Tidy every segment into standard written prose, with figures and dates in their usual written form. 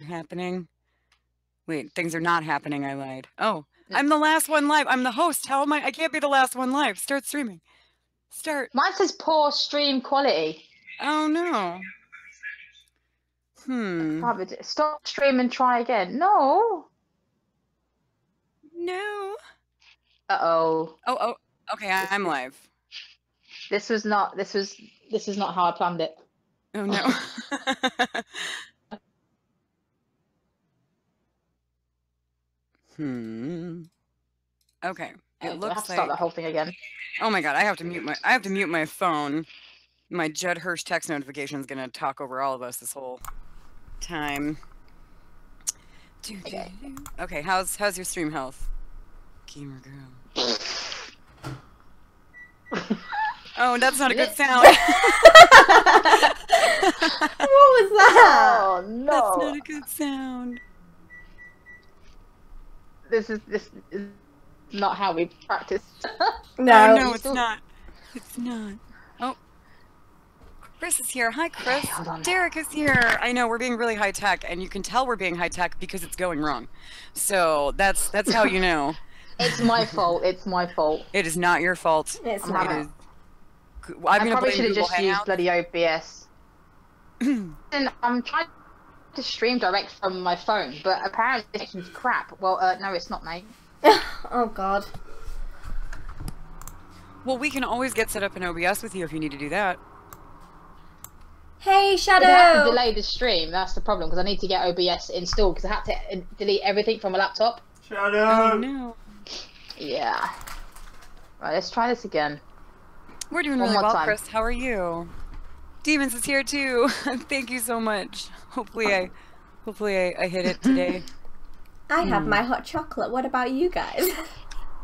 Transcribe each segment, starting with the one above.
happening. Wait, things are not happening. I lied. Oh, I'm the last one live. I'm the host. How am I? I can't be the last one live. Start streaming. Start. Mine says poor stream quality. Oh no. Stop stream and try again. No. No. Uh-oh. Oh. Okay, I'm live. This is not how I planned it. Oh no. Okay. It looks I have to start the whole thing again. Oh my god, I have to mute my phone. My Judd Hirsch text notification is gonna talk over all of us this whole time. Okay, how's your stream health? Gamer girl. Oh, that's not a good sound. What was that? Oh no. That's not a good sound. This is not how we practice. No. Oh, no, it's not. It's not. Oh. Chris is here. Hi, Chris. Okay, Derek is here. I know, we're being really high tech, and you can tell we're being high tech because it's going wrong. So that's how you know. It's my fault. It's my fault. It is not your fault. It's not. I probably should have just used bloody OBS. And I'm trying to stream direct from my phone, but apparently the connection's crap. Well, no, it's not, mate. Oh god. Well, we can always get set up in OBS with you if you need to do that. Hey, Shadow! I have to delay the stream, that's the problem, because I need to get OBS installed, because I had to delete everything from my laptop. Shadow! Oh, no. Yeah. Right, let's try this again. We're doing really well, Chris. How are you? Demons is here too. Thank you so much. Hopefully I hit it today. I have my hot chocolate. What about you guys?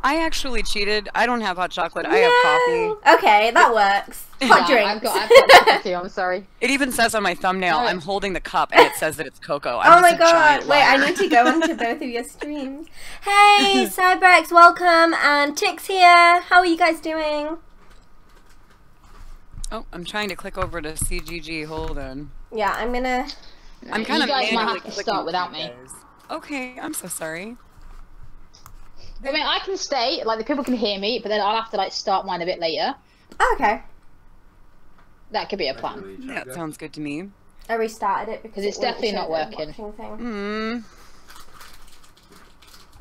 I actually cheated. I don't have hot chocolate. I have coffee. Okay, that works. Hot drinks. I've got coffee too, I'm sorry. It even says on my thumbnail, I'm holding the cup, and it says that it's cocoa. Oh my god. Wait, I need to go onto both of your streams. Hey, Cyberx, welcome. And Tick's here. How are you guys doing? Oh, I'm trying to click over to CGG. Hold on. Yeah, I'm gonna... I'm kind of You guys might have to start without me. Okay, I'm so sorry. I mean, I can stay, like, the people can hear me, but then I'll have to, like, start mine a bit later. Okay. That could be a plan. Yeah, that sounds good to me. I restarted it because it's definitely not working.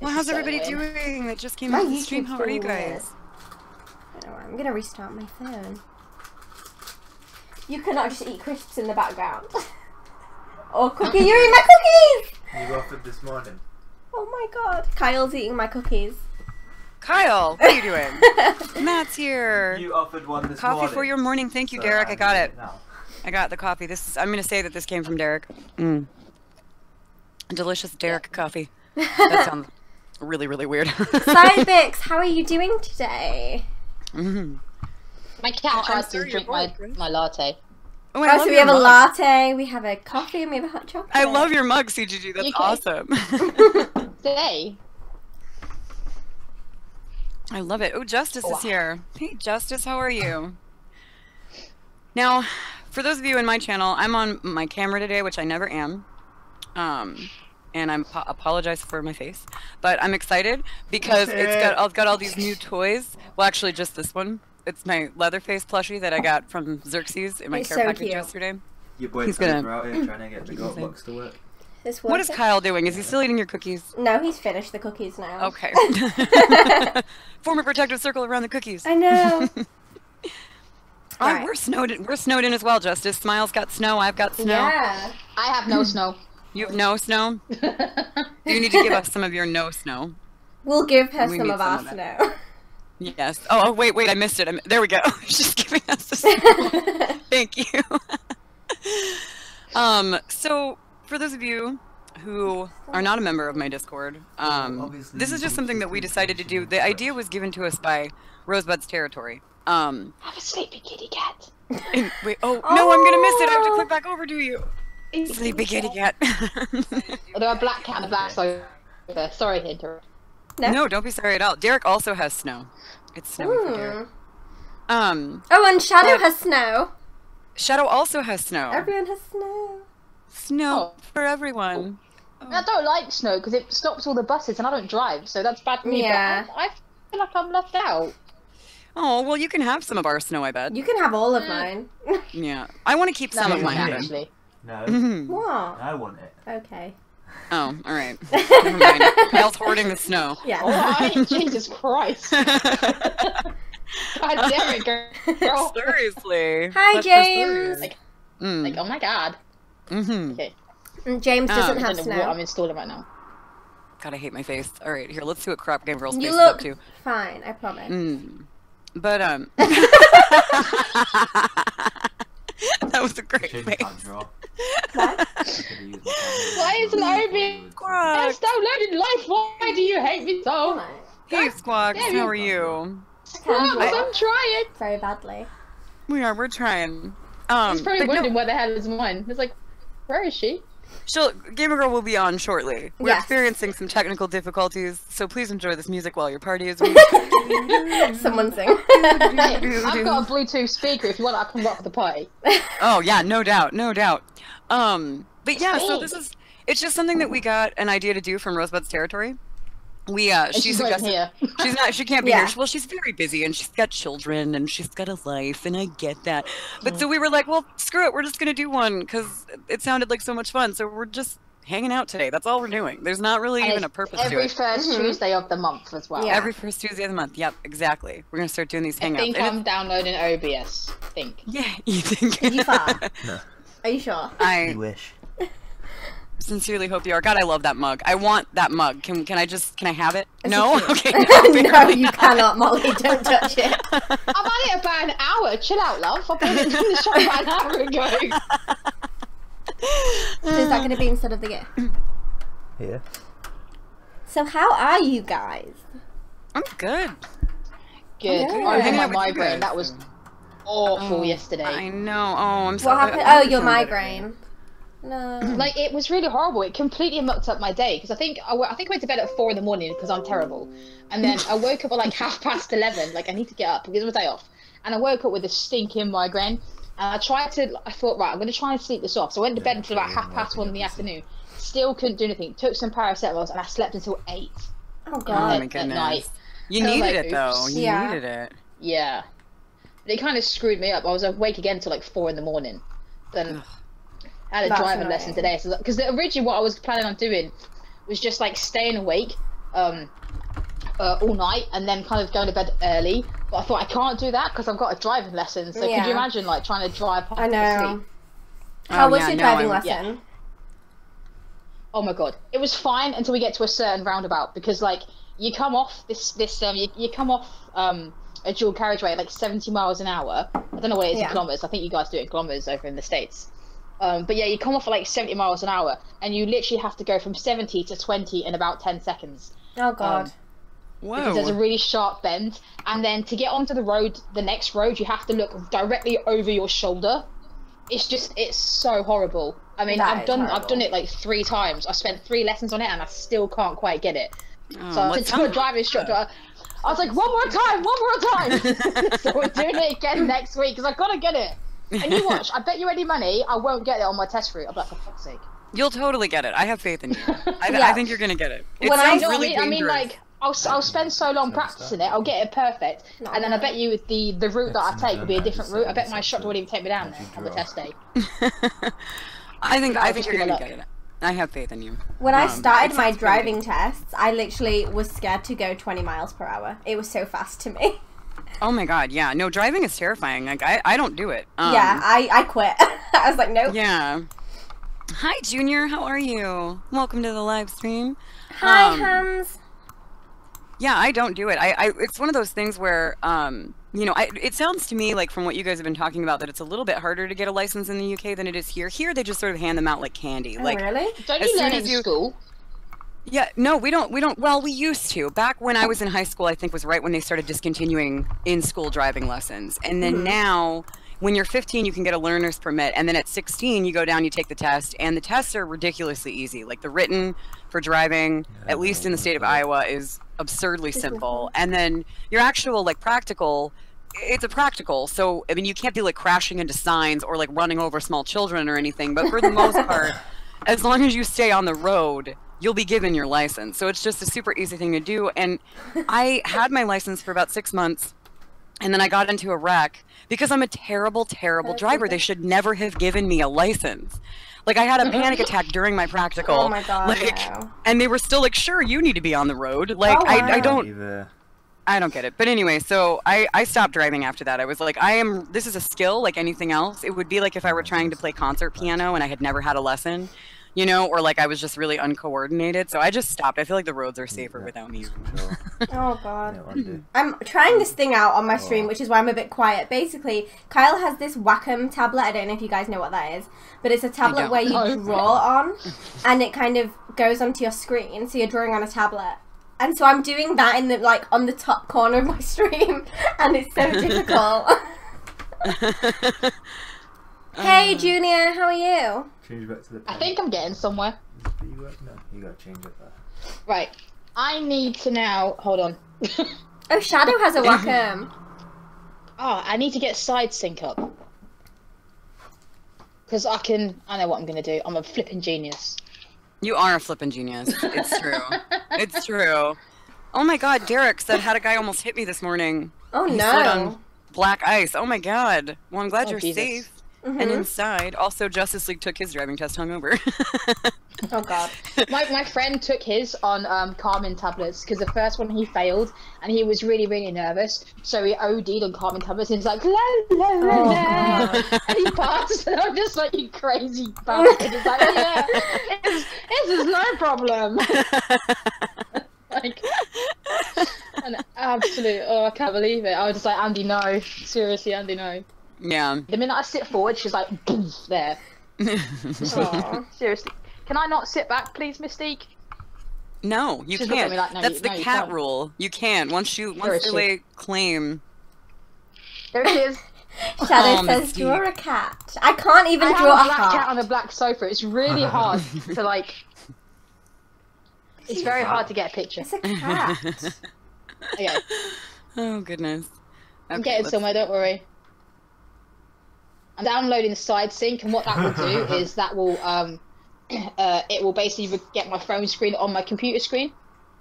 Well, how's everybody doing that just came into the stream? How are you guys? I don't know, I'm gonna restart my phone. You cannot just eat crisps in the background. Or cookie. You eat my cookies! You offered this morning. Oh my god. Kyle's eating my cookies. Kyle, what are you doing? Matt's here. You offered one this morning. Coffee for your morning. Thank you, Derek. I got it. I got the coffee. I'm going to say that this came from Derek. Delicious Derek coffee. That sounds really, really weird. Cybix, how are you doing today? My cat tries to drink my latte. Oh, so we have a latte, we have a coffee, and we have a hot chocolate. I love your mug, CGG. That's awesome. Today. I love it. Oh, Justice is here. Hey, Justice, how are you? Now, for those of you in my channel, I'm on my camera today, which I never am. And I apologize for my face, but I'm excited because I've got all these new toys. Well, actually, just this one. It's my Leatherface plushie that I got from Xerxes in my care package yesterday. Your boy's out here trying to get the goat box to work. What is Kyle doing? Is he still eating your cookies? No, he's finished the cookies now. Okay. Form a protective circle around the cookies. I know. Right. We're snowed in as well, Justice. Smile's got snow. I've got snow. Yeah. I have no snow. You have no snow? You need to give us some of your no snow. We'll give her some of our snow. Yes. Oh, wait, I missed it. There we go. She's giving us the snow. Thank you. So, for those of you who are not a member of my Discord, this is just something that we decided to do. The idea was given to us by Rosebud's Territory. Have a sleepy kitty cat. Wait, no, I'm gonna miss it. I have to click back over to you. Sleepy kitty cat. There are a black cat and a black sofa. Sorry to interrupt. No, don't be sorry at all. Derek also has snow. It's snowy for Derek. Oh, and Shadow has snow. Shadow also has snow. Everyone has snow. Snow for everyone. I don't like snow because it stops all the buses and I don't drive, so that's bad for me. Yeah. But I feel like I'm left out. Oh, well, you can have some of our snow, I bet. You can have all of mine. Yeah. I want to keep some of you mine. can't, actually. No. What? I want it. Okay. Oh, all right. Never mind. Kyle's hoarding the snow. Yeah. Alright, Jesus Christ. God damn it, girl. Seriously. Hi, That's James. just Like, oh my god. Okay. James doesn't I have don't know what snow. I'm installing right now. God, I hate my face. All right, here, let's see what Crap Game Girl Space You is up look to. fine, I promise. But, that was a great Shame you face. can't draw. What? I could've used my camera. Why isn't OBS Squawks. downloaded life? Why do you hate me so? Hey, Squawks, Yeah, how are you? Squawks, I'm trying. Very badly. We're trying. He's probably but wondering no, where the hell is mine. It's like, where is she? Gamer Girl will be on shortly. We're Yes. experiencing some technical difficulties, so please enjoy this music while your party is. Someone sing. Hey, I've got a Bluetooth speaker. If you want, I can rock the party. Oh yeah, no doubt, no doubt. But yeah, so it's just something that we got an idea to do from Rosebud's territory. She she's not suggested here. she can't be Yeah. here. Well, she's very busy and she's got children and she's got a life and I get that. But so we were like, well, screw it, we're just gonna do one because it sounded like so much fun. So we're just hanging out today. That's all we're doing. There's not really even a purpose to Every it. first Tuesday of the month as well. Yeah. Every first Tuesday of the month. Yep, exactly. We're gonna start doing these I hangouts. think And I'm downloading OBS. yeah, you think? Did you fart? No. Are you sure? I wish. sincerely hope you are. God, I love that mug. I want that mug. Can I have it? It's No? okay. Okay. No, you cannot, Molly. Don't touch it. I've had it about an hour. Chill out, love. I put it in the shop about an hour ago. So is that going to be instead of the gift? Yeah. So how are you guys? I'm good. Good. Okay. I Hanging had out my with you migraine. guys. That was awful yesterday. I know. Oh, I'm so What happened? Oh, your migraine. No. Like, it was really horrible. It completely mucked up my day because I think I went to bed at 4 in the morning because I'm terrible, and then I woke up at like 11:30. Like, I need to get up because it was my day off, and I woke up with a stinking migraine. And I thought, right, I'm going to try and sleep this off. So I went to bed until about 1:30 in the afternoon. Still couldn't do anything. Took some paracetamols and I slept until 8. Oh Oh god. my at goodness. night. You So I was needed like, it though. oops. You Yeah. needed it. Yeah. It kind of screwed me up. I was awake again till like 4 in the morning. Then I had a That's driving lesson annoying. today. So because originally what I was planning on doing was just like staying awake all night and then kind of going to bed early. But I thought I can't do that because I've got a driving lesson. So could Yeah. you imagine like trying to drive past I know. sleep? How Oh, was yeah, your no, driving I- lesson? Oh my god, it was fine until we get to a certain roundabout because like you come off you come off a dual carriageway at like 70 miles an hour. I don't know what it is Yeah. in kilometers. I think you guys do it in kilometers over in the States. But yeah, you come off at like 70 miles an hour and you literally have to go from 70 to 20 in about 10 seconds. Oh god. Because there's a Whoa. really sharp bend, and then to get onto the next road, you have to look directly over your shoulder. It's so horrible. I mean, That I've is done horrible. it like 3 times. I spent 3 lessons on it, and I still can't quite get it. Oh, So I what said to a time- driving instructor, I was like, one more time. So we're doing it again next week because I gotta get it. And you watch, I bet you any money I won't get it on my test route. I'm like, for fuck's sake. You'll totally get it. I have faith in you. I Yeah. think you're gonna get it. It When I- sounds You know what really I mean? dangerous. Like, I'll spend so long practicing it, I'll get it perfect, No, and then I no. bet you the route that I That's take will be a another different route. I bet my section. instructor won't even take me down How'd there you on the draw? test day. I think That'll you're just be gonna my get it. I have faith in you. When I it started my sounds pretty driving tests, I literally was scared to go 20 miles per hour. It was so fast to me. Oh my god, yeah. No, driving is terrifying. Like I don't do it. Yeah, I quit. I was like, nope. Yeah. Hi, Junior. How are you? Welcome to the live stream. Hi, Um, Hans. Yeah, I don't do it. It's one of those things where, you know, it sounds to me like from what you guys have been talking about that it's a little bit harder to get a license in the UK than it is here. Here, they just sort of hand them out like candy. Oh, Like, really? Don't As you learn soon in as you- school? yeah, no, we don't. Well, we used to. Back when I was in high school, I think was right when they started discontinuing in-school driving lessons. And then now, when you're 15, you can get a learner's permit, and then at 16, you go down, you take the test, and the tests are ridiculously easy. Like the written for driving, at least in the state of Iowa, is absurdly simple. And then your actual like practical, it's a practical. So I mean, you can't be like crashing into signs or like running over small children or anything. But for the most part, as long as you stay on the road, you'll be given your license. So it's just a super easy thing to do. And I had my license for about 6 months, and then I got into a wreck because I'm a terrible, terrible driver. They should never have given me a license. Like, I had a panic attack during my practical. Oh my god, like, no. And they were still like, sure, you need to be on the road. Like, Oh, wow. I don't get it. But anyway, so I stopped driving after that. I was like, this is a skill like anything else. It would be like if I were trying to play concert piano and I had never had a lesson, you know, or like I was just really uncoordinated. So I just stopped. I feel like the roads are safer without me. Oh god. I'm trying this thing out on my stream, which is why I'm a bit quiet. Basically, Kyle has this Wacom tablet. I don't know if you guys know what that is, but it's a tablet where you draw on, and it kind of goes onto your screen, so you're drawing on a tablet. And so I'm doing that in the on the top corner of my stream, and it's so difficult. Hey Junior, how are you? Change back to the pen. I think I'm getting somewhere. No, you gotta change it there. Right. I need to now. Hold on. Oh, Shadow has a Wacom. Oh, I need to get side sync up. Because I know what I'm gonna do. I'm a flipping genius. You are a flippin' genius. It's true. It's true. Oh my god, Derek said had a guy almost hit me this morning. Oh He slid no. on black ice. Oh my god. Well, I'm glad you're Jesus. safe and inside. Also, Justice League took his driving test hungover. Oh god. My friend took his on Carmen tablets because the first one he failed and he was really, really nervous. So he OD'd on Carmen tablets and he's like, la, la, la, la. And he passed. And I'm just like, you crazy bastard. He's like, oh, yeah, this is no problem. Like, an absolute, I can't believe it. I was just like, Andy, no. Seriously, Andy, no. Yeah. The minute I sit forward, she's like, boom, there. Aw. Seriously. Can I not sit back, please, Mystique? No, you She's looking at can't. me like, no, That's the you cat can't. rule. You can. Once Where they is she? lay claim. There it is. Shadow Oh, says, Mystique. draw a cat. I can't even I draw have a a black cat heart. on a black sofa. It's really hard to like. It's very hard to get a picture. It's a cat. Okay, Oh goodness. I'm Okay, getting let's- somewhere. Don't worry. I'm downloading side sync, and what that will do is that will it will basically get my phone screen on my computer screen,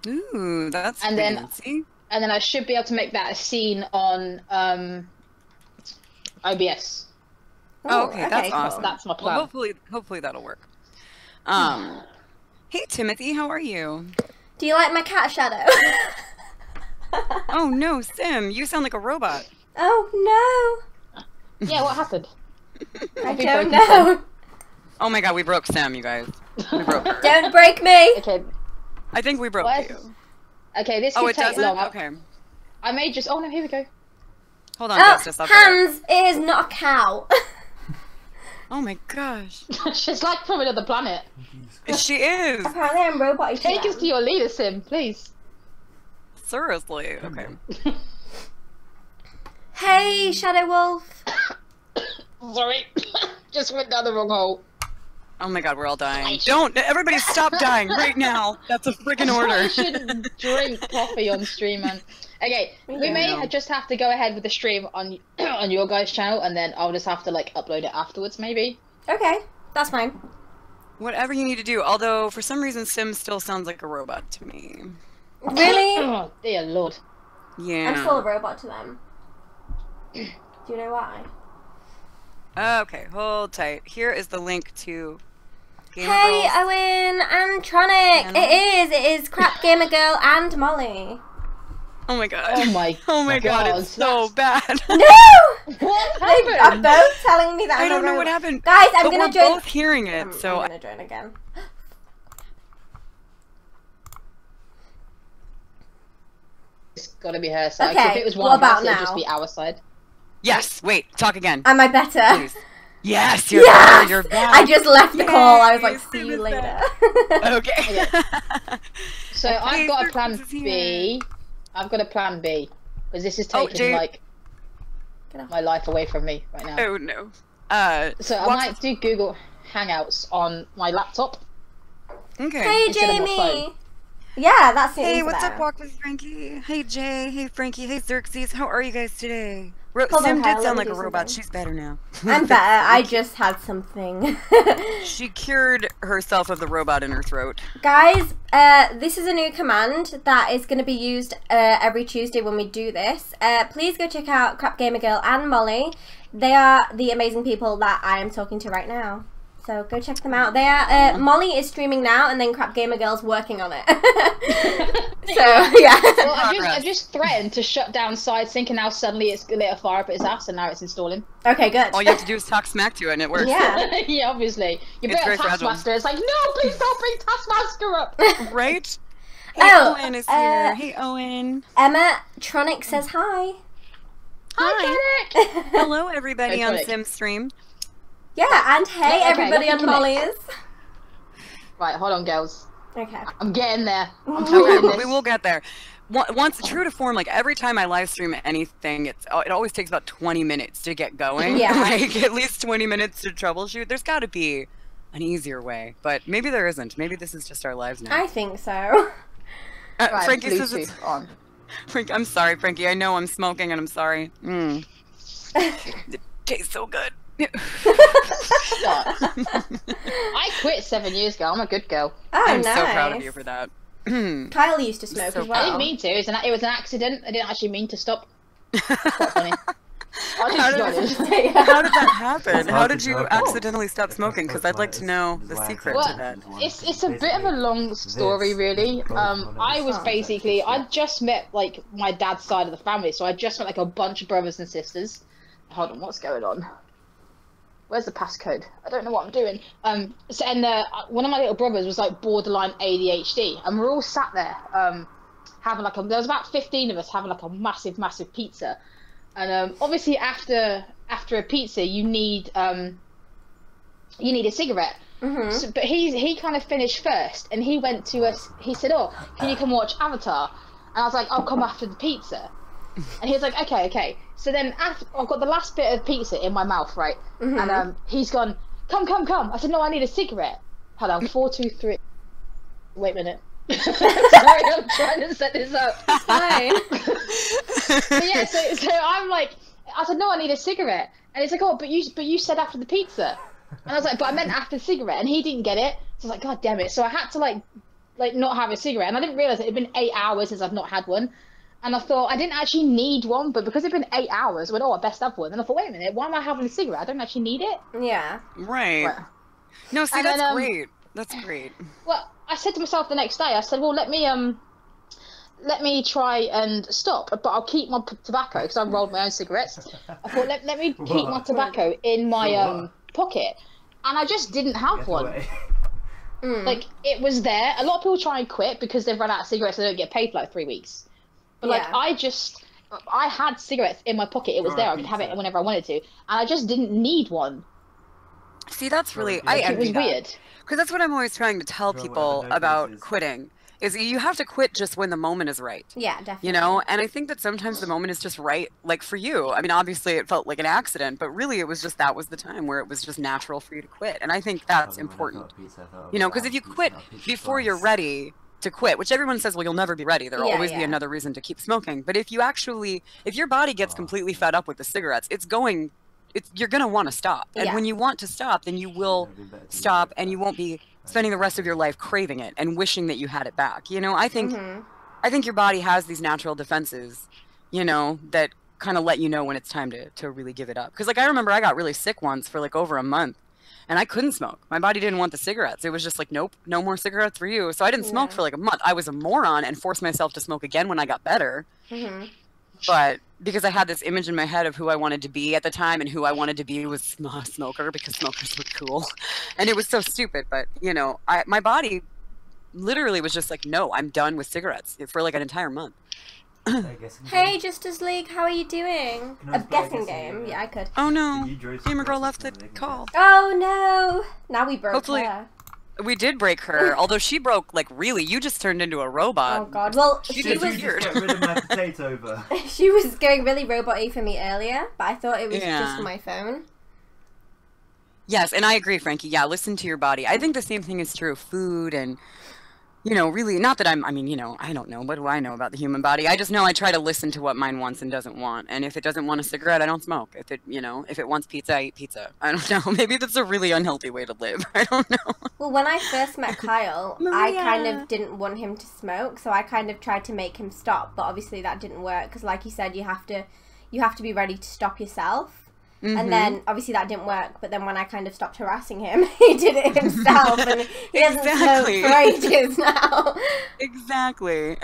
Ooh, that's And then- fancy. and then I should be able to make that a scene on OBS. Oh, okay, that's cool. awesome. That's my Well, plan. hopefully that'll work. Hey Timothy, how are you? Do you like my cat, Shadow? Oh no, Sim, you sound like a robot. Oh Yeah, what happened? no. I think don't broken know. Oh my god, we broke Sam, you guys. We broke her. Don't break me. Okay, I think we broke What? you. okay, this Oh, could it take doesn't? long. Okay. I may just. Oh no, here we go. Hold on, Oh, Justice. I'll get it. hands. It is not a cow. Oh my gosh. She's like from another planet. She is. Apparently, I'm robot. Take us to your leader, Sim, please. Seriously. Okay. Hey, Shadow Wolf. Sorry, just went down the wrong hole. Oh my god, we're all dying. Don't! Everybody stop dying right now! That's a friggin' I order. shouldn't drink coffee on stream, man. Okay, we may know. just have to go ahead with the stream on on your guys' channel, and then I'll just have to like upload it afterwards, maybe. Okay, that's fine. Whatever you need to do. Although, for some reason, Sim still sounds like a robot to me. Really? Oh dear lord. Yeah. I'm still a robot to them. Do you know why? Okay, hold tight. Here is the link to Gamer Hey, Girls. Owen and Tronic. Anna? It is Crap Gamer Girl and Molly. Oh my god. Oh my. Oh my god, it's so bad. No! What They are happened? both telling me that I I'm don't a know robot. what happened. Guys, I'm but gonna we're join. both hearing it, I'm so gonna join again. It's gotta be her side. Okay, If it was what one of about us, it'd just now? be our side. yes. Wait, talk again, Am I better? please. Yes, you're Yes! better. You're back. I just left the call. I was Yay, like, see Sim you is later. back. Okay. So Okay, I've got a plan Circus is B. I've got a plan B because this is Oh, taking Jade- like Get off. my life away from me right now. Oh no. So I what- might do Google Hangouts on my laptop. Okay. Hey, Instead of my Jamie. Yeah, that's it. Hey, what's up, Walk with Frankie? Hey, Jay. Hey, Frankie. Hey, Xerxes. How are you guys today? Sim did sound like a robot. She's better now. I'm better. I just had something. She cured herself of the robot in her throat. Guys, this is a new command that is going to be used every Tuesday when we do this. Please go check out Crap Gamer Girl and Molly. They are the amazing people that I am talking to right now. So go check them out. They are Molly is streaming now, and then Crap Gamer Girl's working on it. So yeah. Well, I've just threatened to shut down SideSync, and now suddenly it's lit a fire up its ass, and now it's installing. Okay, good. All you have to do is talk smack to it, and it works. Yeah. Yeah, obviously. You bring up Taskmaster. It's like, no, please don't bring Taskmaster up. Right? Hey, Owen is here. Hey, Owen. Emma Tronic says hi. Hi. Hello, everybody on SimStream. Yeah, and hey, everybody on Molly's. Right, hold on, girls. Okay. I'm getting there. Okay, we will get there. Once, true to form, like every time I live stream anything, it always takes about 20 minutes to get going. Yeah. Like at least 20 minutes to troubleshoot. There's got to be an easier way, but maybe there isn't. Maybe this is just our lives now. I think so. Right, Frankie says it's on. I'm sorry, Frankie. I know I'm smoking, and I'm sorry. It tastes so good. I quit 7 years ago. I'm a good girl. Oh, I'm nice. so proud of you for that. Kyle used to smoke as well. I didn't mean to. It was an accident. I didn't actually mean to stop. Quite funny. How did that happen? How did you accidentally stop smoking? Because I'd like to know the secret to that. It's a bit of a long story, really. I was basically, I just met like my dad's side of the family, so I just met like a bunch of brothers and sisters. Hold on, what's going on? Where's the passcode? I don't know what I'm doing. So, and one of my little brothers was like borderline ADHD, and we're all sat there having like there was about 15 of us having like a massive pizza, and obviously after a pizza you need a cigarette. Mm-hmm. So, but he kind of finished first, and he went to us. He said, "Oh, can you come watch Avatar?" And I was like, "I'll come after the pizza." And he was like, okay. So then after, I've got the last bit of pizza in my mouth, right? Mm-hmm. And he's gone, come. I said, no, I need a cigarette. Hold on, 4, 2, 3. Wait a minute. Sorry, I'm trying to set this up. Fine. But yeah, so I'm like, I said, no, I need a cigarette. And he's like, oh, but you said after the pizza. And I was like, but I meant after the cigarette. And he didn't get it. So I was like, God damn it. So I had to like not have a cigarette. And I didn't realise it had been 8 hours since I've not had one. And I thought I didn't actually need one, but because it'd been 8 hours, I went, oh, I best have one. And I thought, wait a minute, why am I having a cigarette? I don't actually need it. Yeah. Right. No, see, that's great. That's great. Well, I said to myself the next day, I said, well, let me try and stop, but I'll keep my tobacco because I rolled my own cigarettes. I thought, let me keep my tobacco in my pocket, and I just didn't have one. Like it was there. A lot of people try and quit because they've run out of cigarettes and they don't get paid for like 3 weeks. But like I had cigarettes in my pocket. It was there. I could have it whenever I wanted to, and I just didn't need one. See, that's really it was weird. Because that's what I'm always trying to tell people about quitting. Is you have to quit just when the moment is right. Yeah, definitely. You know, and I think that sometimes the moment is just right, like for you. I mean, obviously it felt like an accident, but really it was just that was the time where it was just natural for you to quit. And I think that's important. You know, because if you quit before you're ready to quit, which everyone says, well, you'll never be ready. There'll always be another reason to keep smoking. But if your body gets completely fed up with the cigarettes, you're going to want to stop. And when you want to stop, then you will stop and you won't be spending the rest of your life craving it and wishing that you had it back. You know, I think your body has these natural defenses, you know, that kind of let you know when it's time to really give it up. Because like I remember I got really sick once for like over a month. And I couldn't smoke. My body didn't want the cigarettes. It was just like, nope, no more cigarettes for you. So I didn't smoke for like a month. I was a moron and forced myself to smoke again when I got better. But because I had this image in my head of who I wanted to be at the time, and who I wanted to be was a smoker because smokers were cool. And it was so stupid. But, you know, my body literally was just like, no, I'm done with cigarettes for like an entire month. Hey, Justice League, how are you doing? A guessing game? Yeah, I could. Oh no, Gamer Girl left the call. Oh no! Now we broke her. We did break her, although she broke, like, really, you just turned into a robot. Oh god, well, she was... Get rid of my potato. She was going really robot-y for me earlier, but I thought it was just my phone. Yes, and I agree, Frankie. Yeah, listen to your body. I think the same thing is true of food and you know, really, not that I mean, you know, I don't know. What do I know about the human body? I just know I try to listen to what mine wants and doesn't want. And if it doesn't want a cigarette, I don't smoke. If it, you know, if it wants pizza, I eat pizza. I don't know. Maybe that's a really unhealthy way to live. I don't know. Well, when I first met Kyle, I kind of didn't want him to smoke, so I kind of tried to make him stop. But obviously that didn't work because, like you said, you have to be ready to stop yourself. And then, obviously, that didn't work. But then when I kind of stopped harassing him, he did it himself. And he hasn't smoked for ages now. Exactly.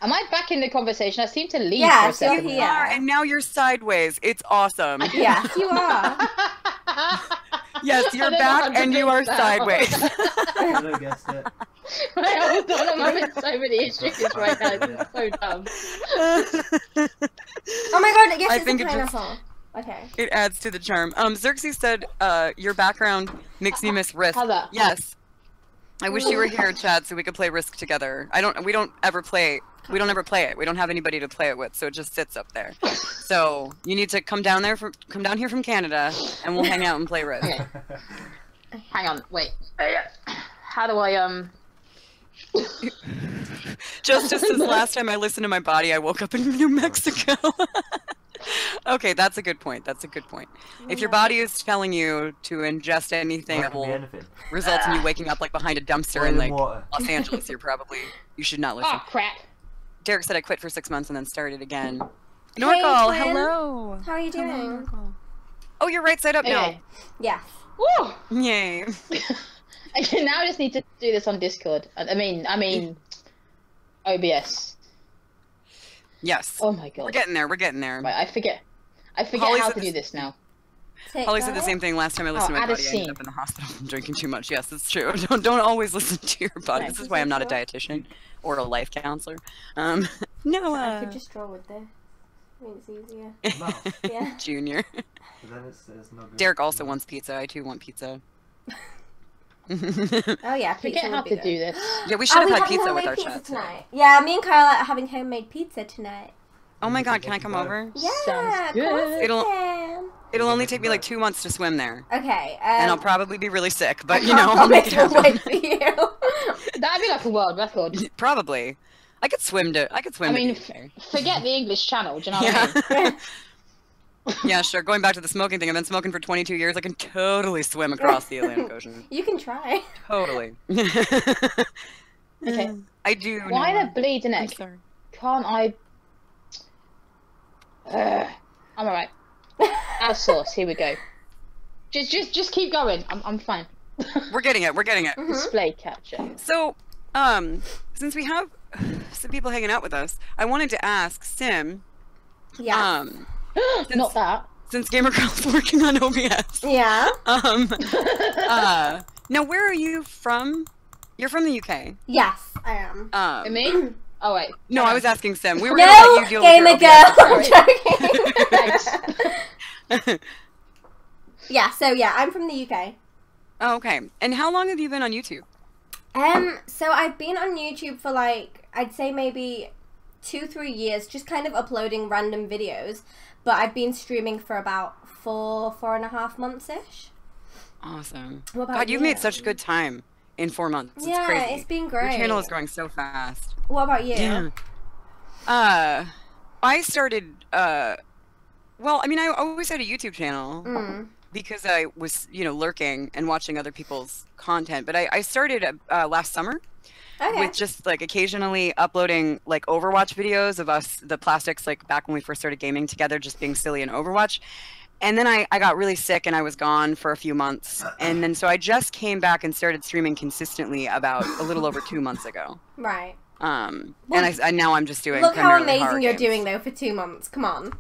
Am I back in the conversation? I seem to leave Yeah, for a second. you are. And now you're sideways. It's awesome. Yes, you are. Yes, you're back and you are sideways. I would have guessed it. Wait, hold on, I'm having so many issues right now. It's so dumb. Oh my god, yes, I it's think a it just- pineapple. Okay. It adds to the charm. Xerxes said, your background makes me miss Risk. How's that? Yes. I wish you were here, Chad, so we could play Risk together. We don't ever play it. We don't have anybody to play it with, so it just sits up there. So you need to come down here from Canada, and we'll hang out and play Risk. Okay. Hang on, wait. How do I, Just as last time I listened to my body, I woke up in New Mexico. Okay, that's a good point. That's a good point. If your body is telling you to ingest anything that will result in you waking up like behind a dumpster in like Los Angeles, you should not listen. Oh, crap. Derek said I quit for 6 months and then started again. Hey, Norcal, twin. hello. How are you doing? Oh, you're right side up now. Okay. Yes. Woo! Yay. Okay, now I just need to do this on Discord. I mean, OBS. Yes. Oh my god. We're getting there. We're getting there. Right, I forget Holly how said to do this- this now. Holly said the same thing last time I listened to my add a body. I ended scene. up in the hospital from drinking too much. Yes, it's true. Don't always listen to your body. Right. This is why I'm not a dietitian or a life counselor. No, I could just draw with this. I mean, it's easier. No. Yeah. Junior. Then it's not good. Derek also wants pizza. I too want pizza. Oh yeah, pizza Forget would how be to good. do this. Yeah, we should have we had having pizza with homemade our pizza chat tonight. Yeah, me and Kyle are having homemade pizza tonight. Oh my god, can I come over? Yeah, Sounds of course good. we It'll- can. It'll only take me like 2 months to swim there. Okay. And I'll probably be really sick, I but you can't know, I'll make it promise we'll happen. wait for you. That'd be like a world record. Probably. I could swim to I the mean, UK. forget the English Channel, do you know what I mean? Yeah. Yeah, sure. Going back to the smoking thing, I've been smoking for 22 years. I can totally swim across the Atlantic Ocean. You can try. Totally. Okay. I do. Why know. the bleeding I'm neck? sorry. Can't I? I'm alright. Add sauce. Here we go. Just keep going. I'm fine. We're getting it. We're getting it. Display capture. So, since we have some people hanging out with us, I wanted to ask Sim. Yeah. Not that. Since Gamer Girl's working on OBS. Yeah. Now where are you from? You're from the UK. Yes, I am. Me? Oh wait. No, I was asking Sim. We were No, gonna let you deal Gamer with your Girl. OBS. I'm joking. Yeah. So yeah, I'm from the UK. Oh, okay. And how long have you been on YouTube? So I've been on YouTube for like, I'd say maybe 2-3 years, just kind of uploading random videos. But I've been streaming for about 4.5 months-ish. Awesome. What about God, you've you? made such good time in 4 months. It's Yeah, crazy. it's been Your great. channel is growing so fast. What about you? Yeah. I started, well, I mean, I always had a YouTube channel because I was, you know, lurking and watching other people's content. But I started last summer. Okay. With just like occasionally uploading like Overwatch videos of us, the plastics, like back when we first started gaming together, just being silly in Overwatch. And then I got really sick and I was gone for a few months. And then so I just came back and started streaming consistently about a little over 2 months ago. Right. And I now I'm just doing. Look how primarily amazing horror you're games. doing though for 2 months. Come on.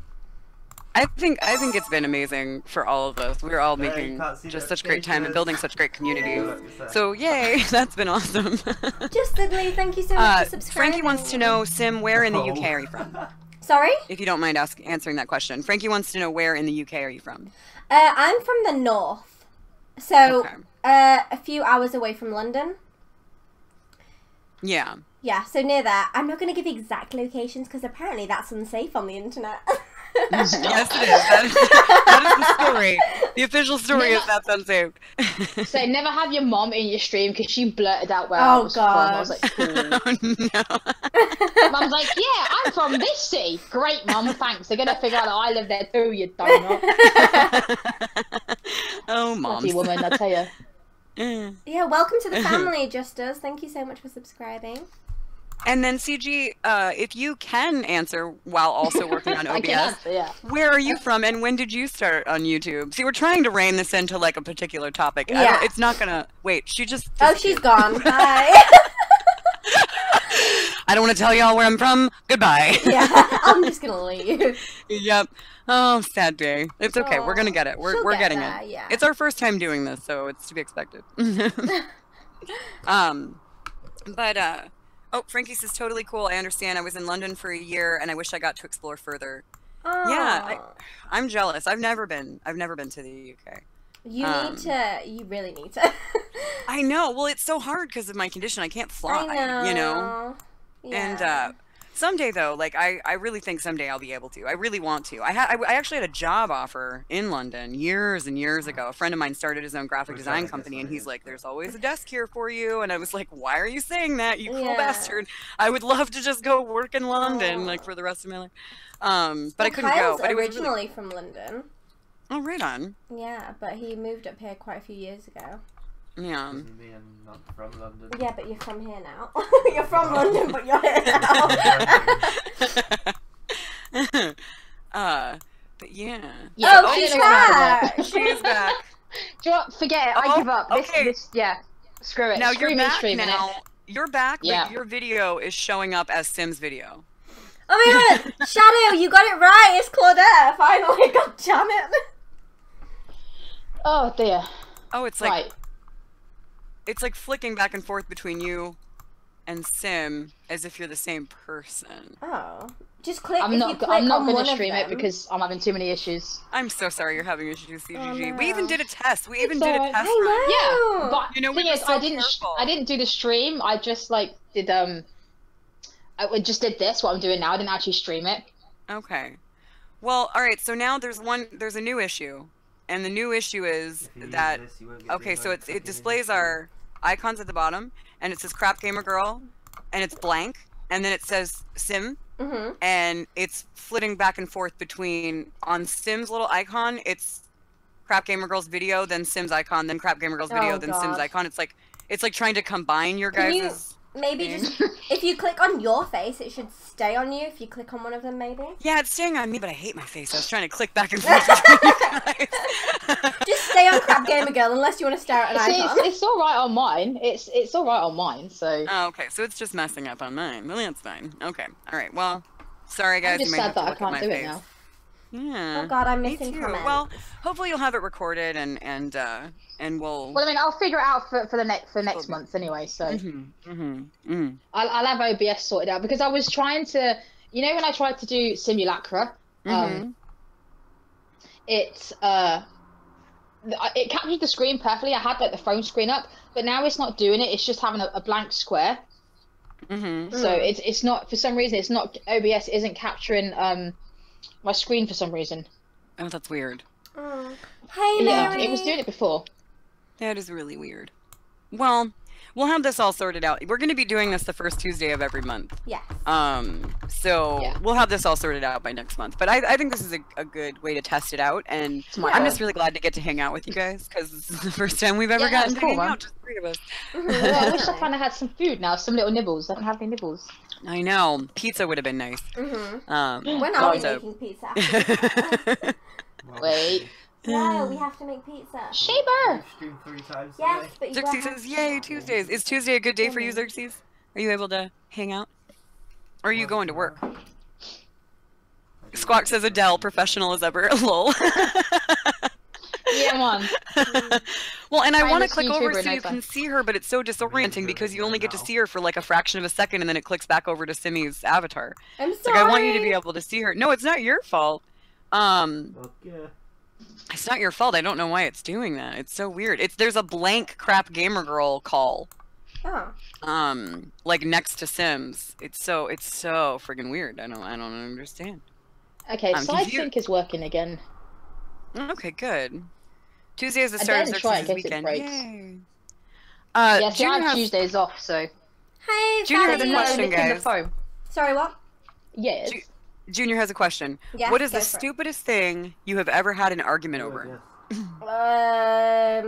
I think it's been amazing for all of us. We're all making just such great time and building such great communities. So yay, that's been awesome. Just ugly. Thank you so much for subscribing. Frankie wants to know, Sim, where in the UK are you from? Sorry? If you don't mind answering that question. Frankie wants to know, where in the UK are you from? I'm from the north. So, Okay. a few hours away from London. Yeah. Yeah, so near there. I'm not going to give exact locations because apparently that's unsafe on the internet. Yes, it is. That is the story. The official story is that's unsaved. So never have your mom in your stream because she blurted out where I was from. I was like, cool. Oh, no. Mum's like, yeah, I'm from this city. Great, Mum, thanks. They're gonna figure out that I live there too, you donut. Oh, Mom. Bloody woman, I tell you. Yeah, welcome to the family, Justus. Thank you so much for subscribing. And then CG, if you can answer while also working on OBS, I can answer, yeah. Where are you from and when did you start on YouTube? See, we're trying to rein this into like a particular topic. Yeah. It's not gonna. Wait, she just. Oh, she's gone. Bye. I don't want to tell y'all where I'm from. Goodbye. Yeah, I'm just gonna leave. Yep. Oh, sad day. It's okay. We're gonna get it. We're getting there, it. yeah. It's our first time doing this, so it's to be expected. Oh, Frankie says totally cool. I understand. I was in London for a year, and I wish I got to explore further. Oh. Yeah, I'm jealous. I've never been to the UK. You need to. You really need to. I know. Well, it's so hard because of my condition. I can't fly. I know. You know. Yeah. And someday though, like I really think someday I'll be able to. I really want to. I actually had a job offer in London years and years ago. A friend of mine started his own graphic design company, and he's like, "There's always a desk here for you." And I was like, "Why are you saying that, you cruel bastard? I would love to just go work in London like for the rest of my life." But I couldn't Kyle's go. But it was originally from London. Oh, right on. Yeah, but he moved up here quite a few years ago. Yeah. I'm not from London. Yeah, but you're from here now. You're from London, but you're here now. But yeah. Oh, she's back. She's back. Do you know what? Forget it. I give up. This, yeah. Screw it. Now Screw you're me back streaming now. it. You're back, Yeah. but your video is showing up as Sim's video. Oh my god! Shadow, you got it right! It's Claudette! Finally, god damn it! Oh dear. Oh, it's like Right. it's like flicking back and forth between you and Sim as if you're the same person. Oh. Just click I'm if not. you click I'm not on going one to of stream it them. because I'm having too many issues. I'm so sorry you're having issues, CGG. Oh, no. We even did a test. We even It's did a alright. test I run. know. Yeah, but You know, the we thing were is, so I careful. didn't do the stream. I just like did I just did this. What I'm doing now. I didn't actually stream it. Okay. Well, all right. So now there's a new issue, and the new issue is If you use that this, you won't get okay. the So it notification displays anymore. our icons at the bottom, and it says "Crap Gamer Girl," and it's blank, and then it says Sim, Mm-hmm. and it's flitting back and forth between on Sim's little icon. It's Crap Gamer Girl's video, then Sim's icon, then Crap Gamer Girl's video, Oh, then Sim's God. icon. It's like trying to combine your Can you- guys'. Maybe just, if you click on your face, it should stay on you if you click on one of them, maybe? Yeah, it's staying on me, but I hate my face. I was trying to click back and forth between you guys. Just stay on Crap Gamer Girl unless you want to stare at an See, icon. it's all right on mine. It's all right on mine. So Oh, okay, so it's just messing up on mine. Well, that's fine. Okay, all right. Well, sorry guys. I'm just you may sad have to that I look at can't my do it face. now. Yeah. Oh god, I'm me missing too. comments. Well, hopefully you'll have it recorded and we'll. Well, I mean, I'll figure it out for next month anyway. So I'll have OBS sorted out because I was trying to, you know, when I tried to do Simulacra, it captured the screen perfectly. I had like the phone screen up, but now it's not doing it. It's just having a blank square. So it's not, for some reason, it's not, OBS isn't capturing my screen for some reason. Oh, that's weird. Hey, Yeah, Mary. it was doing it before. That is really weird. Well, we'll have this all sorted out. We're going to be doing this the first Tuesday of every month. Yes. So Yeah. we'll have this all sorted out by next month. But I think this is a good way to test it out. And my I'm fault. just really glad to get to hang out with you guys because this is the first time we've ever Yeah, gotten that's to cool, hang man. out, just three of us. Well, I wish I kind of had some food now, some little nibbles. I don't have any nibbles. I know. Pizza would have been nice. When are we so- making pizza? Wait. No, we have to make pizza. Shaber! Stream 3 times a Yes, day. but you Xerxes don't have says, to yay, make Tuesdays. Is Tuesday a good day for you, Xerxes? Are you able to hang out? Or are you going to work? Squawk says Adele, professional as ever. Lol. Yeah, man. Well, and I want to Finest click over YouTuber so you next can time. see her, but it's so disorienting because you only get to see her for like a fraction of a second and then it clicks back over to Simi's avatar. I'm It's sorry. like, I want you to be able to see her. No, it's not your fault. Well, yeah. It's not your fault. I don't know why it's doing that. It's so weird. There's a blank Crap Gamer Girl call. Oh. Like next to Sims. It's so friggin' weird. I don't understand. Okay, I'm side confused. sync is working again. Okay, good. Tuesday is the I start of didn't try in Xerxes' case it weekend. breaks. Yay. Yeah, so Junior I have has, Tuesdays off, so. Hey, Junior has a Fanny. question, Licking the guys. foam. Sorry, what? Yes. Junior has a question. Yes, What is go the for it. stupidest thing you have ever had an argument over? Yes.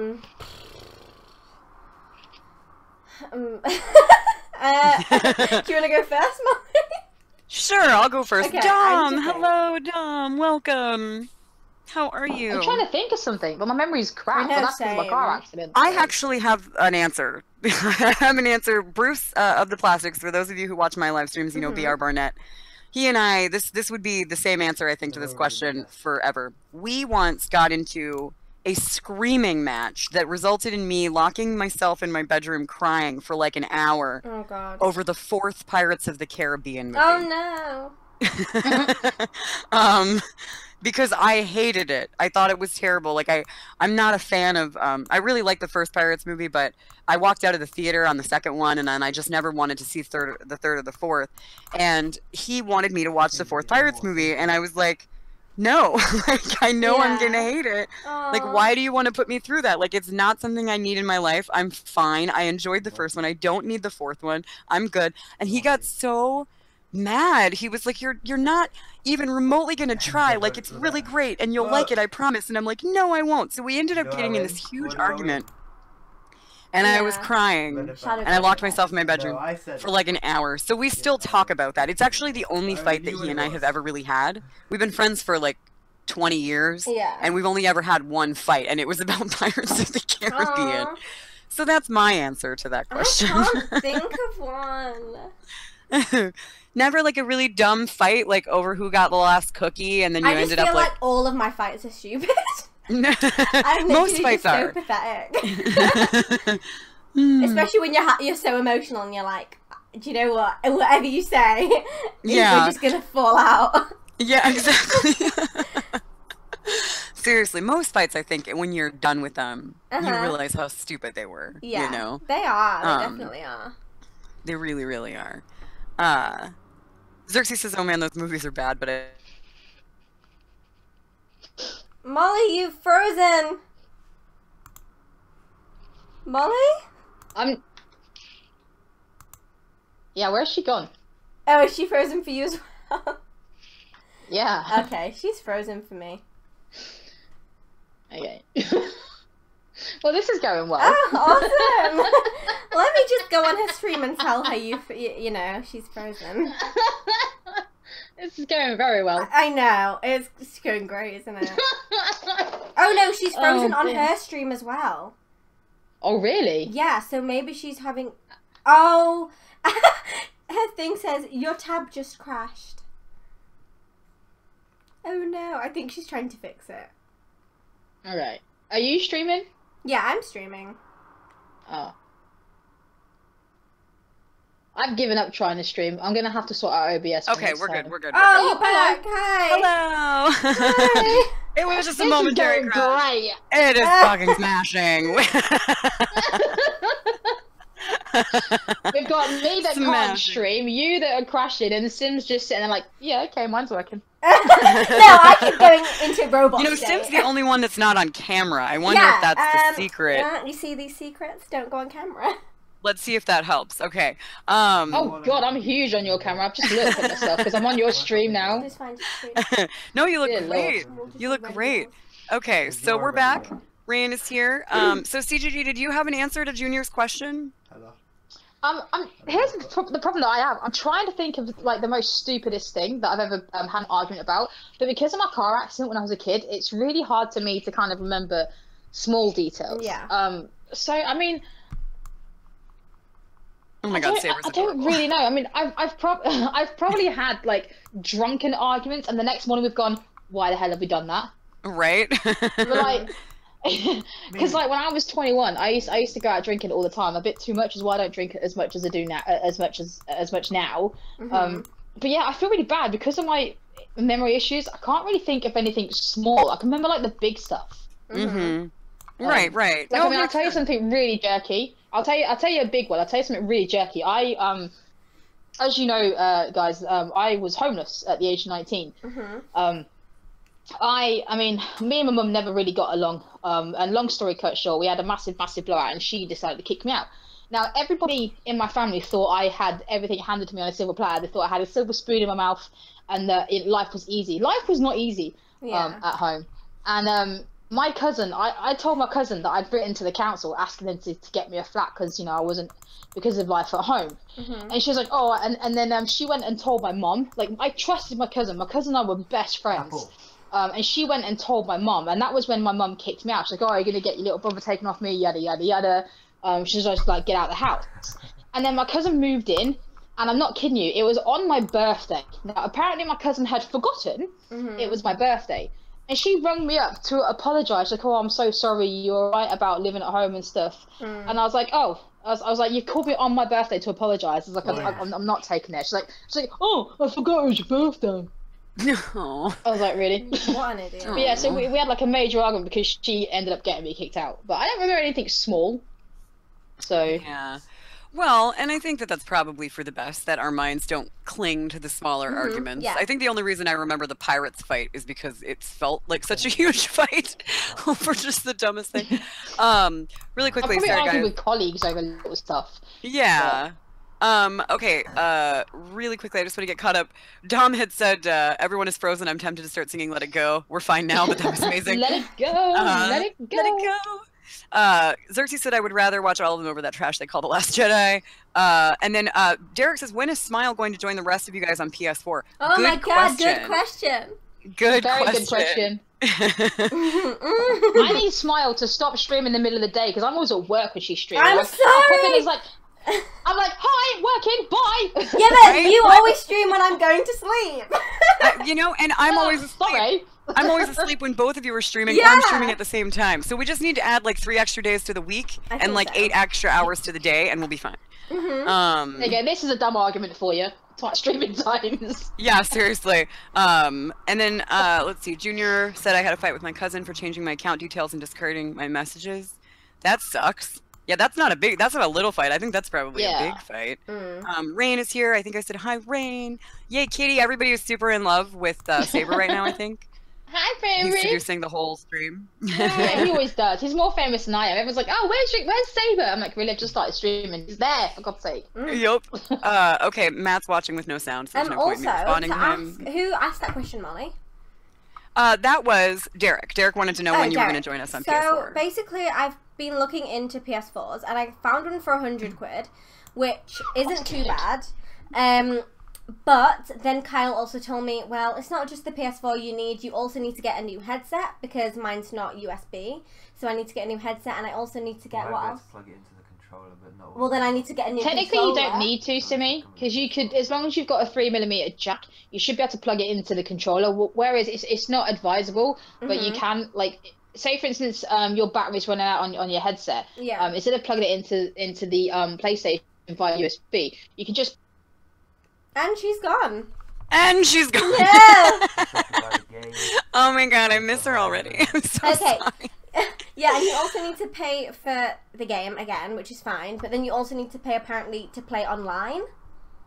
Do you want to go first, Molly? Sure, I'll go first. Okay, Dom, I'm just hello, Dom. Welcome. How are you? I'm trying to think of something, but my memory's crap. I know, But that's because of my car same. accident. I so- actually have an answer. I have an answer. Bruce of the Plastics, for those of you who watch my live streams, you know BR Barnett. He and I, this would be the same answer, I think, to this question forever. We once got into a screaming match that resulted in me locking myself in my bedroom crying for like an hour Oh, God. over the 4th Pirates of the Caribbean movie. Oh, no. Because I hated it. I thought it was terrible. Like I'm not a fan of I really like the first Pirates movie, but I walked out of the theater on the second one and then I just never wanted to see the third or the fourth. And he wanted me to watch the 4th Pirates movie and I was like, no, like I know I'm going to hate it. Like Aw. why do you want to put me through that? Like it's not something I need in my life. I'm fine. I enjoyed the first one. I don't need the 4th one. I'm good. And he got so mad. He was like, you're not even remotely gonna try. Like it's really great and you'll like it, I promise. And I'm like, no, I won't. So we ended up getting in this huge argument and I was crying and I locked myself in my bedroom for like an hour. So we still talk about that. It's actually the only fight that he and I have ever really had. We've been friends for like 20 years and we've only ever had one fight and it was about Pirates of the Caribbean. Aw. So that's my answer to that question. I can't think of one. Never like a really dumb fight like over who got the last cookie and then you I just ended feel up like all of my fights are stupid. I'm most literally fights just are. so pathetic. Especially when you're so emotional and you're like, do you know what? Whatever you say, we're just gonna fall out. Yeah, exactly. Seriously, most fights I think when you're done with them, you realize how stupid they were. Yeah, you know? they are. They definitely are. They really, really are. Xerxes says, "Oh man, those movies are bad," but Molly, you've frozen. Molly? Yeah, where's she gone? Oh, is she frozen for you as well? Yeah. Okay, she's frozen for me. Okay. Well, this is going well. Oh, awesome! Let me just go on her stream and tell her you know, she's frozen. This is going very well. I know. It's going great, isn't it? Oh, no, she's frozen on her stream as well. Oh, really? Yeah, so maybe she's having... Oh! Her thing says, your tab just crashed. Oh, no. I think she's trying to fix it. Alright. Are you streaming? Yeah, I'm streaming. Oh. I've given up trying to stream. I'm gonna have to sort out OBS. okay, we're good. We're good. Oh, you're back. Hi. Hello. Hi. It was just a This momentary is going crash. great. It is fucking smashing. We've got me that can't Smashing. stream, you that are crashing, and the Sims just sitting there like, yeah, okay, mine's working. No, I keep going into robot You know, state. Sim's the only one that's not on camera. I wonder if that's the secret. You see these secrets? Don't go on camera. Let's see if that helps. Okay. Oh god, I'm huge on your camera. I've just looked at myself because I'm on your stream now. Just find your stream. No, you look Dear great. Lord. You look great. Okay, so we're back. Rain is here. So CGG, did you have an answer to Junior's question? Hello. Here's the problem that I have. I'm trying to think of like the most stupidest thing that I've ever had an argument about, but because of my car accident when I was a kid, it's really hard to me to kind of remember small details. Yeah. So I mean, Oh my god, Saber's I don't really know. I mean, I've probably had like drunken arguments, and the next morning we've gone, why the hell have we done that? Right? But like, because like when I was 21, I used to go out drinking all the time. A bit too much is why I don't drink as much as I do now. As much now. Mm-hmm. But yeah, I feel really bad because of my memory issues. I can't really think of anything small. I can remember like the big stuff. Mm-hmm. Right. Like, No, I mean, I'll tell you something really jerky. I'll tell you a big one. I'll tell you something really jerky. As you know, guys, I was homeless at the age of 19. Mm-hmm. I mean, me and my mum never really got along. And long story cut short, we had a massive blowout, and she decided to kick me out. Now, everybody in my family thought I had everything handed to me on a silver platter. They thought I had a silver spoon in my mouth, and that life was easy. Life was not easy at home. And my cousin, I told my cousin that I'd written to the council asking them to get me a flat because, you know, I wasn't, because of life at home. And she was like, oh, and then she went and told my mom. Like, I trusted my cousin. My cousin and I were best friends. And she went and told my mom, and that was when my mom kicked me out. She's like, oh, you're going to get your little brother taken off me, yada, yada, yada. She's just like, get out of the house. And then my cousin moved in, and I'm not kidding you, it was on my birthday. Now, apparently my cousin had forgotten it was my birthday. And she rang me up to apologise, like, oh, I'm so sorry, you're right about living at home and stuff. And I was like, oh, I was like, you called me on my birthday to apologise. I was like, I'm not taking it. She's like, oh, I forgot it was your birthday. No. I was like, really? What an idiot. But yeah, so we had like a major argument because she ended up getting me kicked out. But I don't remember anything small. So yeah. Well, and I think that that's probably for the best, that our minds don't cling to the smaller arguments. Yeah. I think the only reason I remember the Pirates fight is because it felt like such a huge fight over just the dumbest thing. Really quickly, I probably sorry argue guys. with colleagues over little stuff. Yeah. Okay, really quickly, I just want to get caught up. Dom had said, everyone is frozen. I'm tempted to start singing Let It Go. We're fine now, but that was amazing. Let it go, let it go. Let it go. Xerxes said I would rather watch all of them over that trash they call The Last Jedi. And then Derek says, when is Smile going to join the rest of you guys on PS4? Oh Good my god, question. good question. Very good question. I need Smile to stop streaming in the middle of the day because I'm always at work when she's streaming. I'm I'll sorry. pop in, it's like, I'm like, hi, working, bye. Yeah, but Right? you always stream when I'm going to sleep. You know, and I'm always asleep. Sorry. I'm always asleep when both of you are streaming, or Yeah. I'm streaming at the same time. So we just need to add like 3 extra days to the week I and think like so. 8 extra hours to the day, and we'll be fine. There you go. This is a dumb argument for you. Streaming times. Yeah, seriously. And then let's see. Junior said I had a fight with my cousin for changing my account details and discarding my messages. That sucks. Yeah, that's not a little fight. I think that's probably a big fight. Rain is here. I think I said hi, Rain. Yay, Katie. Everybody is super in love with Saber right now, I think. Hi, He's baby. seducing the whole stream. Yeah, he always does. He's more famous than I am. Everyone's like, oh, where's Saber? I'm like, really? I've just started streaming. He's there, for God's sake. Yup. Okay, Matt's watching with no sound, so there's no point in me Also, responding to to him. ask, who asked that question, Molly? That was Derek. Derek wanted to know when you were going to Derek. join us on So PS4. basically, I've been looking into PS4s, and I found one for 100 quid, which isn't too bad. But then Kyle also told me, well, it's not just the PS4 you need. You also need to get a new headset because mine's not USB. So I need to get a new headset, and I also need to get what else? Plug it into the controller, but not Well, then I need to get a new Technically, controller. you don't need to, Simi, because you could, as long as you've got a 3mm jack, you should be able to plug it into the controller. Whereas it's not advisable, but you can, like, say for instance, your battery's running out on your headset. Yeah. Instead of plugging it into the PlayStation via USB, you can just. And she's gone. And she's gone. Yeah. Oh my god, I miss her already. I'm so Okay. sorry. Yeah, and you also need to pay for the game again, which is fine. But then you also need to pay apparently to play online.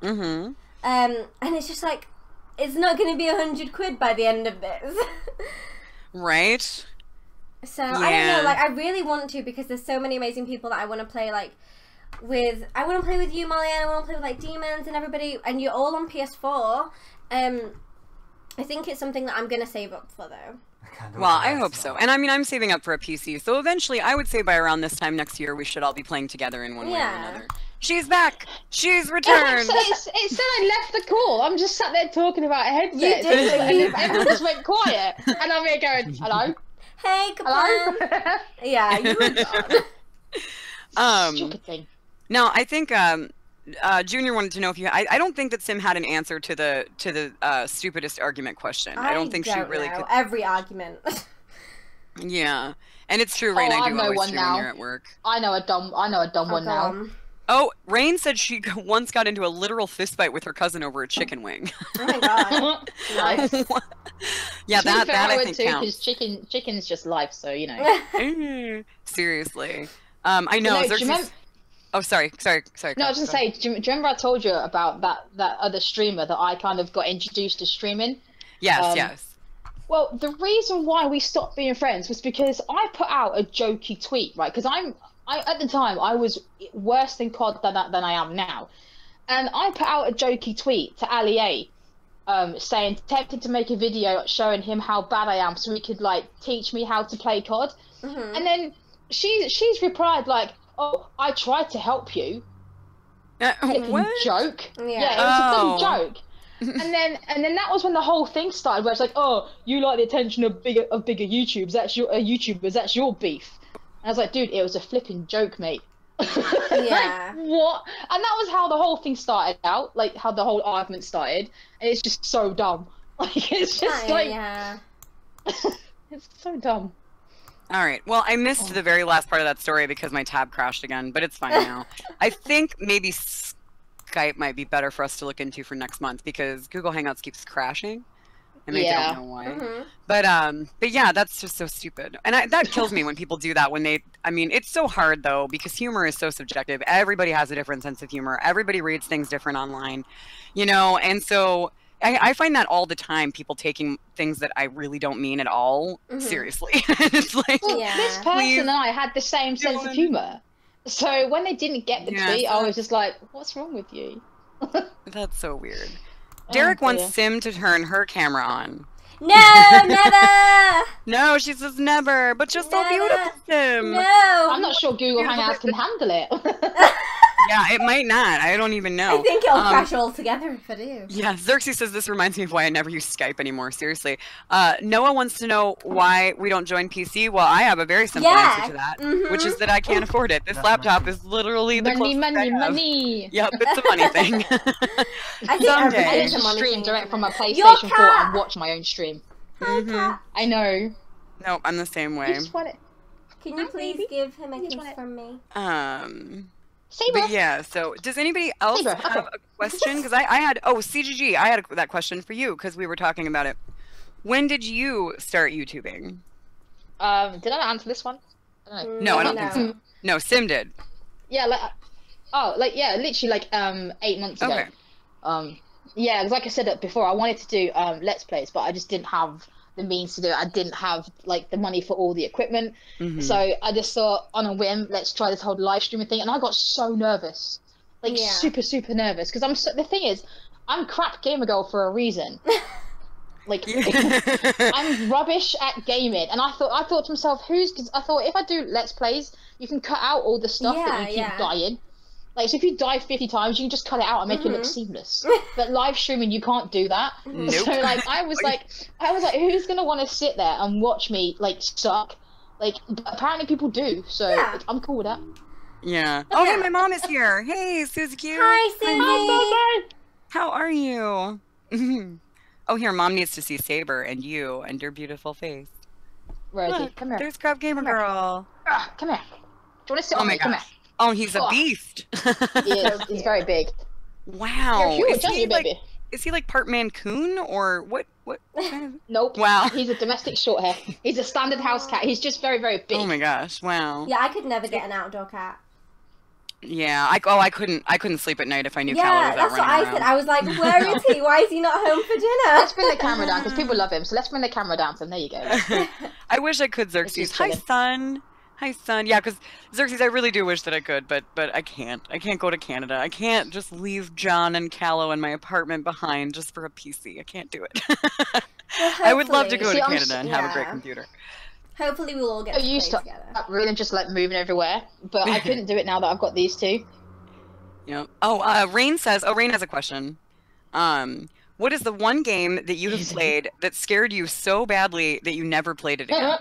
Mm-hmm. And it's just like, it's not going to be 100 quid by the end of this. Right? So I don't know. Like, I really want to because there's so many amazing people that I want to play like with. I want to play with you, Molly, and I want to play with like Demons and everybody, and you're all on PS4. I think it's something that I'm going to save up for though. Well, I hope so. And I mean, I'm saving up for a PC, so eventually I would say by around this time next year we should all be playing together in one way or another. She's back! She's returned! It said I left the call. I'm just sat there talking about a headset. You did leave. Everyone just went quiet. And I'm here going, hello? Hey, Hello? Kaplan! Yeah, you were gone. Stupid thing. Now, I think Junior wanted to know if you. I don't think that Sim had an answer to the stupidest argument question. I don't think she really could. Every argument. Yeah, and it's true, Rain. I do know always one stream when now. you're at work. I know a dumb one now. Oh, Rain said she once got into a literal fistfight with her cousin over a chicken wing. Oh my god. Nice. Yeah, that I would think too, counts. because chicken's just life, so you know. Seriously, I know. No, do you Xerxes... remember... Oh, sorry. No, I was gonna say, do you remember I told you about that other streamer that I kind of got introduced to streaming? Yes, yes. Well, the reason why we stopped being friends was because I put out a jokey tweet, right? Because at the time I was worse than COD than I am now, and I put out a jokey tweet to Ali A, saying tempted to make a video showing him how bad I am, so he could like teach me how to play COD. And then she's replied like, "Oh, I tried to help you." What? Joke. Yeah. It was a flipping joke. And then that was when the whole thing started, where it's like, "Oh, you like the attention of bigger YouTubers. That's your YouTubers. That's your beef." And I was like, "Dude, it was a flipping joke, mate." Yeah. Like, what? And that was how the whole thing started out, like how the whole argument started. And it's just so dumb. Like it's just Yeah. it's so dumb. All right. Well, I missed the very last part of that story because my tab crashed again, but it's fine now. I think maybe Skype might be better for us to look into for next month because Google Hangouts keeps crashing, and I don't know why. But yeah, that's just so stupid, and that kills me when people do that. I mean, it's so hard though because humor is so subjective. Everybody has a different sense of humor. Everybody reads things different online, and so. I find that all the time, people taking things that I really don't mean at all seriously. It's like, this person and I had the same sense of humor. So when they didn't get the tweet, I was just like, what's wrong with you? That's so weird. Derek wants Sim to turn her camera on. No, never! No, she says never, but you're so beautiful, Sim. No! I'm not sure Google Hangouts can handle it. Yeah, it might not. I don't even know. I think it'll crash altogether if I do. Yeah, Xerxes says this reminds me of why I never use Skype anymore. Seriously. Noah wants to know why we don't join PC. Well, I have a very simple answer to that, which is that I can't afford it. This laptop is literally the closest money. Yep, it's a money thing. I think I need to stream direct from my PlayStation 4 and watch my own stream. I know. Nope, I'm the same way. You just want it. Can you please give him a kiss from me? Saber. But yeah, so does anybody else have a question? Because I had, CGG, I had that question for you because we were talking about it. When did you start YouTubing? Did I answer this one? I don't know. No, I don't think so. No, Sim did. Yeah, literally like 8 months ago. Okay. Yeah, because like I said before, I wanted to do Let's Plays, but I just didn't have the means to do it. I didn't have like the money for all the equipment, so I just thought on a whim, let's try this whole live streaming thing. And I got so nervous, like super nervous, because the thing is, I'm crap gamer girl for a reason. Like I'm rubbish at gaming, and I thought to myself, because I thought if I do Let's Plays, you can cut out all the stuff that you keep dying. Like, so if you die 50 times, you can just cut it out and make it look seamless. But live streaming, you can't do that. Nope. So, like, I was like, who's gonna want to sit there and watch me, like, suck? Like, apparently people do, so I'm cool with that. Yeah. Oh, hey, my mom is here. Hey, Susie Q. Hi, Susie. How are you? Oh, here, Mom needs to see Saber and you and your beautiful face. Where is he? Come here. There's Crab Gamer Girl. Come here. Do you want to sit on me? Come here. Oh, he's a beast. He's very big. Wow. You're huge, aren't you, baby? Is he like part Mancoon or what kind of... Nope. Wow. He's a domestic short hair. He's a standard house cat. He's just very, very big. Oh my gosh. Wow. Yeah, I could never get an outdoor cat. Yeah, I couldn't sleep at night if I knew Callow was out that's what running I around. said. I was like, where is he? Why is he not home for dinner? Let's bring the camera down because people love him. So let's bring the camera down for him. There you go. I wish I could, Xerxes. Hi, son. Hi, son. Yeah, because Xerxes, I really do wish that I could, but I can't. I can't go to Canada. I can't just leave John and Callow in my apartment behind just for a PC. I can't do it. Well, I would love to go to Canada and have a great computer. Hopefully we'll all get to play together. Really just like moving everywhere, but I couldn't do it now that I've got these two. Yeah. Oh, Rain says. Oh, Rain has a question. What is the one game that you have played that scared you so badly that you never played it again?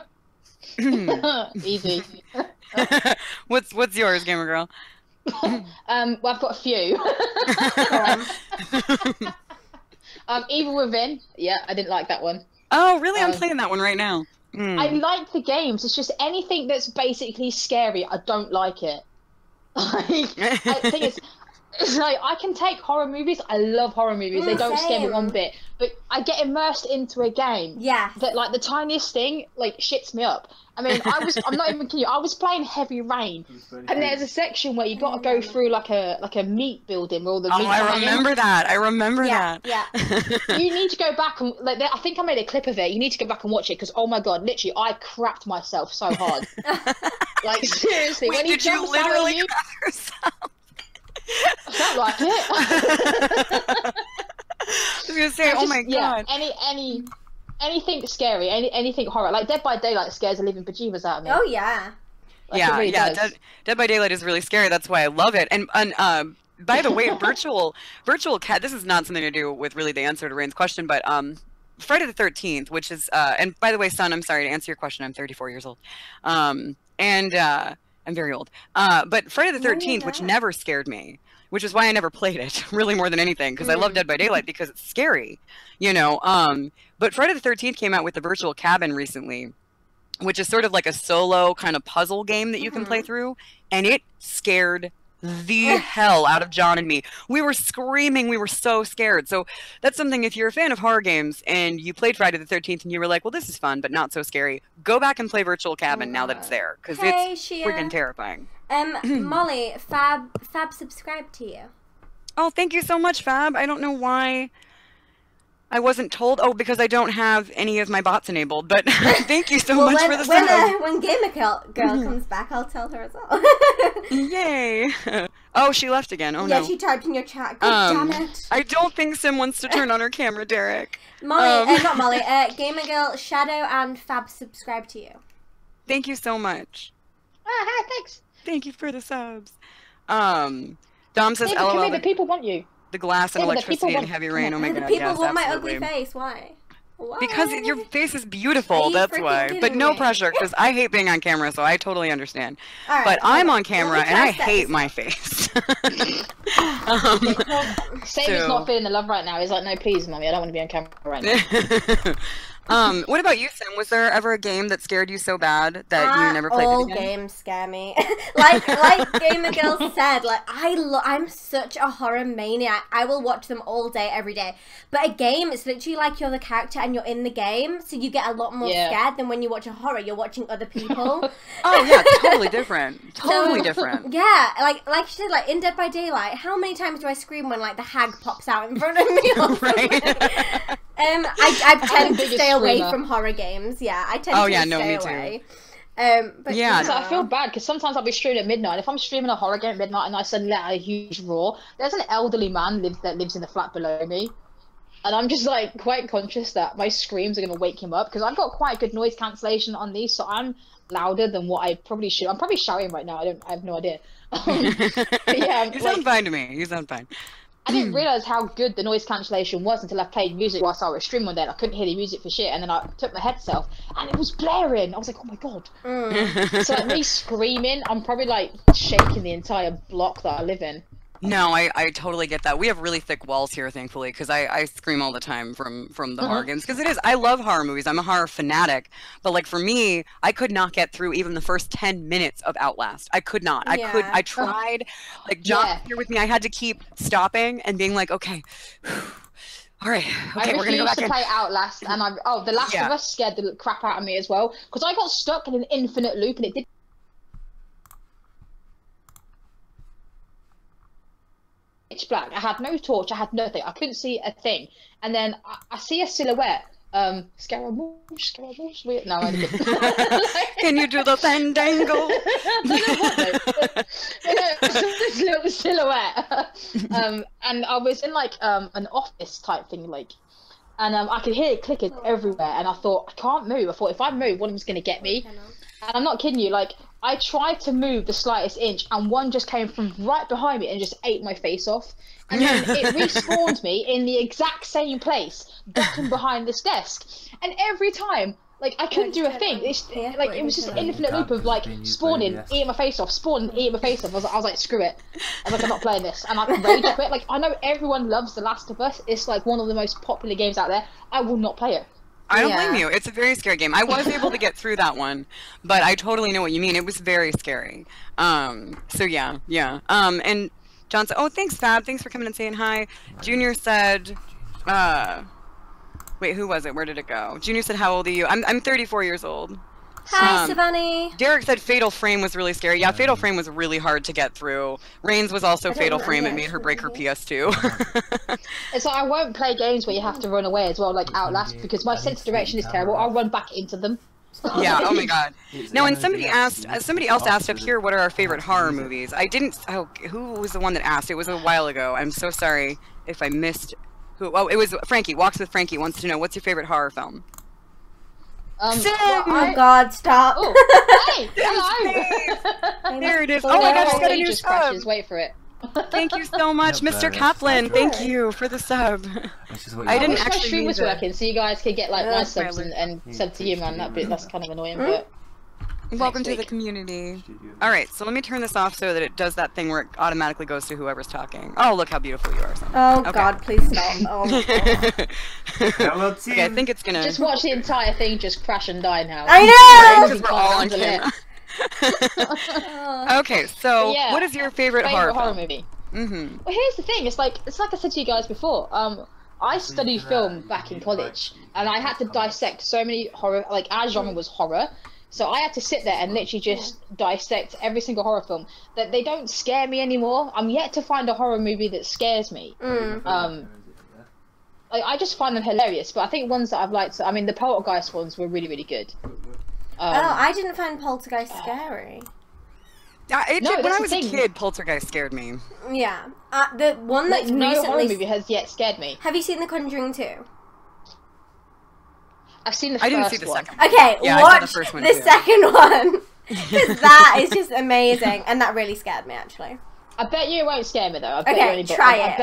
Easy. What's yours, Gamer Girl? Well, I've got a few. Evil Within. Yeah, I didn't like that one. Oh, really? I'm playing that one right now. I like the games. It's just anything that's basically scary. I don't like it. Like, the thing is, it's like I can take horror movies. I love horror movies. They don't scare me one bit. But I get immersed into a game. Yeah. That like the tiniest thing like shits me up. I mean, I'm not even kidding you. I was playing Heavy Rain, and there's a section where you got to go through like a meat building where all the meat. Oh, I remember that. I remember that. Yeah. You need to go back and like. I think I made a clip of it. You need to go back and watch it because oh my god, literally, I crapped myself so hard. Like seriously, Wait, when did you literally crap yourself? I felt like it. I was gonna say, oh my god. Anything scary, anything horror, like Dead by Daylight scares the living bejeebers out of me. Oh yeah. Like, it really does. Dead by Daylight is really scary. That's why I love it. And by the way, virtual cat. This is not something to do with really the answer to Rain's question, but Friday the 13th, which is and by the way, son, I'm sorry to answer your question. I'm 34 years old, and I'm very old. But Friday the 13th, which never scared me, which is why I never played it, really more than anything, because I love Dead by Daylight because it's scary, you know. But Friday the 13th came out with the virtual cabin recently, which is sort of like a solo kind of puzzle game that you can play through, and it scared the hell out of John and me. We were screaming. We were so scared. So that's something, if you're a fan of horror games and you played Friday the 13th and you were like, well, this is fun, but not so scary, go back and play Virtual Cabin now that it's there, because it's freaking terrifying. Molly, Fab subscribed to you. Oh, thank you so much, Fab. I don't know why I wasn't told. Oh, because I don't have any of my bots enabled, but thank you so much for the sub. When Gamer Girl comes back, I'll tell her as well. Yay. Oh, she left again. Oh, yeah, no. she typed in your chat. God damn it. I don't think Sim wants to turn on her camera, Derek. Molly, not Molly, Gamer Girl, Shadow, and Fab subscribe to you. Thank you so much. Hi, thanks. Thank you for the subs. Dom says, David, LOL. the people want you. The glass and electricity and heavy rain. Oh my god, People yes, want my absolutely. ugly face. Why? Because your face is beautiful, that's why. But no pressure, because I hate being on camera, so I totally understand. Right, but I'm on camera, and I hate my face. Sam is not feeling the love right now. He's like, no, please, mommy, I don't want to be on camera right now. What about you, Sam? Was there ever a game that scared you so bad that you never played it again? All games scare me. like Gamer Girl said, like I'm such a horror maniac. I will watch them all day, every day. But a game, it's literally like you're the character and you're in the game, so you get a lot more scared than when you watch a horror. You're watching other people. Oh yeah, totally different. Totally different. Yeah, like she said, like in Dead by Daylight, how many times do I scream when like the hag pops out in front of me? Right. I tend to stay away from horror games. Yeah, I tend to stay away. But yeah, so I feel bad because sometimes I'll be streaming at midnight. If I'm streaming a horror game at midnight and I suddenly let out a huge roar, there's an elderly man that lives in the flat below me, and I'm just like quite conscious that my screams are going to wake him up because I've got quite good noise cancellation on these, so I'm louder than what I probably should. I'm probably shouting right now. I have no idea. But yeah, you sound fine to me. You sound fine. I didn't realise how good the noise cancellation was until I played music whilst I was streaming one day. I couldn't hear the music for shit, and then I took my headset off, and it was blaring. I was like, oh my god. So like me screaming, I'm probably like shaking the entire block that I live in. No, I totally get that. We have really thick walls here, thankfully, because I scream all the time from the horror games. Because I love horror movies. I'm a horror fanatic. But like for me, I could not get through even the first 10 minutes of Outlast. I could not. I tried. Like John here with me, I had to keep stopping and being like, okay. All right, okay, we're gonna go back in. I refused to play Outlast, and The Last of Us scared the crap out of me as well, because I got stuck in an infinite loop, and it did. Pitch black. I had no torch. I had nothing. I couldn't see a thing. And then I see a silhouette. Scaramouche. No, I didn't. Can you do the fandango? I don't know what this little silhouette. And I was in like an office type thing, like, and I could hear it clicking everywhere. And I thought, I can't move. I thought if I move, one of them's gonna get me. And I'm not kidding you. Like, I tried to move the slightest inch, and one just came from right behind me and just ate my face off. And then it respawned me in the exact same place, bottom behind this desk. And every time, like, I couldn't do a thing. It was just an infinite loop of like spawning, eating my face off, spawning, eating my face off. I was like, screw it. I was like, I'm not playing this. And I rage quit. Like, I know everyone loves The Last of Us. It's like one of the most popular games out there. I will not play it. I don't blame you. It's a very scary game. I was able to get through that one, but I totally know what you mean. It was very scary. So yeah. And John said, oh, thanks, Fab. Thanks for coming and saying hi. Junior said, wait, who was it? Where did it go? Junior said, how old are you? I'm 34 years old. Hi, Savani. Derek said Fatal Frame was really scary. Yeah, Fatal Frame was really hard to get through. Reigns was also Fatal Frame. It made her break her PS2. It's like I won't play games where you have to run away as well, like Outlast, because my sense of direction is terrible. I'll run back into them. Yeah, oh my god. Now, when somebody else asked up here, what are our favorite horror movies? I didn't, who was the one that asked? It was a while ago. I'm so sorry if I missed who. Oh, it was Frankie. Walks with Frankie wants to know, what's your favorite horror film? Oh god, stop. Oh, hey, hello. There it is. Oh my god, I just got a new sub. Wait for it. Thank you so much, Mr. Kaplan. Thank you for the sub. I didn't actually. My stream was working, so you guys could get like my subs and sub to you, man. That's kind of annoying, but. Welcome to the community. All right, so let me turn this off so that it does that thing where it automatically goes to whoever's talking. Oh, look how beautiful you are. Son. Oh god, please stop. Oh my god. Hello, team. Okay, I think it's gonna. Just watch the entire thing just crash and die now. I know. Because we're all on camera. Okay, so yeah, what is your favorite horror movie? Well, here's the thing. It's like I said to you guys before. I studied film back in college, and I had to dissect so many horror. Like our genre was horror. So I had to sit there and literally just dissect every single horror film. That they don't scare me anymore. I'm yet to find a horror movie that scares me. I just find them hilarious. But I think ones that I've liked. I mean, the Poltergeist ones were really, really good. I didn't find Poltergeist scary. When I was a kid, Poltergeist scared me. Yeah, the one that's no horror movie has yet scared me. Have you seen The Conjuring 2? I've seen the first one. I didn't see the second one. Okay, yeah, watch I saw the first one the too. second one. Because that is just amazing. And that really scared me, actually. I bet you it won't scare me, though. I bet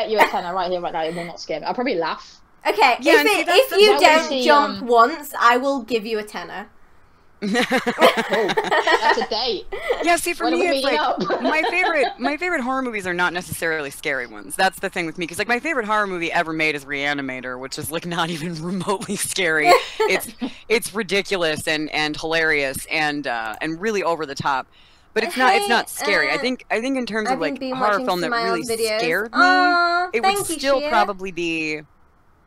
you a tenner right here, right now. It will not scare me. I'll probably laugh. Okay, yeah, if you don't jump once, I will give you a tenner. That's a date. Yeah, see, for me, it's like my favorite horror movies are not necessarily scary ones. That's the thing with me, because like my favorite horror movie ever made is Reanimator, which is like not even remotely scary. It's ridiculous and hilarious and really over the top. But it's not scary. I think in terms of like horror film that really scared me, it would still probably be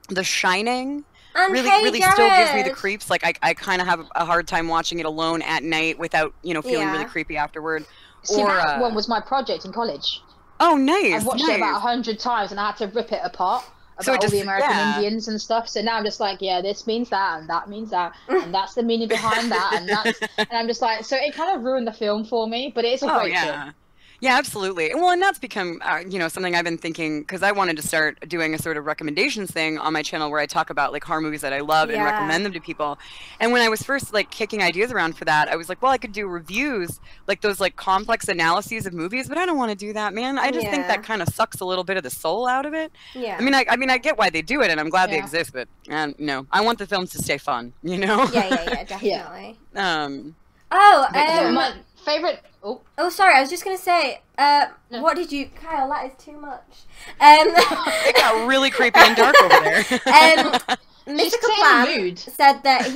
The Shining. And really still gives me the creeps. Like I kind of have a hard time watching it alone at night without feeling really creepy afterward. See, that one was my project in college. Oh, nice. I've watched it about 100 times and I had to rip it apart about all the American Indians and stuff. So now I'm just like, yeah, this means that and that means that and that's the meaning behind that and I'm just like, so it kind of ruined the film for me, but it's a great film. Yeah, absolutely. Well, and that's become, something I've been thinking, because I wanted to start doing a sort of recommendations thing on my channel where I talk about like horror movies that I love and recommend them to people. And when I was first like kicking ideas around for that, I was like, well, I could do reviews, like those like complex analyses of movies, but I don't want to do that, man. I just think that kind of sucks a little bit of the soul out of it. Yeah. I mean, I get why they do it, and I'm glad they exist, but no, I want the films to stay fun, you know? Yeah, definitely. My favorite. Oh, sorry. I was just gonna say. What did you, Kyle? That is too much. It got really creepy and dark over there. Mr. Kaplan said that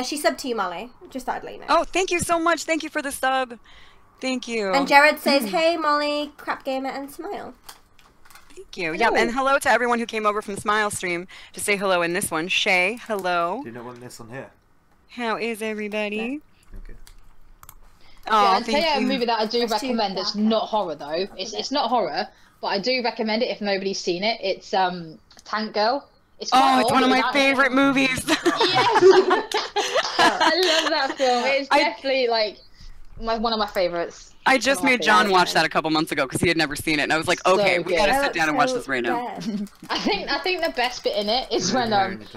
she subbed to you, Molly. Just thought I'd let you know. Oh, thank you so much. Thank you for the sub. Thank you. And Jared says, "Hey, Molly, crap gamer, and smile." Thank you. Yep, and hello to everyone who came over from Smile Stream to say hello in this one. Shay, hello. Do you not want this on here? How is everybody? Okay. I'll tell you a movie that I do recommend that's not horror though. It's not horror, but I do recommend it if nobody's seen it. It's Tank Girl. It's one of my favorite movies. Yes! I love that film. It's definitely like one of my favorites. I just made John watch that a couple months ago because he had never seen it, and I was like, okay, we gotta sit down and watch this right now. I think the best bit in it is when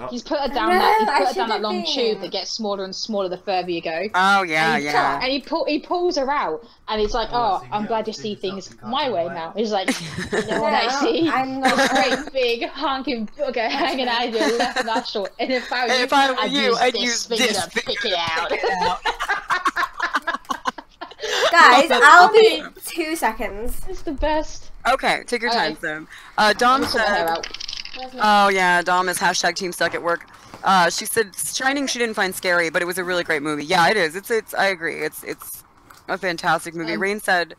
he's put her down that long tube that gets smaller and smaller the further you go. Oh yeah, and he pulls her out, and he's like, oh, I'm glad you see things my way now. He's like, you know what I see? I'm this great big honking booger hanging out of your left nostril, and if I were you, I'd use this finger to pick it out. Guys, I'll be 2 seconds. It's the best. Okay, take your time, Sam. Dom said... Oh, yeah, Dom is hashtag team stuck at work. She said Shining she didn't find scary, but it was a really great movie. Yeah, it is. I agree. It's a fantastic movie. Rain said...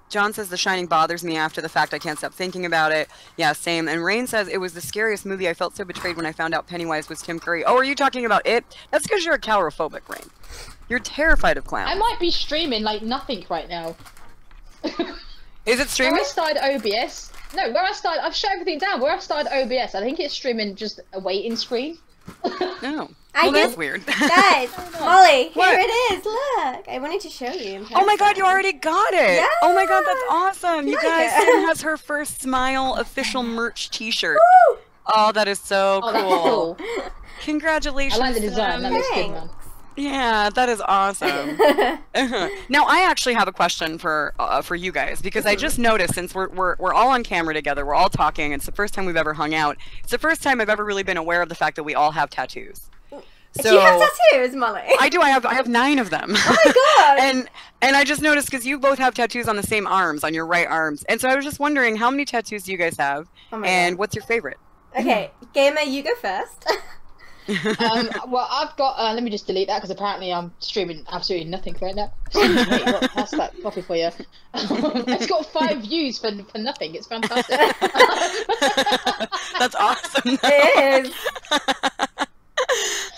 John says The Shining bothers me after the fact. I can't stop thinking about it. Yeah, same. And Rain says it was the scariest movie. I felt so betrayed when I found out Pennywise was Tim Curry. Oh, are you talking about it? That's because you're a cowrophobic, Rain. You're terrified of clowns. I might be streaming like nothing right now. Is it streaming? Where I started OBS. No, where I started, I've shut everything down. Where I started OBS, I think it's streaming just a waiting screen. No. Well, that's weird. Guys, Molly, here it is. Look, I wanted to show you. Oh my god, you already got it. Yeah. Oh my god, that's awesome. You guys, it. Sim has her first Smile official merch t-shirt. Woo! Oh, that is so cool. That's cool. Congratulations. I like the design. That looks good, man. Yeah, that is awesome. Now, I actually have a question for you guys, because I just noticed, since we're all on camera together, we're all talking, it's the first time we've ever hung out. It's the first time I've ever really been aware of the fact that we all have tattoos. So, do you have tattoos, Molly? I do. I have 9 of them. Oh my god! and I just noticed, because you both have tattoos on the same arms, on your right arms, and so I was just wondering, how many tattoos do you guys have, and what's your favorite? Okay, Gamer, you go first. Well, I've got. Let me just delete that, because apparently I'm streaming absolutely nothing right now. That's that coffee for you. It's got 5 views for nothing. It's fantastic. That's awesome. It is.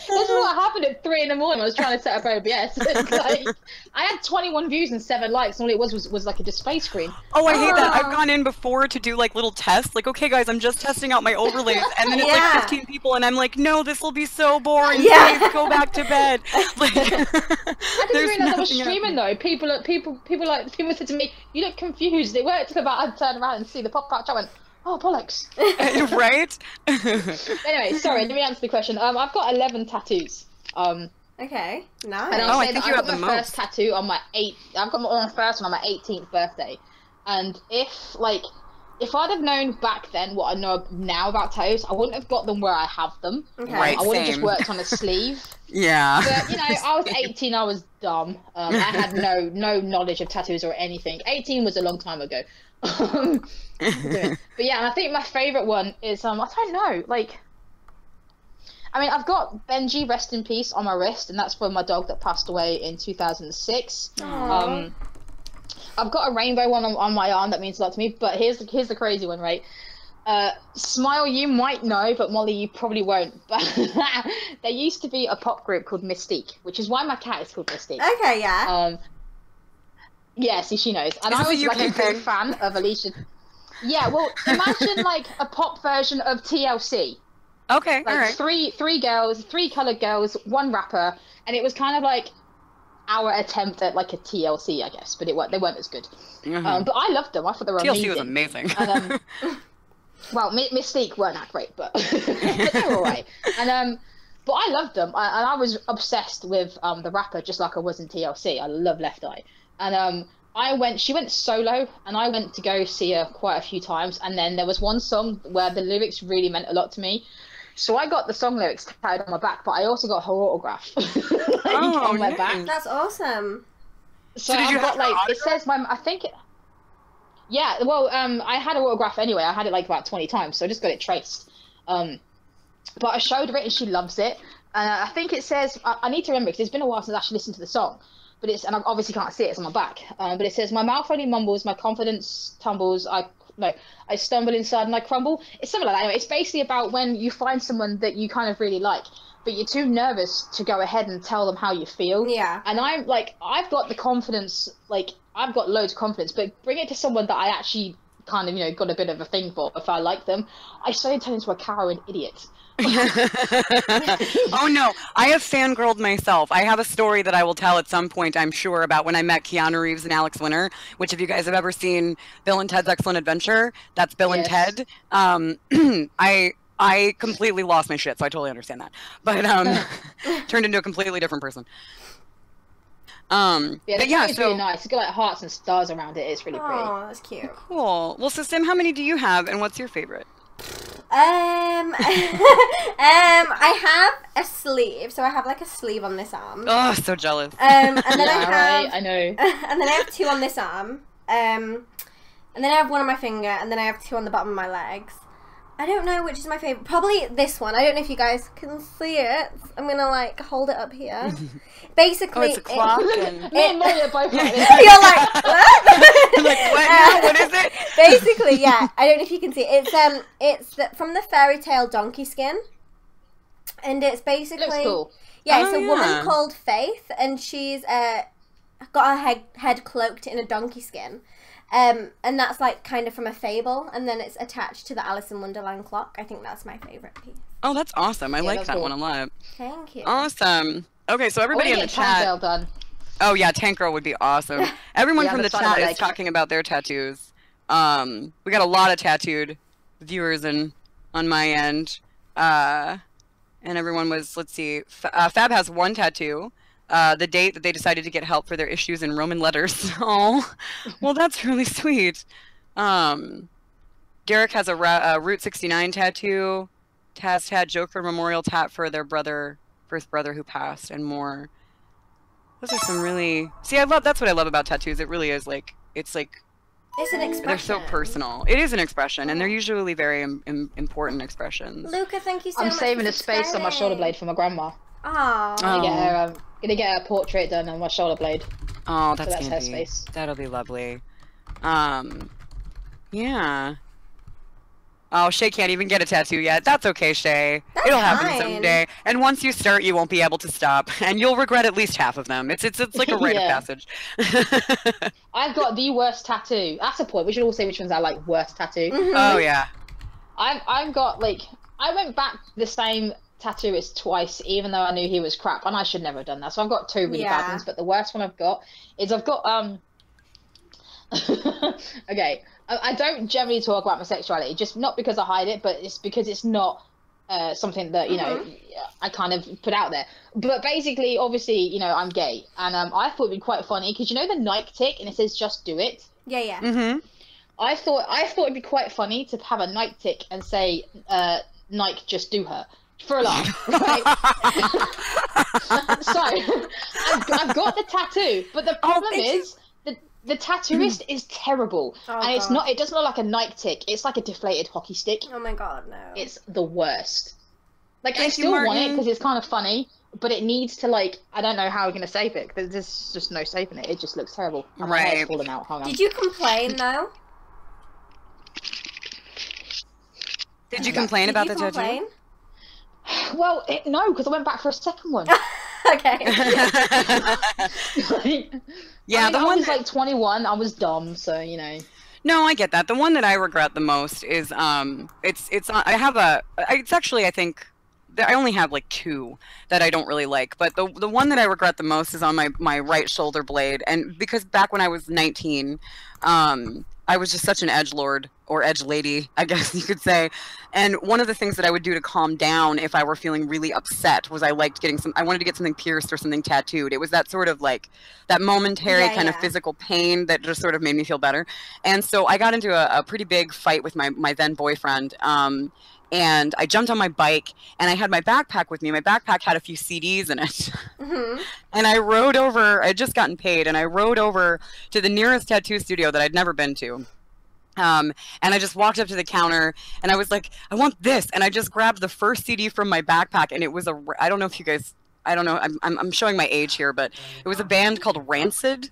This is what happened at 3 in the morning. I was trying to set up OBS. It's like, I had 21 views and 7 likes, and all it was like a display screen. Oh, I hate that. I've gone in before to do like little tests, like, okay guys, I'm just testing out my overlays, and then it's like 15 people, and I'm like, no, this will be so boring. Please go back to bed. Like, I didn't realize I was streaming though. People said to me, "You look confused." They weren't till about I turned around and see the pop up. I went, "Oh bollocks!" Right? Anyway, sorry. Let me answer the question. I've got 11 tattoos. Okay, nice. And I think you have the my most. first tattoo on my I've got my first one on my 18th birthday, and if I'd have known back then what I know now about tattoos, I wouldn't have got them where I have them. Okay. Right, I would have same. just worked on a sleeve. Yeah. But, you know, I was 18, I was dumb. I had no knowledge of tattoos or anything. 18 was a long time ago. But yeah, and I think my favourite one is, I don't know, like, I mean, I've got Benji, rest in peace, on my wrist, and that's for my dog that passed away in 2006. I've got a rainbow one on my arm that means a lot to me, but here's the crazy one, right? Smile, you might know, but Molly, you probably won't. But there used to be a pop group called Mystique, which is why my cat is called Mystique. Okay, yeah. Yeah, see, she knows. And Is I this was a like UK a big thing? fan of Alicia. Yeah, well, imagine like a pop version of TLC. Okay, Like alright. three girls, 3 coloured girls, 1 rapper, and it was kind of like our attempt at like a TLC, I guess, but they weren't as good. But I loved them. I thought they were TLC amazing. was amazing. And, well, Mystique weren't that great, but but they were alright. And but I loved them, and I was obsessed with the rapper, just like I was in TLC. I love Left Eye, and she went solo, and I went to go see her quite a few times. And then there was one song where the lyrics really meant a lot to me. So I got the song lyrics tattooed on my back, but I also got her autograph on my back. That's awesome. So did you I've got have her like, it says yeah, well, I had her autograph anyway. I had it like about 20 times, so I just got it traced. But I showed her it and she loves it. And I think it says, I need to remember because it's been a while since I actually listened to the song. But and I obviously can't see it, it's on my back. But it says, my mouth only mumbles, my confidence tumbles, I stumble inside and I crumble. It's something like that. Anyway, it's basically about when you find someone that you kind of really like, but you're too nervous to go ahead and tell them how you feel. Yeah. And I'm like, I've got the confidence, like, I've got loads of confidence, but bring it to someone that I actually kind of, you know, got a bit of a thing for, if I like them, I suddenly turn into a cow and idiot. Oh no, I have fangirled myself. I have a story that I will tell at some point, I'm sure, about when I met Keanu Reeves and Alex Winter, which if you guys have ever seen Bill and Ted's Excellent Adventure, that's Bill and Ted. I completely lost my shit, so I totally understand that. But turned into a completely different person. Yeah, but yeah, it's really nice. It's got like hearts and stars around it. It's really pretty. Oh, that's cute. Cool. Well, so Sim, how many do you have, and what's your favorite? I have a sleeve, so I have like a sleeve on this arm. Oh, so jealous. And then I know. And then I have 2 on this arm. And then I have 1 on my finger, and then I have 2 on the bottom of my legs. I don't know which is my favorite. Probably this one. I don't know if you guys can see it. I'm gonna like hold it up here. Basically, it's a clock. And... Me and both you're like, what? Like, what now? What is it? Basically, yeah. I don't know if you can see it. It's from the fairy tale Donkey Skin, and it's basically looks cool. Yeah, it's a woman called Faith, and she's got her head cloaked in a donkey skin. And that's like kind of from a fable, and then it's attached to the Alice in Wonderland clock. I think that's my favorite piece. Oh, that's awesome. I like that cool. one a lot. Thank you. Awesome. Okay, so everybody in the chat. Done. Oh yeah, Tank Girl would be awesome. Everyone from the chat is talking about their tattoos. We got a lot of tattooed viewers on my end. And everyone was, let's see, Fab has one tattoo. The date that they decided to get help for their issues in Roman letters. Oh, well, that's really sweet. Garrick has a Route 69 tattoo. Taz had Joker Memorial tat for their first brother who passed, and more. Those are some really... See, that's what I love about tattoos. It really is like, it's an expression. They're so personal. It is an expression, and they're usually very important expressions. Luca, thank you so much. I'm saving a space on my shoulder blade for my grandma. Oh. I'm gonna get her portrait done on my shoulder blade. Oh, that's her space. That'll be lovely. Yeah. Oh, Shay can't even get a tattoo yet. That's okay, Shay. It'll happen someday. And once you start, you won't be able to stop, and you'll regret at least half of them. It's like a rite of passage. I've got the worst tattoo. That's a point. We should all say which ones are like worst tattoo. Oh yeah. I've got like I went back the same tattooist twice, even though I knew he was crap, and I should never have done that. So I've got two really bad ones, but the worst one I've got is okay. I don't generally talk about my sexuality, just not because I hide it, but it's because it's not something that, you know, I kind of put out there. But basically, obviously, you know, I'm gay, and I thought it'd be quite funny, because you know the Nike tick, and it says just do it? Yeah, yeah. Mm-hmm. I thought it'd be quite funny to have a Nike tick and say, Nike, just do her. For a laugh, right? So, I've got the tattoo, but the problem is... The tattooist is terrible, and it's not. It doesn't look like a Nike tick. It's like a deflated hockey stick. Oh my god, no! It's the worst. Like I still want it because it's kind of funny, but it needs to like. I don't know how we're gonna save it because there's just no saving it. It just looks terrible. And my hair's falling out. Hang on. Did you complain though? Did you complain about the tattoo? Well, no, because I went back for a second one. Okay. Yeah, I was like 21. I was dumb, so you know. No, I get that. The one that I regret the most is it's actually I think I only have like two that I don't really like, but the one that I regret the most is on my right shoulder blade, and because back when I was 19, I was just such an edgelord, or edge lady, I guess you could say. And one of the things that I would do to calm down if I were feeling really upset was I wanted to get something pierced or something tattooed. It was that sort of like, that momentary kind of physical pain that just sort of made me feel better. And so I got into a pretty big fight with my then boyfriend. And I jumped on my bike, and I had my backpack with me. My backpack had a few CDs in it. Mm-hmm. And I rode over, I had just gotten paid, and I rode over to the nearest tattoo studio that I'd never been to. And I just walked up to the counter, and I was like, I want this. And I just grabbed the first CD from my backpack, and it was I don't know if you guys, I don't know, I'm showing my age here, but it was a band called Rancid.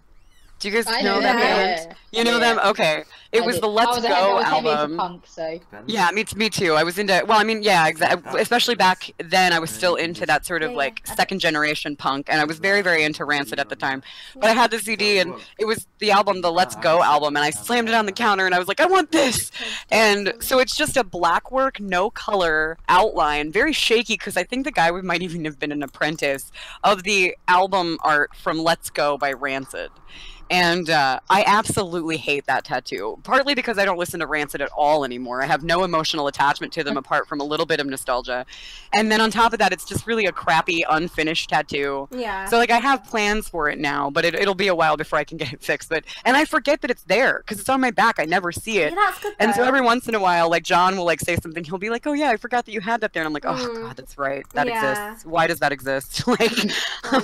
Do you guys know that band? You know them? Okay. It was the Let's Go album. Punk, so. Yeah, me too. I was into, well, I mean, yeah, exactly. Especially back then, I was still into that sort of like second generation punk, and I was very, very into Rancid at the time. But I had the CD, and it was the album, the Let's Go album, and I slammed it on the counter, and I was like, I want this! And so it's just a black work, no color outline, very shaky, because I think the guy might even have been an apprentice of the album art from Let's Go by Rancid. And I absolutely hate that tattoo, partly because I don't listen to Rancid at all anymore. I have no emotional attachment to them apart from a little bit of nostalgia. And then on top of that, it's just really a crappy, unfinished tattoo. Yeah. So, like, I have plans for it now, but it'll be a while before I can get it fixed. And I forget that it's there, because it's on my back. I never see it. Yeah, that's good, and so every once in a while, like, John will, like, say something. He'll be like, oh, yeah, I forgot that you had that there. And I'm like, oh, God, that's right. That exists. Why does that exist? Like,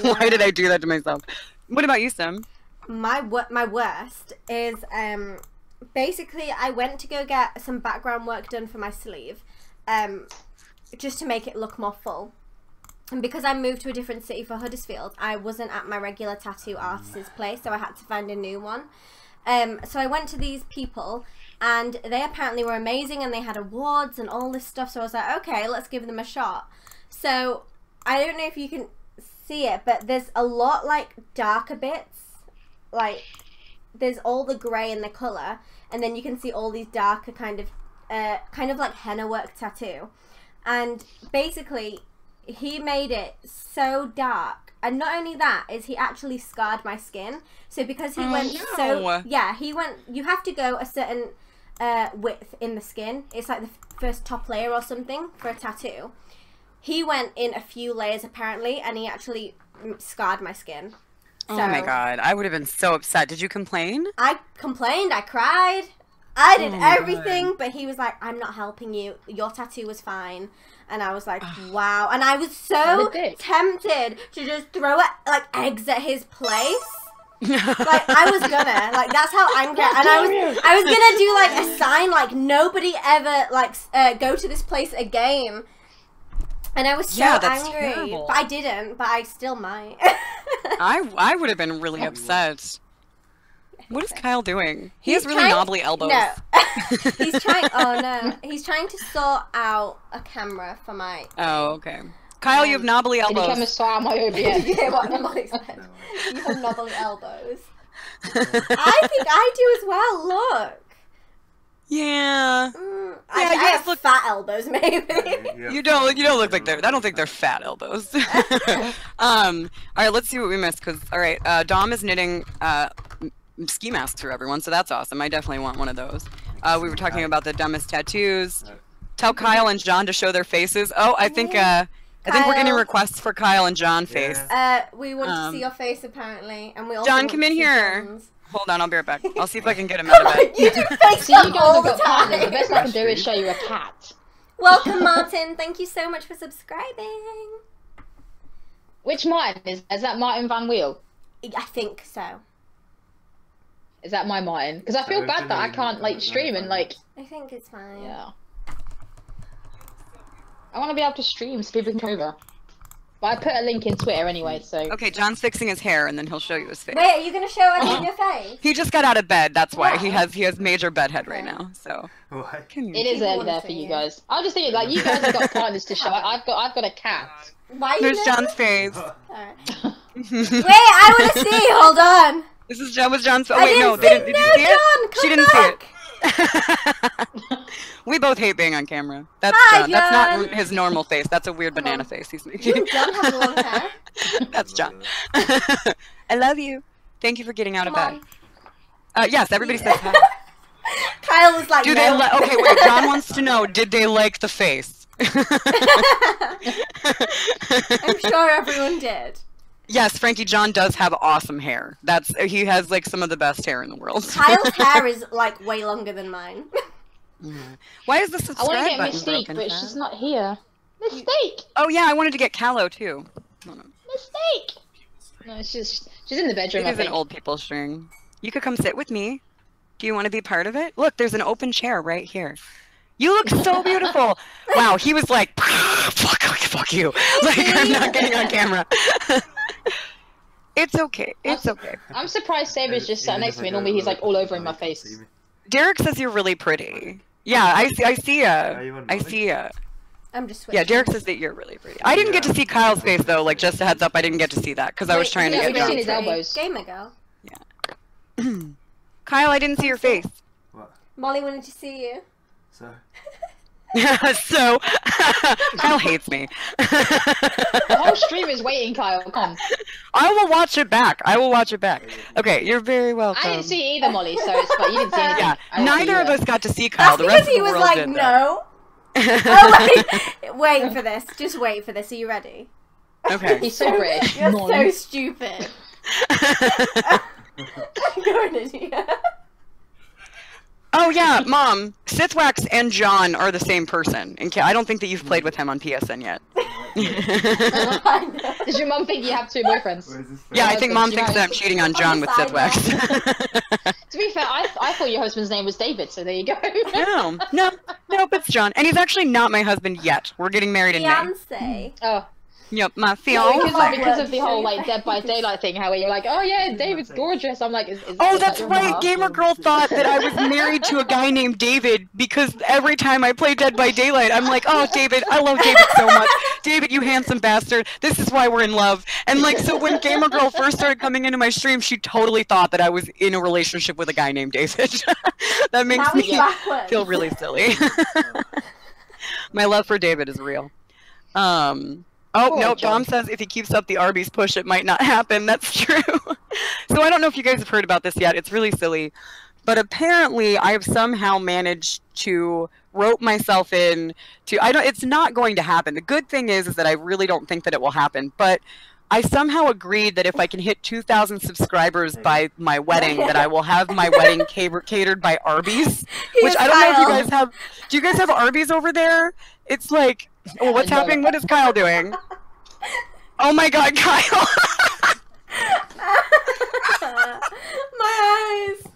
why did I do that to myself? What about you, Sim? My worst is basically, I went to go get some background work done for my sleeve, just to make it look more full. And because I moved to a different city for Huddersfield, I wasn't at my regular tattoo artist's place, so I had to find a new one. So I went to these people, and they apparently were amazing, and they had awards and all this stuff, so I was like, okay, let's give them a shot. So, I don't know if you can see it, but there's a lot, like, darker bits. Like, there's all the grey in the colour, and then you can see all these darker kind of like henna work tattoo. And basically, he made it so dark, and not only that, is he actually scarred my skin. So because he went you have to go a certain width in the skin. It's like the first top layer or something for a tattoo. He went in a few layers apparently, and he actually scarred my skin. So, oh my god, I would have been so upset. Did you complain? I complained, I cried, I did everything, but he was like, I'm not helping you, your tattoo was fine. And I was like, wow. And I was so tempted to just throw like eggs at his place. Like, I was gonna, like, that's how angry, and I was gonna do like a sign like, nobody ever like go to this place again. And I was so angry, terrible. But I didn't, but I still might. I would have been really upset. What is Kyle doing? He has really knobbly elbows. No. He's trying, oh no. He's trying to sort out a camera for my... Oh, okay. Kyle, you have knobbly elbows. Can you come and sort out my OBS? You hear what Molly said? You have knobbly elbows. I think I do as well, look. Yeah. I have fat elbows, maybe. You don't look like they're. I don't think they're fat elbows. All right, let's see what we missed. All right, Dom is knitting ski masks for everyone, so that's awesome. I definitely want one of those. We were talking about the dumbest tattoos. Tell Kyle and John to show their faces. Oh, I think we're getting requests for Kyle and John face. We want to see your face apparently, and we also John, come in here. John's. Hold on, I'll be right back. I'll see if I can get him out of bed. You do face all the time. The best I can do is show you a cat. Welcome, Martin. Thank you so much for subscribing. Which Martin is that? Martin Van Wheel? I think so. Is that my Martin? Because I feel bad that I can't like stream and like. I think it's fine. Yeah. I want to be able to stream so people can come over. But I put a link in Twitter anyway, so... Okay, John's fixing his hair, and then he'll show you his face. Wait, are you going to show us your face? He just got out of bed, that's why. He has major bedhead right now, so... It is early there for you guys. I was just thinking, like, you guys have got partners to show. I've got a cat. Why There's John's face. Right. Wait, I want to see, hold on. This is John's... Oh, wait, no, did you see it? She didn't see it. We both hate being on camera. That's John. That's not his normal face. That's a weird banana face he's making. John has long hair. That's John. I love you. Thank you for getting out of bed. Yes, everybody says hi. Kyle was like, okay, wait. John wants to know, did they like the face? I'm sure everyone did. Yes, Frankie, John does have awesome hair. He has like some of the best hair in the world. Kyle's hair is like way longer than mine. Why is the subscribe button I want to get Mystique, but she's not here. Mystique! Oh yeah, I wanted to get Callow too. Mystique! No, she's in the bedroom. It is an old people string. You could come sit with me. Do you want to be part of it? Look, there's an open chair right here. You look so beautiful. Wow, he was like, fuck you. Like, I'm not getting on camera. It's okay. It's okay. I'm surprised Saber's just sat next to me. Normally he's like all over in my face. Derek says you're really pretty. Yeah, I see ya. I see ya. I'm just switching. Yeah, Derek says that you're really pretty. I didn't get to see Kyle's face though. Like, just a heads up, I didn't get to see that because I was trying to get John's his elbows. Gamer girl. Yeah. Kyle, I didn't see your face. What? Molly wanted to see you. So? So, Kyle hates me. The whole stream is waiting, Kyle. Come. I will watch it back. Okay, you're very welcome. I didn't see it either, Molly, so it's but you didn't see anything. Yeah, neither of us got to see Kyle. That's the rest because of the he was world like, did no. Oh, wait for this. Just wait for this. Are you ready? Okay. He's so British. You're so stupid. You're an idiot. Oh yeah, Mom. Sithwax and John are the same person. And I don't think that you've played with him on PSN yet. Does your mum think you have 2 boyfriends? Yeah, I think mom thinks that I'm cheating on John with Sidwax. To be fair, I thought your husband's name was David, so there you go. No, it's John. And he's actually not my husband yet. We're getting married in May. Fiance. Oh. Yep, my No, fiance. because of the whole like Dead by Daylight thing, how you're like, oh yeah, David's gorgeous. I'm like, is Oh, is that's that your right. mom? Gamer Girl thought that I was married to a guy named David because every time I play Dead by Daylight, I'm like, oh, David, I love David so much. David, you handsome bastard. This is why we're in love. And like, so when Gamer Girl first started coming into my stream, she totally thought that I was in a relationship with a guy named David. That makes me feel really silly. My love for David is real. Oh, no, Dom says if he keeps up the Arby's push, it might not happen. That's true. So I don't know if you guys have heard about this yet. It's really silly. But apparently I have somehow managed to rope myself in to... it's not going to happen. The good thing is that I really don't think that it will happen. But I somehow agreed that if I can hit 2,000 subscribers by my wedding, that I will have my wedding catered by Arby's. Which I don't know if you guys have... Do you guys have Arby's over there? It's like... Oh, what's happening? What is Kyle doing? Oh my god, Kyle! My eyes.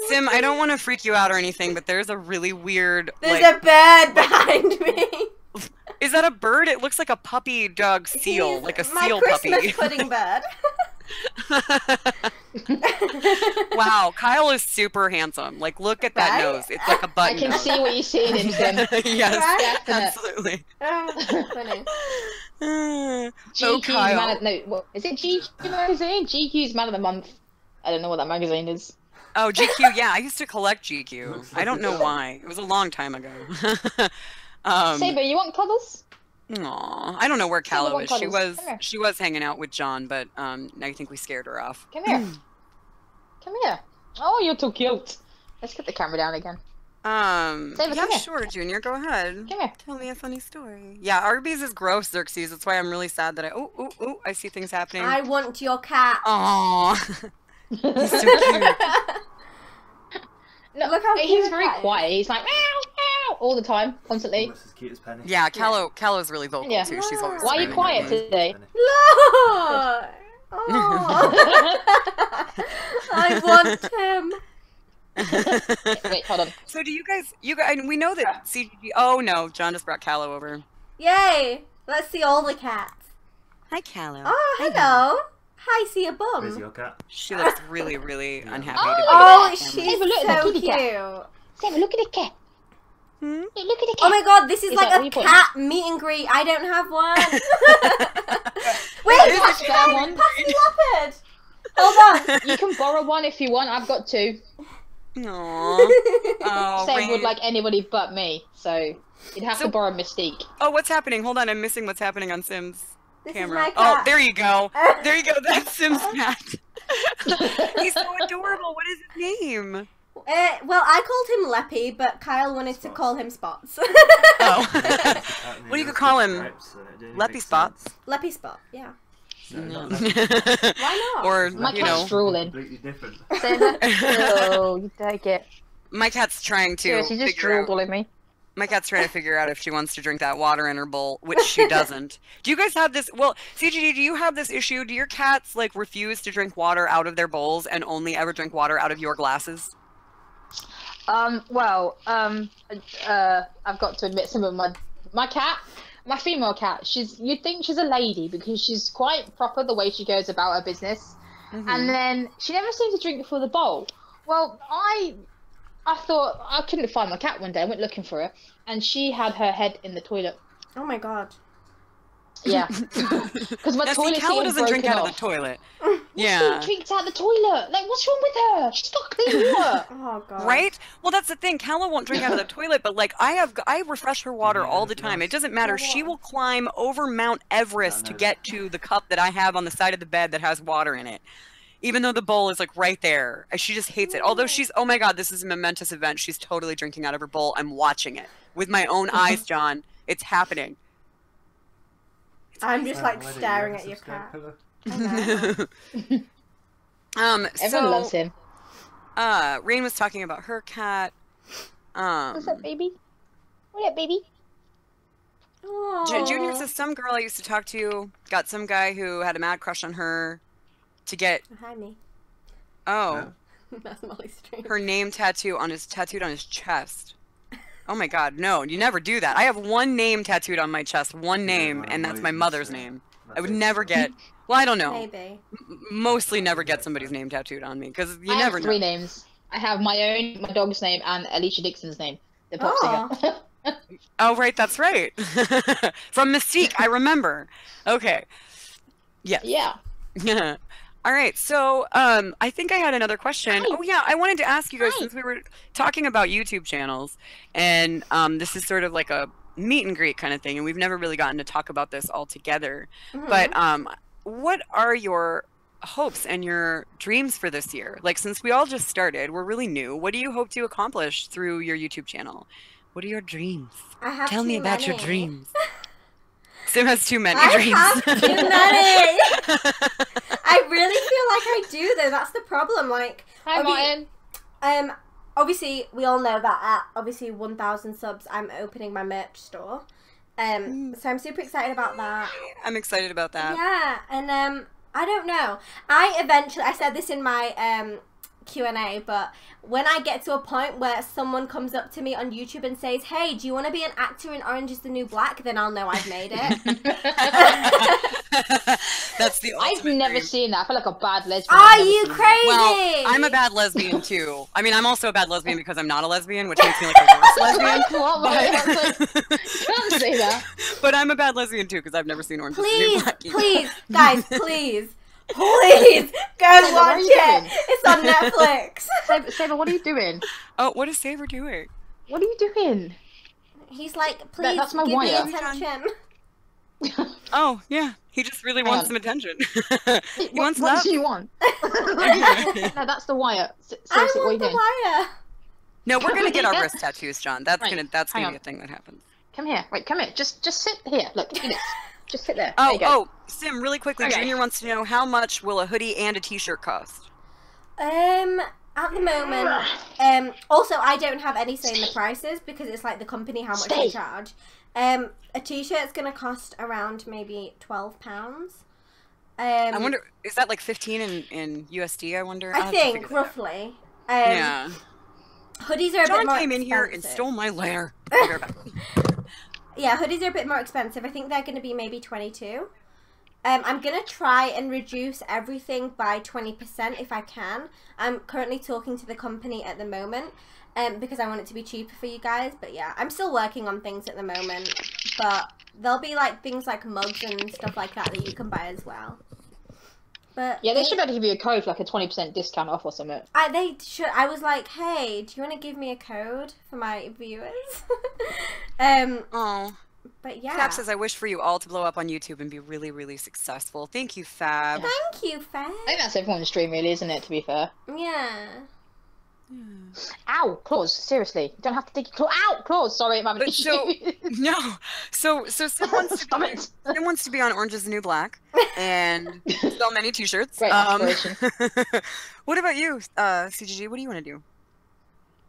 Sim, I don't want to freak you out or anything, but there's a really weird... There's a bird behind me. Is that a bird? It looks like a puppy dog seal, like a seal puppy. My Christmas pudding bird. Wow, Kyle is super handsome. Like, look at that nose. It's like a button. I can see what you see in him, Sim. Yes, absolutely. Funny. GQ Kyle. man. No, what is it? GQ magazine. GQ's Man of the Month. I don't know what that magazine is. Oh, GQ. Yeah, I used to collect GQ. I don't know why. It was a long time ago. Saber, you want cuddles? Aw, I don't know where Callow is. cuddles. She was hanging out with John, but I think we scared her off. Come here. Come here. Oh, you're too cute. Let's get the camera down again. Saber, yeah, come here. sure, Junior, go ahead. Come here. Tell me a funny story. Yeah, Arby's is gross, Xerxes. That's why I'm really sad that I see things happening. I want your cat. Aww. He's so cute. No, look how he's cute very that is. quiet. He's like meow, meow all the time, constantly. Almost as cute as Penny. Yeah, Callow's really vocal too. She's always Why are you screaming quiet at me. today? Look! Oh. I want him. Wait, hold on. So do you guys, we know that CGG, oh no, John just brought Callow over. Yay! Let's see all the cats. Hi, Callow. Oh, hello. Hi, see a bum. Where's your cat? She looks really, really unhappy Oh, to be Oh, on she's camera. Have a look at the so kitty cute. cat. Saber, look at the cat. Hmm? Look at the cat. Oh my god, this is Is like that what a you put? cat meet and greet. I don't have one. Wait, Wait, that's that one. pass me leopard. Hold on. You can borrow one if you want. I've got 2. Aww. Oh, Same Rain. would like anybody but me, so you'd have to borrow Mystique. Oh, what's happening? Hold on, I'm missing what's happening on Sim's This camera. is my cat. Oh, there you go. There you go. That's Sim's cat. He's so adorable. What is his name? Well, I called him Leppy, but Kyle wanted to call him Spots. Oh. What do you call him? Leppy Spots? Leppy Spot, yeah. No, Why not? Or, My you cat's know, drooling. completely different. Oh, you take it. my cat's trying to Yeah, she just figure drooled out. all over me. My cat's trying to figure out if she wants to drink that water in her bowl, which she doesn't. Do you guys have this? Well, CGD, do you have this issue? Do your cats like refuse to drink water out of their bowls and only ever drink water out of your glasses? I've got to admit some of my cat, my female cat, you'd think she's a lady because she's quite proper the way she goes about her business. And then she never seems to drink before the bowl. Well, I thought I couldn't find my cat one day. I went looking for her, and she had her head in the toilet. Oh my god. Yeah, because my Now, toilet see, seat Calla had doesn't drink broken out of off. the toilet. Yeah, she drinks out the toilet. Like, what's wrong with her? She's got clean water. Oh god. Right? Well, that's the thing. Calla won't drink out of the toilet, but like I refresh her water all the time. It doesn't matter. She will climb over Mount Everest to get to the cup that I have on the side of the bed that has water in it. Even though the bowl is like right there. She just hates it. Although she's, oh my god, this is a momentous event. She's totally drinking out of her bowl. I'm watching it with my own eyes, John. It's happening. I'm just like Why don't you staring have at a your subscribe cat. pillow? I know. Everyone loves him. Rain was talking about her cat. What's up, baby? What up, baby? Junior says some girl I used to talk to got some guy who had a mad crush on her to get. Hi, me. Oh. That's Molly's stream. Her name tattooed on his chest. Oh my God, no! You never do that. I have one name tattooed on my chest, one name, and that's my mother's name. I would never get. Well, I don't know. Maybe. Mostly never get somebody's name tattooed on me because you never have know. 3 names. I have my own, my dog's name, and Alicia Dixon's name, the pop singer. Oh right, that's right. From Mystique, I remember. Okay. Yes. Yeah. All right, so I think I had another question. Hi. Oh yeah, I wanted to ask you guys Hi. since we were talking about YouTube channels, and this is sort of like a meet and greet kind of thing, and we've never really gotten to talk about this all together. But what are your hopes and your dreams for this year? Like, since we all just started, we're really new. What do you hope to accomplish through your YouTube channel? What are your dreams? Tell me about your dreams. Sim has too many dreams. I have too many. I really feel like I do though. That's the problem. Like, Hi, Martin. Obviously we all know that at obviously 1,000 subs, I'm opening my merch store. So I'm super excited about that. I'm excited about that. Yeah, and I don't know. I said this in my Q&A, but when I get to a point where someone comes up to me on YouTube and says, hey, do you want to be an actor in Orange is the New Black? Then I'll know I've made it. That's the ultimate I've never dream. seen that. I feel like a bad lesbian. Are you crazy? Well, I'm a bad lesbian too. I mean, I'm also a bad lesbian because I'm not a lesbian, which makes me like a worse lesbian. You can't say that. But I'm a bad lesbian too because I've never seen Orange is the New Black. Please, guys, please. Please go watch it. It's on Netflix. Saber, what are you doing? Oh, what is Saber doing? What are you doing? He's like, please That's my give me wire. attention. Oh, yeah. He just really wants some attention. He wants what love. do you want? No, that's the wire. Seriously, I what are you want the doing? wire. No, we're gonna get our wrist tattoos, John. That's Right, gonna hang be on. a thing that happens. Come here. Wait, come here. Just sit here. Look, do this. Just sit there. There you go. Oh, Sim, really quickly, Okay. Junior wants to know how much will a hoodie and a t-shirt cost? At the moment, also I don't have any say in the prices because it's like the company how much they charge. A t-shirt's gonna cost around maybe £12. I wonder, is that like 15 in USD? I wonder. I think roughly. Yeah. Hoodies are a bit John more came in here and expensive. stole my lair. Yeah, hoodies are a bit more expensive. I think they're going to be maybe 22. I'm going to try and reduce everything by 20% if I can. I'm currently talking to the company at the moment because I want it to be cheaper for you guys. But yeah, I'm still working on things at the moment. But there'll be like things like mugs and stuff like that that you can buy as well. But Yeah, they should be able to give you a code for like a 20% discount off or something. They should. I was like, hey, do you want to give me a code for my viewers? Oh. But yeah. Fab says, I wish for you all to blow up on YouTube and be really, really successful. Thank you, Fab. Thank you, Fab. I think that's everyone's dream, really, isn't it, to be fair? Yeah. Ow, claws, seriously. You don't have to dig your claw. Ow, claws, sorry, I'm having an issue. No. So Sim wants to be on Orange is the New Black and sell many t-shirts. Great aspiration. What about you, CGG? What do you want to do?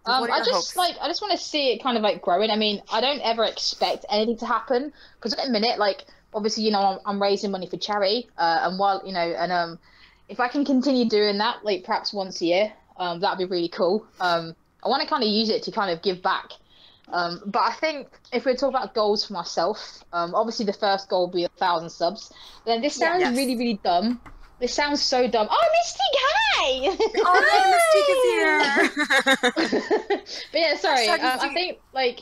What are I your just hopes? I just want to see it kind of like growing. I mean, I don't ever expect anything to happen because at the minute, like obviously, you know, I'm raising money for charity, and while you know, and if I can continue doing that, like perhaps once a year, that'd be really cool. I want to kind of use it to kind of give back. But I think if we're talking about goals for myself, obviously the first goal will be 1,000 subs. Then this sounds really, really dumb. This sounds so dumb. Oh, Mystique, hi! Oh, Mystique is here. But yeah, sorry. I think like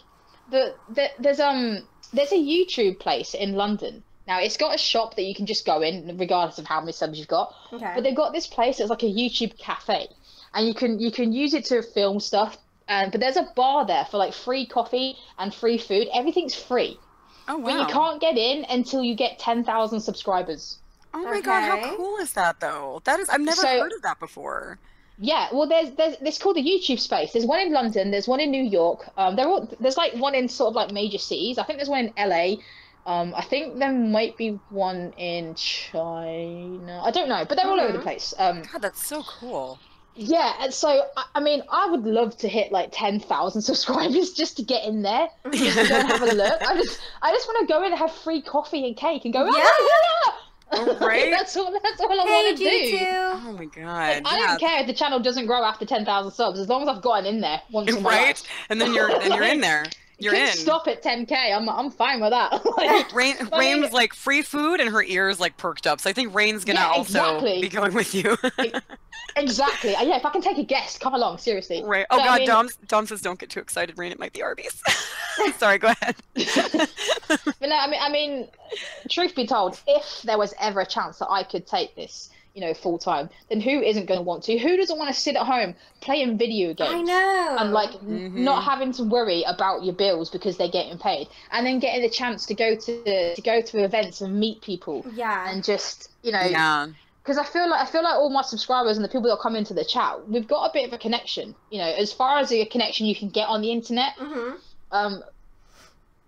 there's a YouTube place in London. Now it's got a shop that you can just go in regardless of how many subs you've got. Okay. But they've got this place that's like a YouTube cafe, and you can use it to film stuff. But there's a bar there for like free coffee and free food. Everything's free. Oh wow. But you can't get in until you get 10,000 subscribers. Oh my god, how Okay. cool is that though? I've never heard of that before. Yeah, well, there's called the YouTube space. There's one in London. There's one in New York. There's like one in sort of like major cities. I think there's one in LA. I think there might be one in China. I don't know, but they're all over the place. God, that's so cool. Yeah, and so I mean, I would love to hit like 10,000 subscribers just to get in there, just to go and have a look. I just want to go in and have free coffee and cake and go, yeah. Right? That's all I want to do. Oh my god! I don't care if the channel doesn't grow after 10,000 subs, as long as I've gotten in there once in my life. And then you're in there. You're in. Stop at 10K. I'm fine with that. Rain was like free food, and her ears like perked up. So I think Rain's gonna also be going with you. Exactly. Yeah, if I can take a guest, come along. Seriously. Right. Oh god, Dom says don't get too excited, Rain. It might be Arby's. Sorry. Go ahead. But no, I mean, truth be told, if there was ever a chance that I could take this, full time, then who isn't going to want to? Who doesn't want to sit at home playing video games? I know. And like not having to worry about your bills because they're getting paid, and then getting the chance to go to events and meet people. Yeah. And just Yeah. Because I feel like all my subscribers and the people that come into the chat, we've got a bit of a connection. As far as a connection you can get on the internet.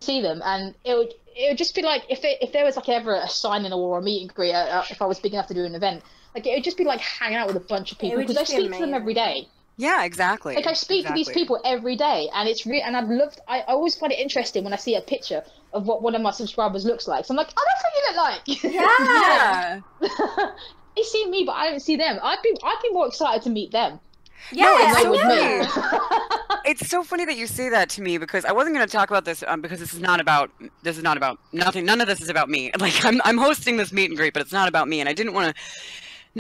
See them, and it would just be like if there was like ever a signing or a meet and greet, if I was big enough to do an event, like it would just be like hanging out with a bunch of people, because I speak to them every day. Yeah, exactly. Like I speak to these people every day, and it's and I always find it interesting when I see a picture of what one of my subscribers looks like. So I'm like, oh, that's what you look Yeah. like. Yeah. They see me, but I don't see them. I'd be more excited to meet them. Yeah, than they would me. It's so funny that you say that to me, because I wasn't going to talk about this because this is not about nothing. None of this is about me. Like I'm hosting this meet and greet, but it's not about me, and I didn't want to.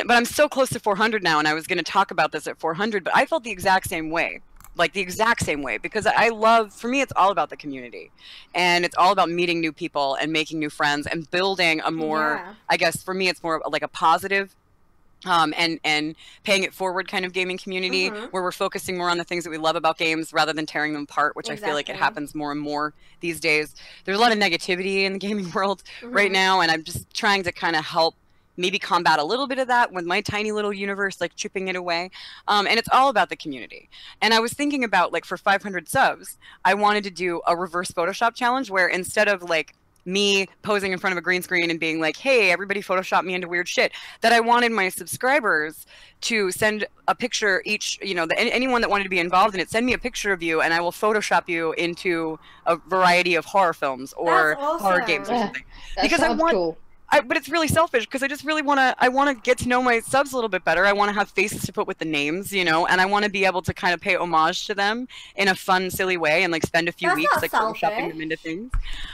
But I'm so close to 400 now, and I was going to talk about this at 400, but I felt the exact same way. Like the exact same way, because for me, it's all about the community, and it's all about meeting new people and making new friends and building a more, I guess for me, it's more like a positive and paying it forward kind of gaming community, where we're focusing more on the things that we love about games rather than tearing them apart, which I feel like it happens more and more these days. There's a lot of negativity in the gaming world right now, and I'm just trying to kind of help maybe combat a little bit of that with my tiny little universe, like chipping it away. And it's all about the community. And I was thinking about, like, for 500 subs, I wanted to do a reverse Photoshop challenge where instead of like me posing in front of a green screen and being like, hey, everybody Photoshop me into weird shit, that I wanted my subscribers to send a picture each, anyone that wanted to be involved in it, send me a picture of you and I will Photoshop you into a variety of horror films or horror games or something. Because I want cool. But it's really selfish, because I just really want to get to know my subs a little bit better. I want to have faces to put with the names, and I want to be able to kind of pay homage to them in a fun, silly way, and like spend a few weeks like photoshopping them into things.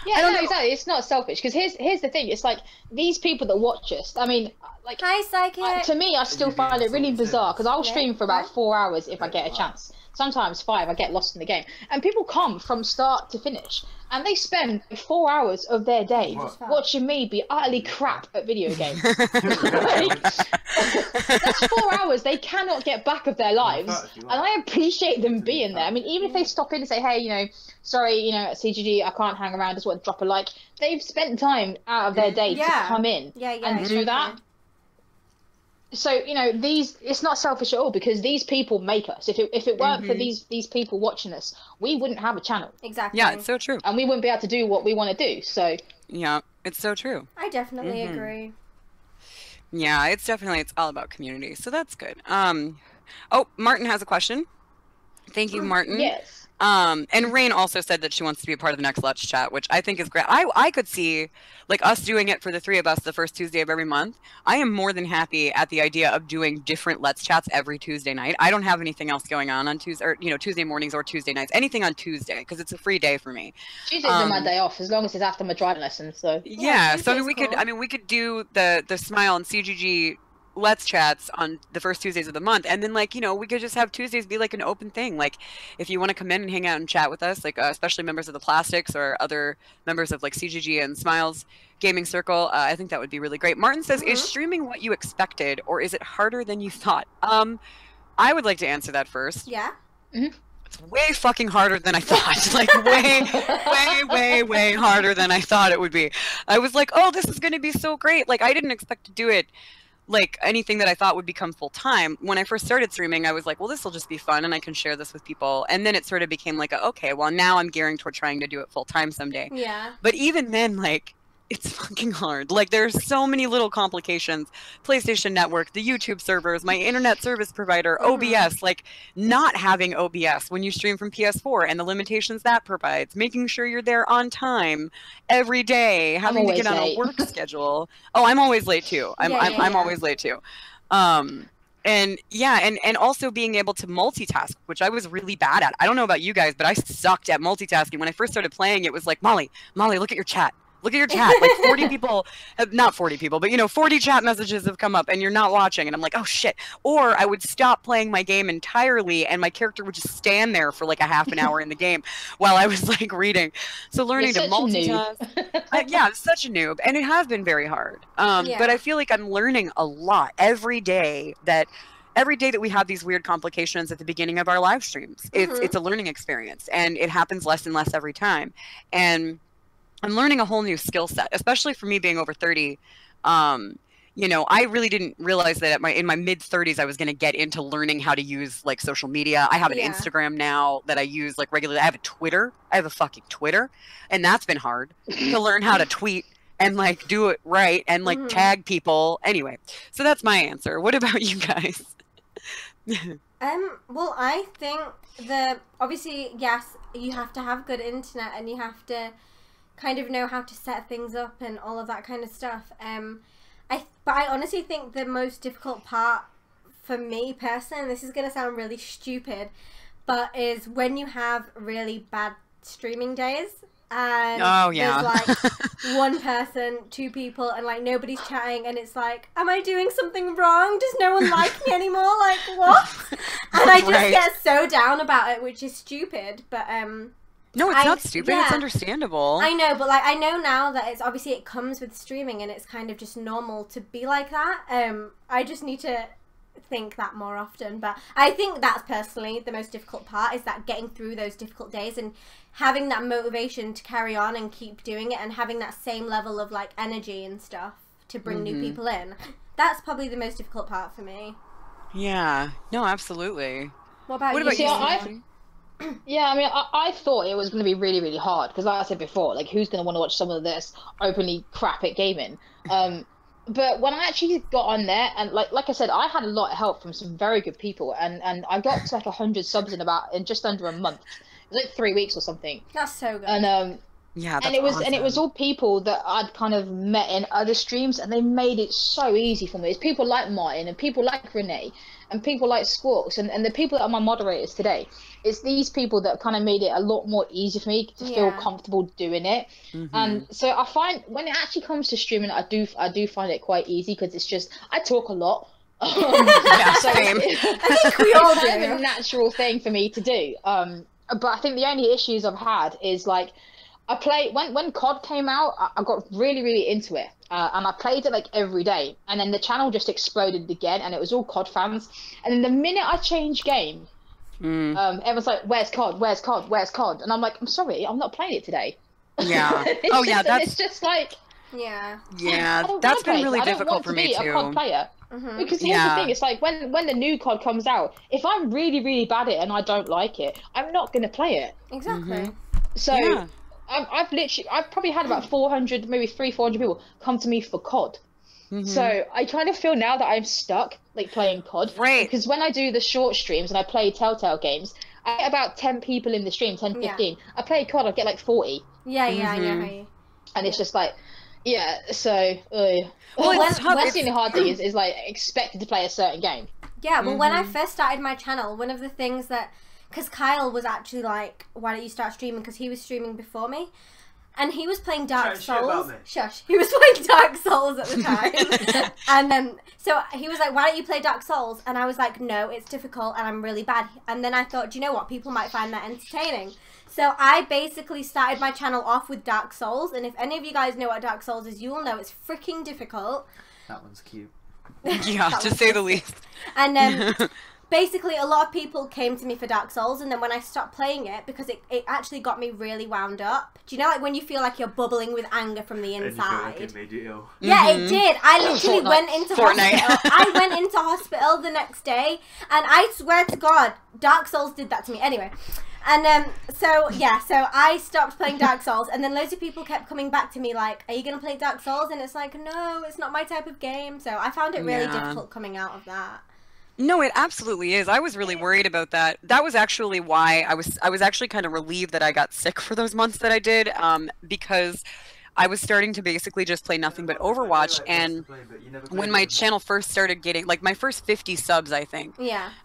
Yeah, no, exactly. It's not selfish, because here's the thing. It's like these people that watch us. I mean, like, hi, Psychic. To me, I still find it really bizarre, because I'll stream for about 4 hours if I get a chance. Sometimes 5. I get lost in the game, and people come from start to finish, and they spend 4 hours of their day watching me be utterly crap at video games. That's 4 hours they cannot get back of their lives, and I appreciate them being there. I mean, even if they stop in and say, hey, sorry, at CGG I can't hang around, just want to drop a like. They've spent time out of their day to come in and do that. So it's not selfish at all, because these people make us. If it weren't for these people watching us, we wouldn't have a channel. Exactly. Yeah, it's so true. And we wouldn't be able to do what we want to do. So yeah, it's so true. I definitely agree. Yeah, it's all about community. So that's good. Oh, Martin has a question. Thank you, Martin. Yes. And Rain also said that she wants to be a part of the next Let's Chat, which I think is great. I could see, like, us doing it for the 3 of us the first Tuesday of every month. I am more than happy at the idea of doing different Let's Chats every Tuesday night. I don't have anything else going on Tuesday, or Tuesday mornings or Tuesday nights. Anything on Tuesday, because it's a free day for me. Tuesdays are my day off, as long as it's after my driving lesson. So yeah, so we could do the Smile and CGG Let's Chats on the first Tuesdays of the month, and then we could just have Tuesdays be like an open thing. Like, if you want to come in and hang out and chat with us, like especially members of the Plastics or other members of like CGG and Smiles Gaming Circle, I think that would be really great. Martin says, is streaming what you expected, or is it harder than you thought? I would like to answer that first. Yeah. It's way fucking harder than I thought. Like, way harder than I thought it would be. I was like, oh, this is going to be so great. Like, I didn't expect to do it like anything that I thought would become full time. When I first started streaming, I was like, well, this will just be fun and I can share this with people. And then it sort of became like, okay, well, now I'm gearing toward trying to do it full time someday. Yeah. But even then, like, It's fucking hard. Like, there's so many little complications. PlayStation Network, the YouTube servers, my internet service provider, OBS, like not having OBS when you stream from PS4 and the limitations that provides, making sure you're there on time every day, having to get on a work schedule. Oh, I'm always late too. I'm always late too. And yeah, and also being able to multitask, which I was really bad at. I don't know about you guys, but I sucked at multitasking. When I first started playing, it was like, Molly, look at your chat. Look at your chat. Like 40 people, not 40 people, but 40 chat messages have come up and you're not watching. And I'm like, oh shit. Or I would stop playing my game entirely and my character would just stand there for like a half an hour in the game while I was like reading. So learning to multitask. Yeah, I'm such a noob. And it has been very hard. But I feel like I'm learning a lot every day that we have these weird complications at the beginning of our live streams. It's a learning experience and it happens less and less every time. And I'm learning a whole new skill set, especially for me being over 30. I really didn't realize that in my mid 30s, I was going to get into learning how to use like social media. I have an Instagram now that I use like regularly. I have a Twitter. I have a fucking Twitter. And that's been hard to learn how to tweet and like do it right and like tag people. Anyway, so that's my answer. What about you guys? Well, I think obviously, yes, you have to have good internet and you have to kind of know how to set things up and all of that kind of stuff. But I honestly think the most difficult part for me personally, and this is going to sound really stupid, but is when you have really bad streaming days and there's like one person, two people, and like nobody's chatting, and it's like, am I doing something wrong? Does no one like me anymore? Like, what? And I just get so down about it, which is stupid, but no, it's not stupid. It's understandable. I know, but like I know now that it's obviously it comes with streaming and it's kind of just normal to be like that. I just need to think that more often. But I think that's personally the most difficult part, is that getting through those difficult days and having that motivation to carry on and keep doing it and having that same level of like energy and stuff to bring new people in. That's probably the most difficult part for me. Yeah. No, absolutely. What about you? Yeah, I mean, I thought it was going to be really, really hard because, like I said before, like who's going to want to watch some of this openly crap at gaming? But when I actually got on there, and like I said, I had a lot of help from some very good people, and I got to like 100 subs in just under a month. It was like 3 weeks or something. That's so good. And yeah, that's and it was all people that I'd kind of met in other streams, and they made it so easy for me. It's people like Martin and people like Renee and people like Squawks and the people that are my moderators today. It's these people that kind of made it a lot more easy for me to feel comfortable doing it. And so I find when it actually comes to streaming, I do find it quite easy because it's just I talk a lot. Same. I think we all do. It's kind of a natural thing for me to do. But I think the only issues I've had is like I play when COD came out, I got really, really into it. And I played it like every day, and then the channel just exploded again, and it was all COD fans. And then the minute I changed game, everyone's like, "Where's COD? Where's COD? Where's COD?" And I'm like, "I'm sorry, I'm not playing it today." Yeah. It's just like, yeah, that's been really difficult for me too. I don't want to be a COD player. Because here's the thing: it's like when the new COD comes out, if I'm really, really bad at it and I don't like it, I'm not going to play it. Exactly. So. I've probably had about 400, maybe 400 people come to me for COD. So I kind of feel now that I'm stuck, like playing COD. Right. Because when I do the short streams and I play Telltale games, I get about 10 people in the stream, 10, 15. I play COD, I get like 40. Yeah. And it's just like, so... well, that's the only hard thing is like expected to play a certain game. Yeah, well, when I first started my channel, one of the things that... Because Kyle was actually like, why don't you start streaming? Because he was streaming before me. And he was playing Dark Souls. Shush. He was playing Dark Souls at the time. And then, so he was like, why don't you play Dark Souls? And I was like, no, it's difficult and I'm really bad. And then I thought, do you know what? People might find that entertaining. So I basically started my channel off with Dark Souls. And if any of you guys know what Dark Souls is, you will know it's freaking difficult. That one's cute. Yeah, to say the least. And basically, a lot of people came to me for Dark Souls, and then when I stopped playing it, because it actually got me really wound up. Do you know, like, when you feel like you're bubbling with anger from the inside? And you feel like it made you ill. Yeah, it did. I literally went into Fortnite. hospital. I went into hospital the next day, and I swear to God, Dark Souls did that to me. Anyway, and so I stopped playing Dark Souls, and then loads of people kept coming back to me like, "Are you gonna play Dark Souls?" And it's like, no, it's not my type of game. So I found it really difficult coming out of that. No, it absolutely is. I was really worried about that. That was actually why I was actually kind of relieved that I got sick for those months that I did, because I was starting to basically just play nothing but Overwatch. And when my channel first started getting, like, my first 50 subs, I think,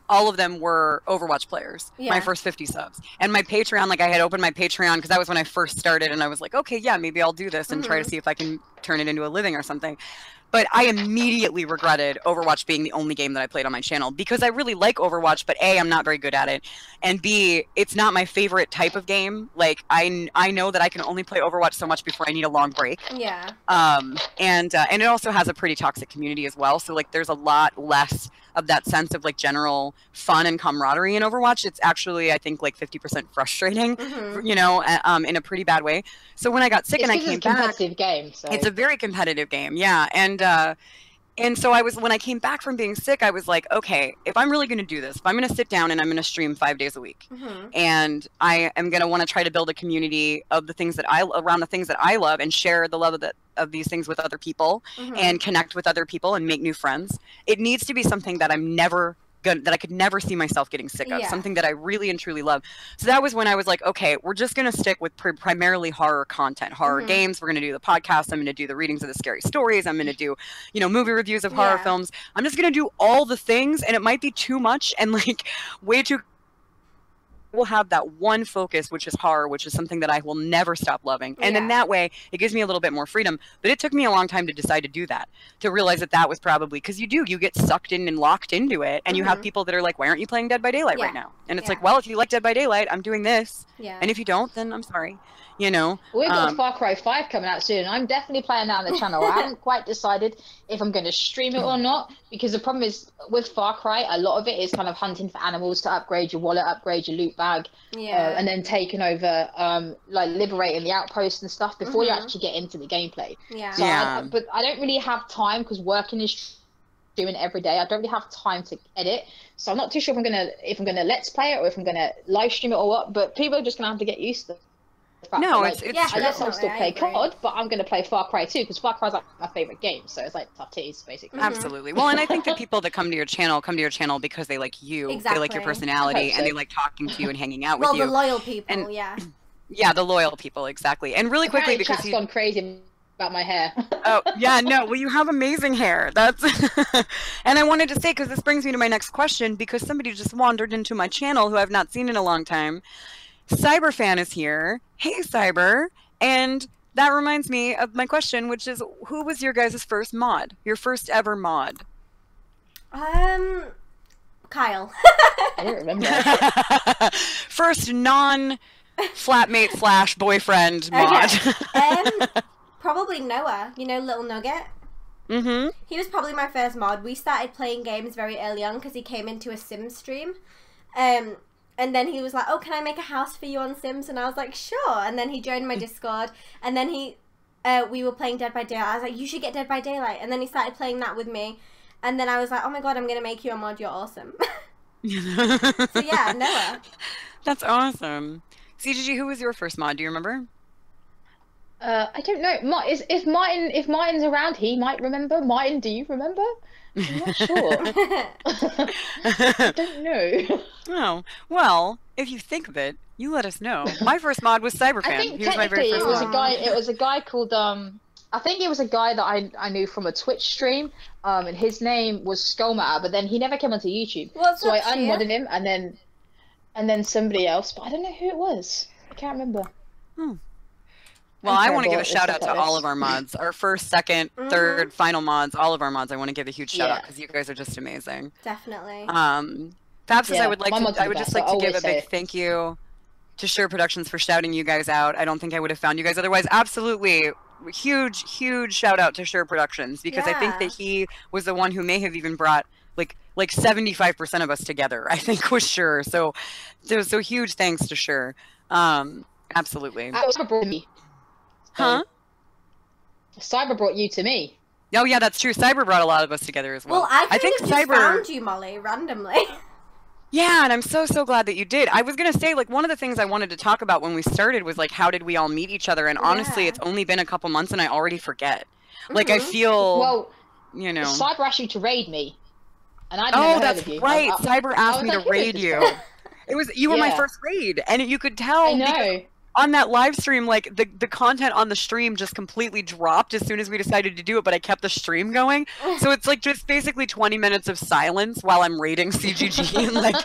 all of them were Overwatch players. My first 50 subs. And my Patreon, like, I had opened my Patreon because that was when I first started, and I was like, okay, yeah, maybe I'll do this and try to see if I can turn it into a living or something. But I immediately regretted Overwatch being the only game that I played on my channel, because I really like Overwatch, but A, I'm not very good at it, and B, it's not my favorite type of game. Like, I know that I can only play Overwatch so much before I need a long break. Yeah. And it also has a pretty toxic community as well. So, like, there's a lot less of that sense of, like, general fun and camaraderie in Overwatch. It's actually, I think, like 50% frustrating, you know, in a pretty bad way. So when I got sick and I came back, it's a competitive game. So. It's a very competitive game, yeah. And so when I came back from being sick, I was like, okay, if I'm really going to do this, if I'm going to sit down and I'm going to stream 5 days a week, and I am going to want to try to build a community of the things around the things that I love, and share the love of these things with other people, and connect with other people and make new friends, it needs to be something that that I could never see myself getting sick of, something that I really and truly love. So that was when I was like, okay, we're just going to stick with primarily horror content, horror games. We're going to do the podcast. I'm going to do the readings of the scary stories. I'm going to do, you know, movie reviews of horror films. I'm just going to do all the things, and it might be too much and, like, way too. We'll have that one focus, which is horror, which is something that I will never stop loving. And then that way it gives me a little bit more freedom. But it took me a long time to decide to do that, to realize that was probably because you get sucked in and locked into it. And you have people that are like, why aren't you playing Dead by Daylight right now? And it's like, well, if you like Dead by Daylight, I'm doing this. And if you don't, then I'm sorry. You know, we've got Far Cry 5 coming out soon. I'm definitely playing that on the channel. I haven't quite decided if I'm going to stream it or not, because the problem is with Far Cry, a lot of it is kind of hunting for animals to upgrade your wallet, upgrade your loot bag, and then taking over, like liberating the outposts and stuff before you actually get into the gameplay. But I don't really have time, because working is doing every day. I don't really have time to edit, so I'm not too sure if I'm gonna let's play it or if I'm gonna live stream it or what. But people are just gonna have to get used to it. No, like, it's I guess I'll still play COD, but I'm going to play Far Cry 2, because Far Cry is like my favorite game, so it's like tough tease, basically. Absolutely. Well, and I think that people that come to your channel because they like you, they like your personality, and they like talking to you and hanging out with you. Well, the loyal people, and, yeah, the loyal people, exactly. And really quickly, because chat's gone crazy about my hair. Oh, yeah, no, well, you have amazing hair. That's and I wanted to say, because this brings me to my next question, because somebody just wandered into my channel who I've not seen in a long time. Cyberfan is here. Hey, Cyber. And that reminds me of my question, which is, who was your guys' first mod? Your first ever mod? Kyle. I don't remember. First non-flatmate / boyfriend mod. Probably Noah. You know, Little Nugget? He was probably my first mod. We started playing games very early on because he came into a Sims stream. And then he was like, oh, can I make a house for you on Sims? And I was like, sure. And then he joined my Discord. And then we were playing Dead by Daylight. I was like, you should get Dead by Daylight. And then he started playing that with me. And then I was like, oh my God, I'm going to make you a mod. You're awesome. So yeah, Noah. That's awesome. CGG, who was your first mod? Do you remember? I don't know. If Martin's around, he might remember. Martin, do you remember? I'm not sure. I don't know. Oh, well, if you think of it, you let us know. My first mod was Cyberfan. I think he was my very first technically it was a guy called I think it was a guy that I knew from a Twitch stream, and his name was Skullmatter, but then he never came onto YouTube. So I unmodded him, and then somebody else, but I don't know who it was. I can't remember. Well, I want to give a shout out to all of our mods, our first, second, third, final mods, all of our mods. I want to give a huge shout out because you guys are just amazing. Definitely. Fab says I would just like to give a big thank you to Sure Productions for shouting you guys out. I don't think I would have found you guys otherwise. Absolutely. Huge shout out to Sure Productions, because I think that he was the one who may have even brought like like 75% of us together, I think, was Sure. So huge thanks to Sure. Absolutely. Cyber brought me. Huh? Cyber brought you to me. Oh yeah, that's true. Cyber brought a lot of us together as well. Well, I think just found you, Molly, randomly. Yeah, and I'm so glad that you did. I was gonna say, like, one of the things I wanted to talk about when we started was like, how did we all meet each other? And honestly, it's only been a couple months, and I already forget. Like, I feel, you know, Cyber asked you to raid me, and I never heard of you. Right. Cyber asked me to raid you. You were my first raid, and you could tell. I know. On that live stream, like the content on the stream just completely dropped as soon as we decided to do it, but I kept the stream going. So it's like just basically 20 minutes of silence while I'm raiding CGG and like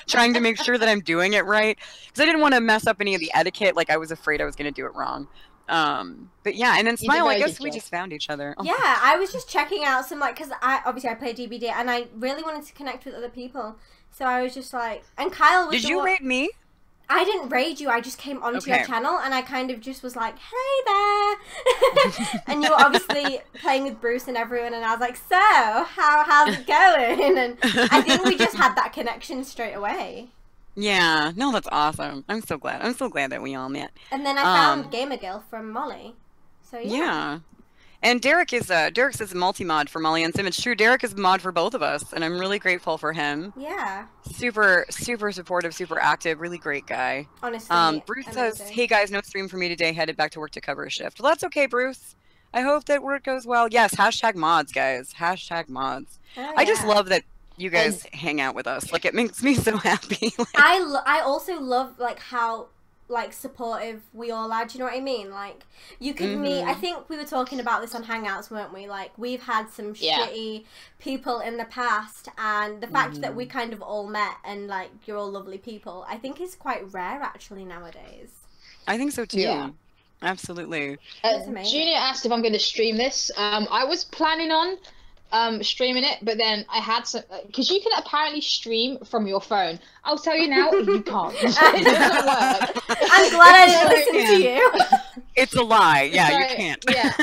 trying to make sure that I'm doing it right. Because I didn't want to mess up any of the etiquette. Like I was afraid I was going to do it wrong. But yeah, and then Smile, I guess we just found each other. Oh. Yeah, I was just checking out some, like, because I play DBD and I really wanted to connect with other people. So I was just like, and Kyle was Did you raid me? I didn't raid you, I just came onto your channel and I kind of just was like, hey there! And you were obviously playing with Bruce and everyone and I was like, so, how's it going? And I think we just had that connection straight away. Yeah. No, that's awesome. I'm so glad. I'm so glad that we all met. And then I found Gamer Girl from Molly. So yeah. And Derek is a multi-mod for Molly and Sim. It's true, Derek is a mod for both of us, and I'm really grateful for him. Yeah. Super supportive, super active, really great guy. Honestly, Bruce says, hey guys, no stream for me today, headed back to work to cover a shift. Well, that's okay, Bruce. I hope that work goes well. Yes, hashtag mods, guys. Hashtag mods. Oh, yeah. I just love that you guys hang out with us. Like, it makes me so happy. Like, I also love, like, how like supportive we all are, do you know what I mean? Like you could meet, I think we were talking about this on Hangouts, weren't we? Like we've had some shitty people in the past, and the fact that we kind of all met and like you're all lovely people, I think is quite rare actually nowadays. I think so too. Yeah. Absolutely. Junior asked if I'm going to stream this. I was planning on streaming it, but then I had some, because you can apparently stream from your phone. I'll tell you now, you can't. It doesn't work. I'm glad I didn't listen to you. It's a lie. Yeah, so, you can't. Yeah.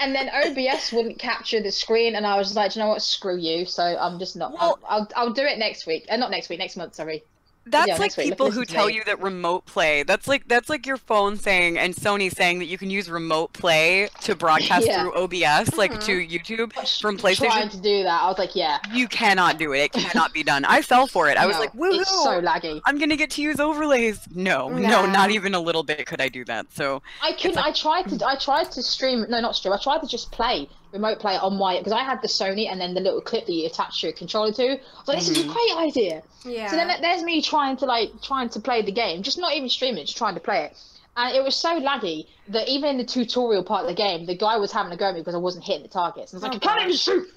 And then OBS wouldn't capture the screen, and I was like, you know what, screw you. So I'm just not. Well, I'll do it next week. Not next week, next month. Sorry. That's like people who tell you that remote play. That's like your phone saying and Sony saying that you can use remote play to broadcast through OBS, like to YouTube from PlayStation. Trying to do that, I was like, yeah. You cannot do it. It cannot be done. I fell for it. I was like, woohoo! It's so laggy. I'm gonna get to use overlays. No, not even a little bit could I do that. So I couldn't. Like, I tried to stream. No, not stream. I tried to just play. Remote play on my, because I had the Sony and then the little clip that you attach your controller to. I was like, this is a great idea. Yeah. So then there's me trying to play the game, just not even streaming, just trying to play it. And it was so laggy that even in the tutorial part of the game, the guy was having a go at me because I wasn't hitting the targets. And I was like, I can't even shoot.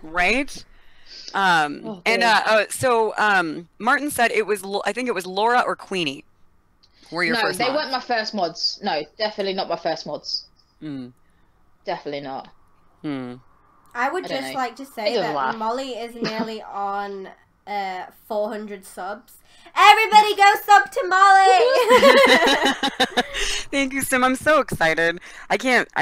Right. Martin said it was, I think it was Laura or Queenie. Were your first mods? No, they weren't my first mods. No, definitely not my first mods. Definitely not. I would just like to say that Molly is nearly on 400 subs. Everybody go sub to Molly! Thank you, Sim. I'm so excited. I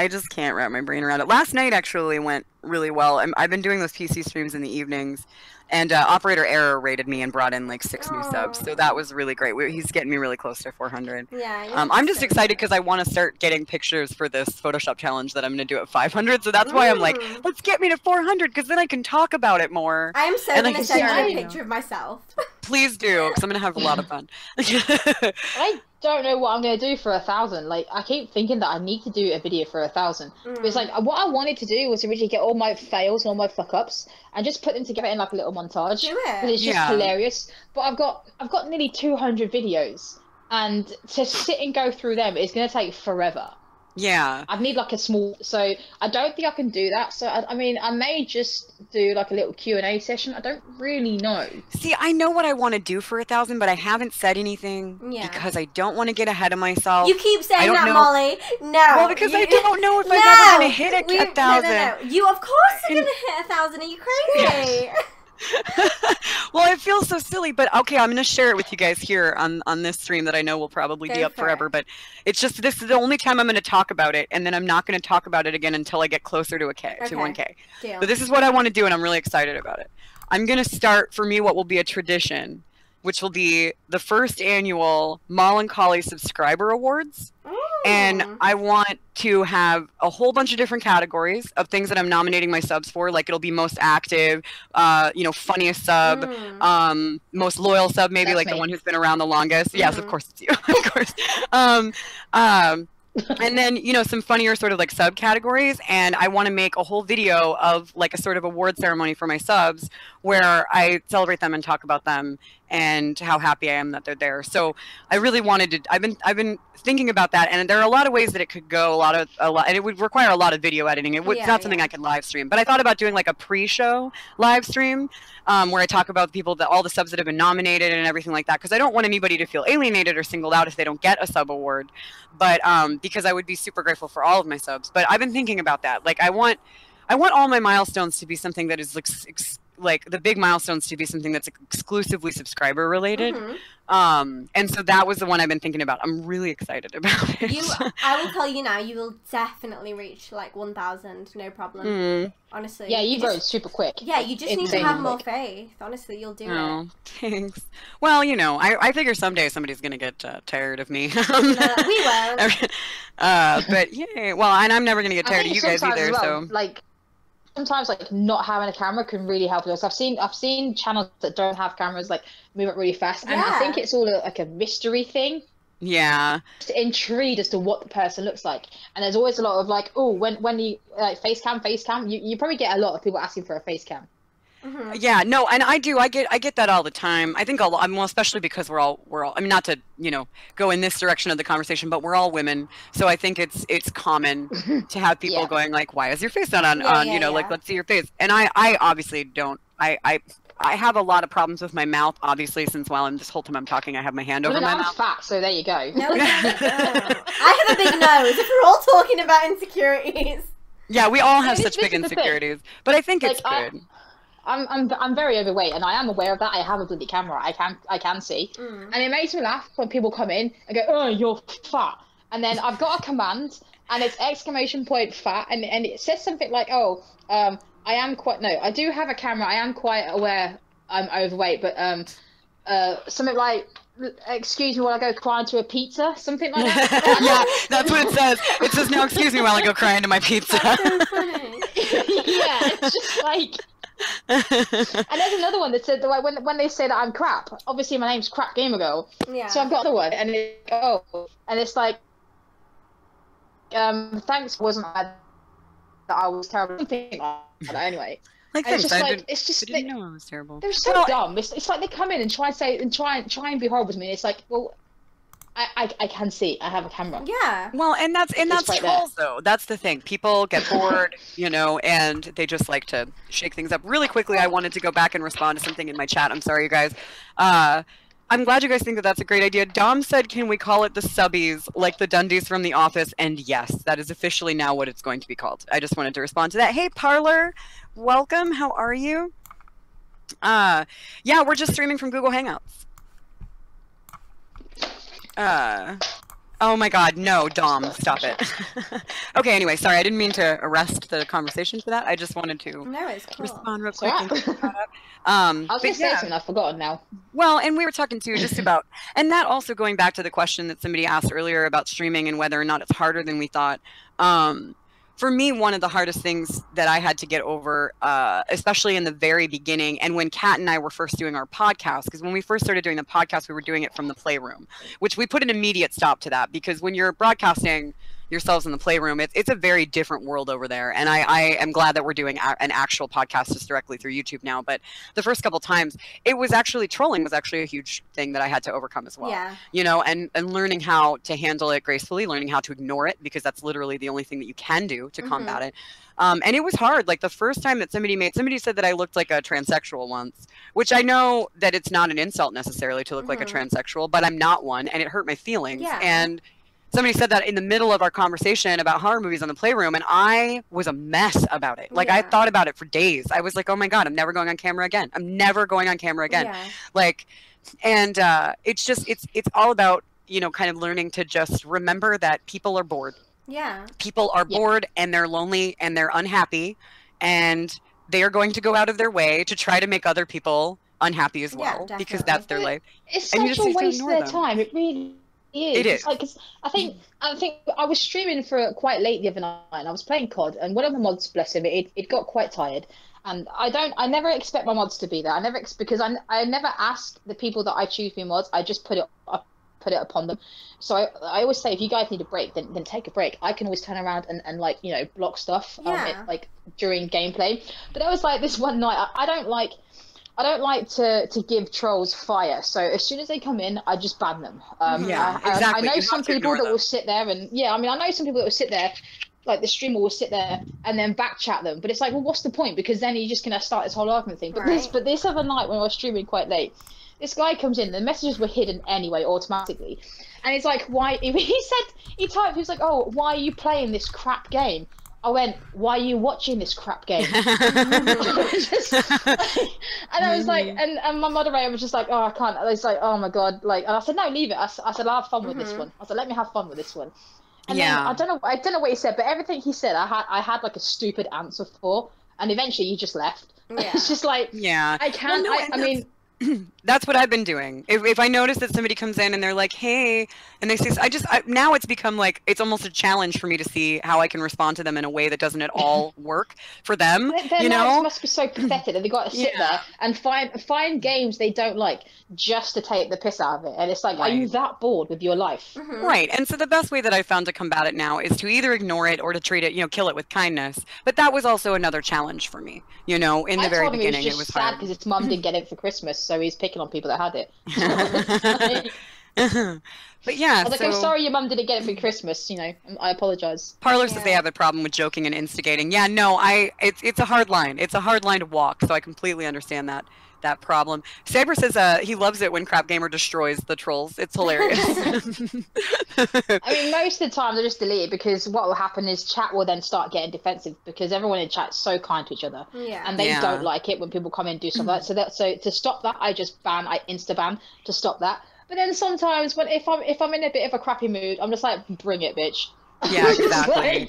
just can't wrap my brain around it. Last night actually went really well. I've been doing those PC streams in the evenings. And Operator Error rated me and brought in like 6 new subs, so that was really great. He's getting me really close to 400. Yeah. I'm just excited because I want to start getting pictures for this Photoshop challenge that I'm going to do at 500. So that's why I'm like, let's get me to 400 because then I can talk about it more. I am so going to send you a picture of myself. Please do, because I'm going to have a lot of fun. I don't know what I'm going to do for 1,000. Like, I keep thinking that I need to do a video for 1,000. It's like, what I wanted to do was originally get all my fails and all my fuck-ups and just put them together in like a little montage. Do it. Because it's just hilarious. But I've got nearly 200 videos, and to sit and go through them is going to take forever. Yeah. I'd need like a small, so I don't think I can do that. So I mean, I may just do like a little Q&A session. I don't really know. See, I know what I want to do for 1,000, but I haven't said anything because I don't want to get ahead of myself. You keep saying that, Molly. No. Well, because I don't know if I'm ever going to hit 1,000. No. You of course are going to hit 1,000. Are you crazy? Well, it feels so silly, but okay, I'm going to share it with you guys here on this stream that I know will probably be Go up for forever, it. but it's just this is the only time I'm going to talk about it, and then I'm not going to talk about it again until I get closer to to Okay. 1K. Deal. So this is what I want to do, and I'm really excited about it. I'm going to start, for me, what will be a tradition, which will be the first annual Melancholy Subscriber Awards. And I want to have a whole bunch of different categories of things that I'm nominating my subs for. Like it'll be most active, funniest sub, most loyal sub, maybe. That's like me. The one who's been around the longest. Yes, of course it's you. Of course. And then, some funnier sort of like subcategories. And I want to make a whole video of like a sort of award ceremony for my subs where I celebrate them and talk about them and how happy I am that they're there. So I really wanted to, I've been thinking about that, and there are a lot of ways that it could go, and it would require a lot of video editing. It's not something I could live stream, but I thought about doing like a pre-show live stream where I talk about all the subs that have been nominated and everything like that, because I don't want anybody to feel alienated or singled out if they don't get a sub award, but because I would be super grateful for all of my subs. But I've been thinking about that. Like I want all my milestones to be something that is like the big milestones to be something that's exclusively subscriber related. And so that was the one I've been thinking about. I'm really excited about it. I will tell you now, you will definitely reach like 1,000, no problem. Honestly. Yeah, you grow super quick. Yeah, you just need to have more faith. Honestly, you'll do it. Thanks. Well, I figure someday somebody's gonna get tired of me. We won't. But yeah, well, and I'm never gonna get tired of you guys either. Well, so sometimes not having a camera can really help us. I've seen channels that don't have cameras move up really fast, and I think it's all a mystery thing. Yeah. Just intrigued as to what the person looks like, and there's always a lot of when you face cam, you probably get a lot of people asking for a face cam. Yeah, no, and I get that all the time. I think especially because we're all, I mean, not to, go in this direction of the conversation, but we're all women. So I think it's common to have people going like, why is your face not on, like, let's see your face. And I obviously don't, I have a lot of problems with my mouth, obviously, since this whole time I'm talking, I have my hand over my mouth. I'm fat, so there you go. No, I have a big nose. If we're all talking about insecurities. Yeah, we all have such big insecurities, but I think it's good. I'm very overweight, and I am aware of that. I have a bloody camera. I can see, and it makes me laugh when people come in and go, "Oh, you're fat," and then I've got a command, and it's !fat, and it says something like, "Oh, I am quite I do have a camera. I am quite aware I'm overweight, but something like." Excuse me while I go cry into a pizza, something like that. Yeah, that's what it says. It says, "No, excuse me while I go cry into my pizza." That's so funny. Yeah, it's just like. And there's another one that said when they say that I'm crap. Obviously, my name's Crap Gamer Girl. Yeah. So I've got another one, and it's like, thanks wasn't bad that I was terrible. Something like that, anyway. Thanks. I didn't know I was terrible. They're so dumb. It's like they come in and try and be horrible to me. And it's like, well, I can see. I have a camera. Yeah. Well, and that's right trolls though. That's the thing. People get bored, and they just like to shake things up really quickly. I wanted to go back and respond to something in my chat. I'm sorry, you guys. I'm glad you guys think that that's a great idea. Dom said, can we call it the subbies, like the Dundies from The Office? And yes, that is officially now what it's going to be called. I just wanted to respond to that. Hey, Parlor, welcome. How are you? Yeah, we're just streaming from Google Hangouts. Oh my god, no, Dom, stop it. Okay, anyway, sorry, I didn't mean to arrest the conversation for that. I just wanted to respond real quick. I was going to say something, I've forgotten now. Well, and we were talking too just about, and that also going back to the question that somebody asked earlier about streaming and whether or not it's harder than we thought. For me, one of the hardest things that I had to get over, especially in the very beginning, and when Kat and I were first doing our podcast, because when we first started doing the podcast, we were doing it from the Playroom, which we put an immediate stop to that, because when you're broadcasting yourselves in the Playroom, it's a very different world over there. And I am glad that we're doing an actual podcast just directly through YouTube now. But the first couple times, it was actually, trolling was actually a huge thing that I had to overcome as well. Yeah. And learning how to handle it gracefully, learning how to ignore it, because that's literally the only thing that you can do to combat it. And it was hard. Like the first time that somebody said that I looked like a transsexual once, which I know that it's not an insult necessarily to look like a transsexual, but I'm not one, and it hurt my feelings. Yeah. And somebody said that in the middle of our conversation about horror movies on the Playroom, and I was a mess about it. Like, I thought about it for days. I was like, oh my God, I'm never going on camera again. I'm never going on camera again. Yeah. Like, and it's just, it's all about, you know, kind of learning to just remember that people are bored. Yeah. People are bored and they're lonely and they're unhappy, and they are going to go out of their way to try to make other people unhappy as well, because that's their life. It's And you such just a need to waste of ignore their them. time. It really is. It is. It's like, 'cause I think I was streaming for quite late the other night, and I was playing COD, and one of the mods, bless him, it got quite tired. And I never expect my mods to be there. Because I never ask the people that I choose to be mods. I just put it upon them. So I always say, if you guys need a break, then take a break. I can always turn around and like, you know, block stuff like during gameplay. But that was like this one night. I don't like to give trolls fire. So as soon as they come in, I just ban them. Exactly. I know You some have to people ignore that will sit there and I know some people that will sit there, like the streamer will sit there and then back chat them. But it's like, well, what's the point? Because then you're just gonna start this whole argument thing. But this other night when I was streaming quite late, this guy comes in. The messages were hidden anyway, automatically, and he's like, "Why?" He was like, "Oh, why are you playing this crap game?" I went, "Why are you watching this crap game?" And I was like, and my moderator was just like, "Oh, I can't." I was like, "Oh my God!" Like, and I said, "No, leave it." I said, "I'll have fun with this one." I said, "Let me have fun with this one." And then I don't know what he said, but everything he said, I had like a stupid answer for, and eventually he just left. Yeah. It's just like, I can't. Well, no, I mean. That's what I've been doing. If I notice that somebody comes in and they're like, "Hey," and they say, now it's become like, it's almost a challenge for me to see how I can respond to them in a way that doesn't at all work for them. Their lives must be so pathetic that they've got to sit there and find games they don't like just to take the piss out of it. And it's like, are you that bored with your life? Right. And so the best way that I found to combat it now is to either ignore it or to treat it, kill it with kindness. But that was also another challenge for me, in the very beginning. It was sad because his mum didn't get it for Christmas, so he's picking on people that had it. But yeah, I was like, I'm sorry your mum didn't get it for Christmas, I apologize. Parlor says they have a problem with joking and instigating. Yeah, no, it's a hard line. It's a hard line to walk, so I completely understand that problem. Saber says he loves it when Crap Gamer destroys the trolls. It's hilarious. I mean, most of the time they just delete it, because what will happen is chat will then start getting defensive, because everyone in chat's so kind to each other, and they don't like it when people come in and do stuff like that. So to stop that, I insta ban to stop that. But then sometimes if I'm in a bit of a crappy mood, I'm just like, bring it, bitch. Yeah, exactly.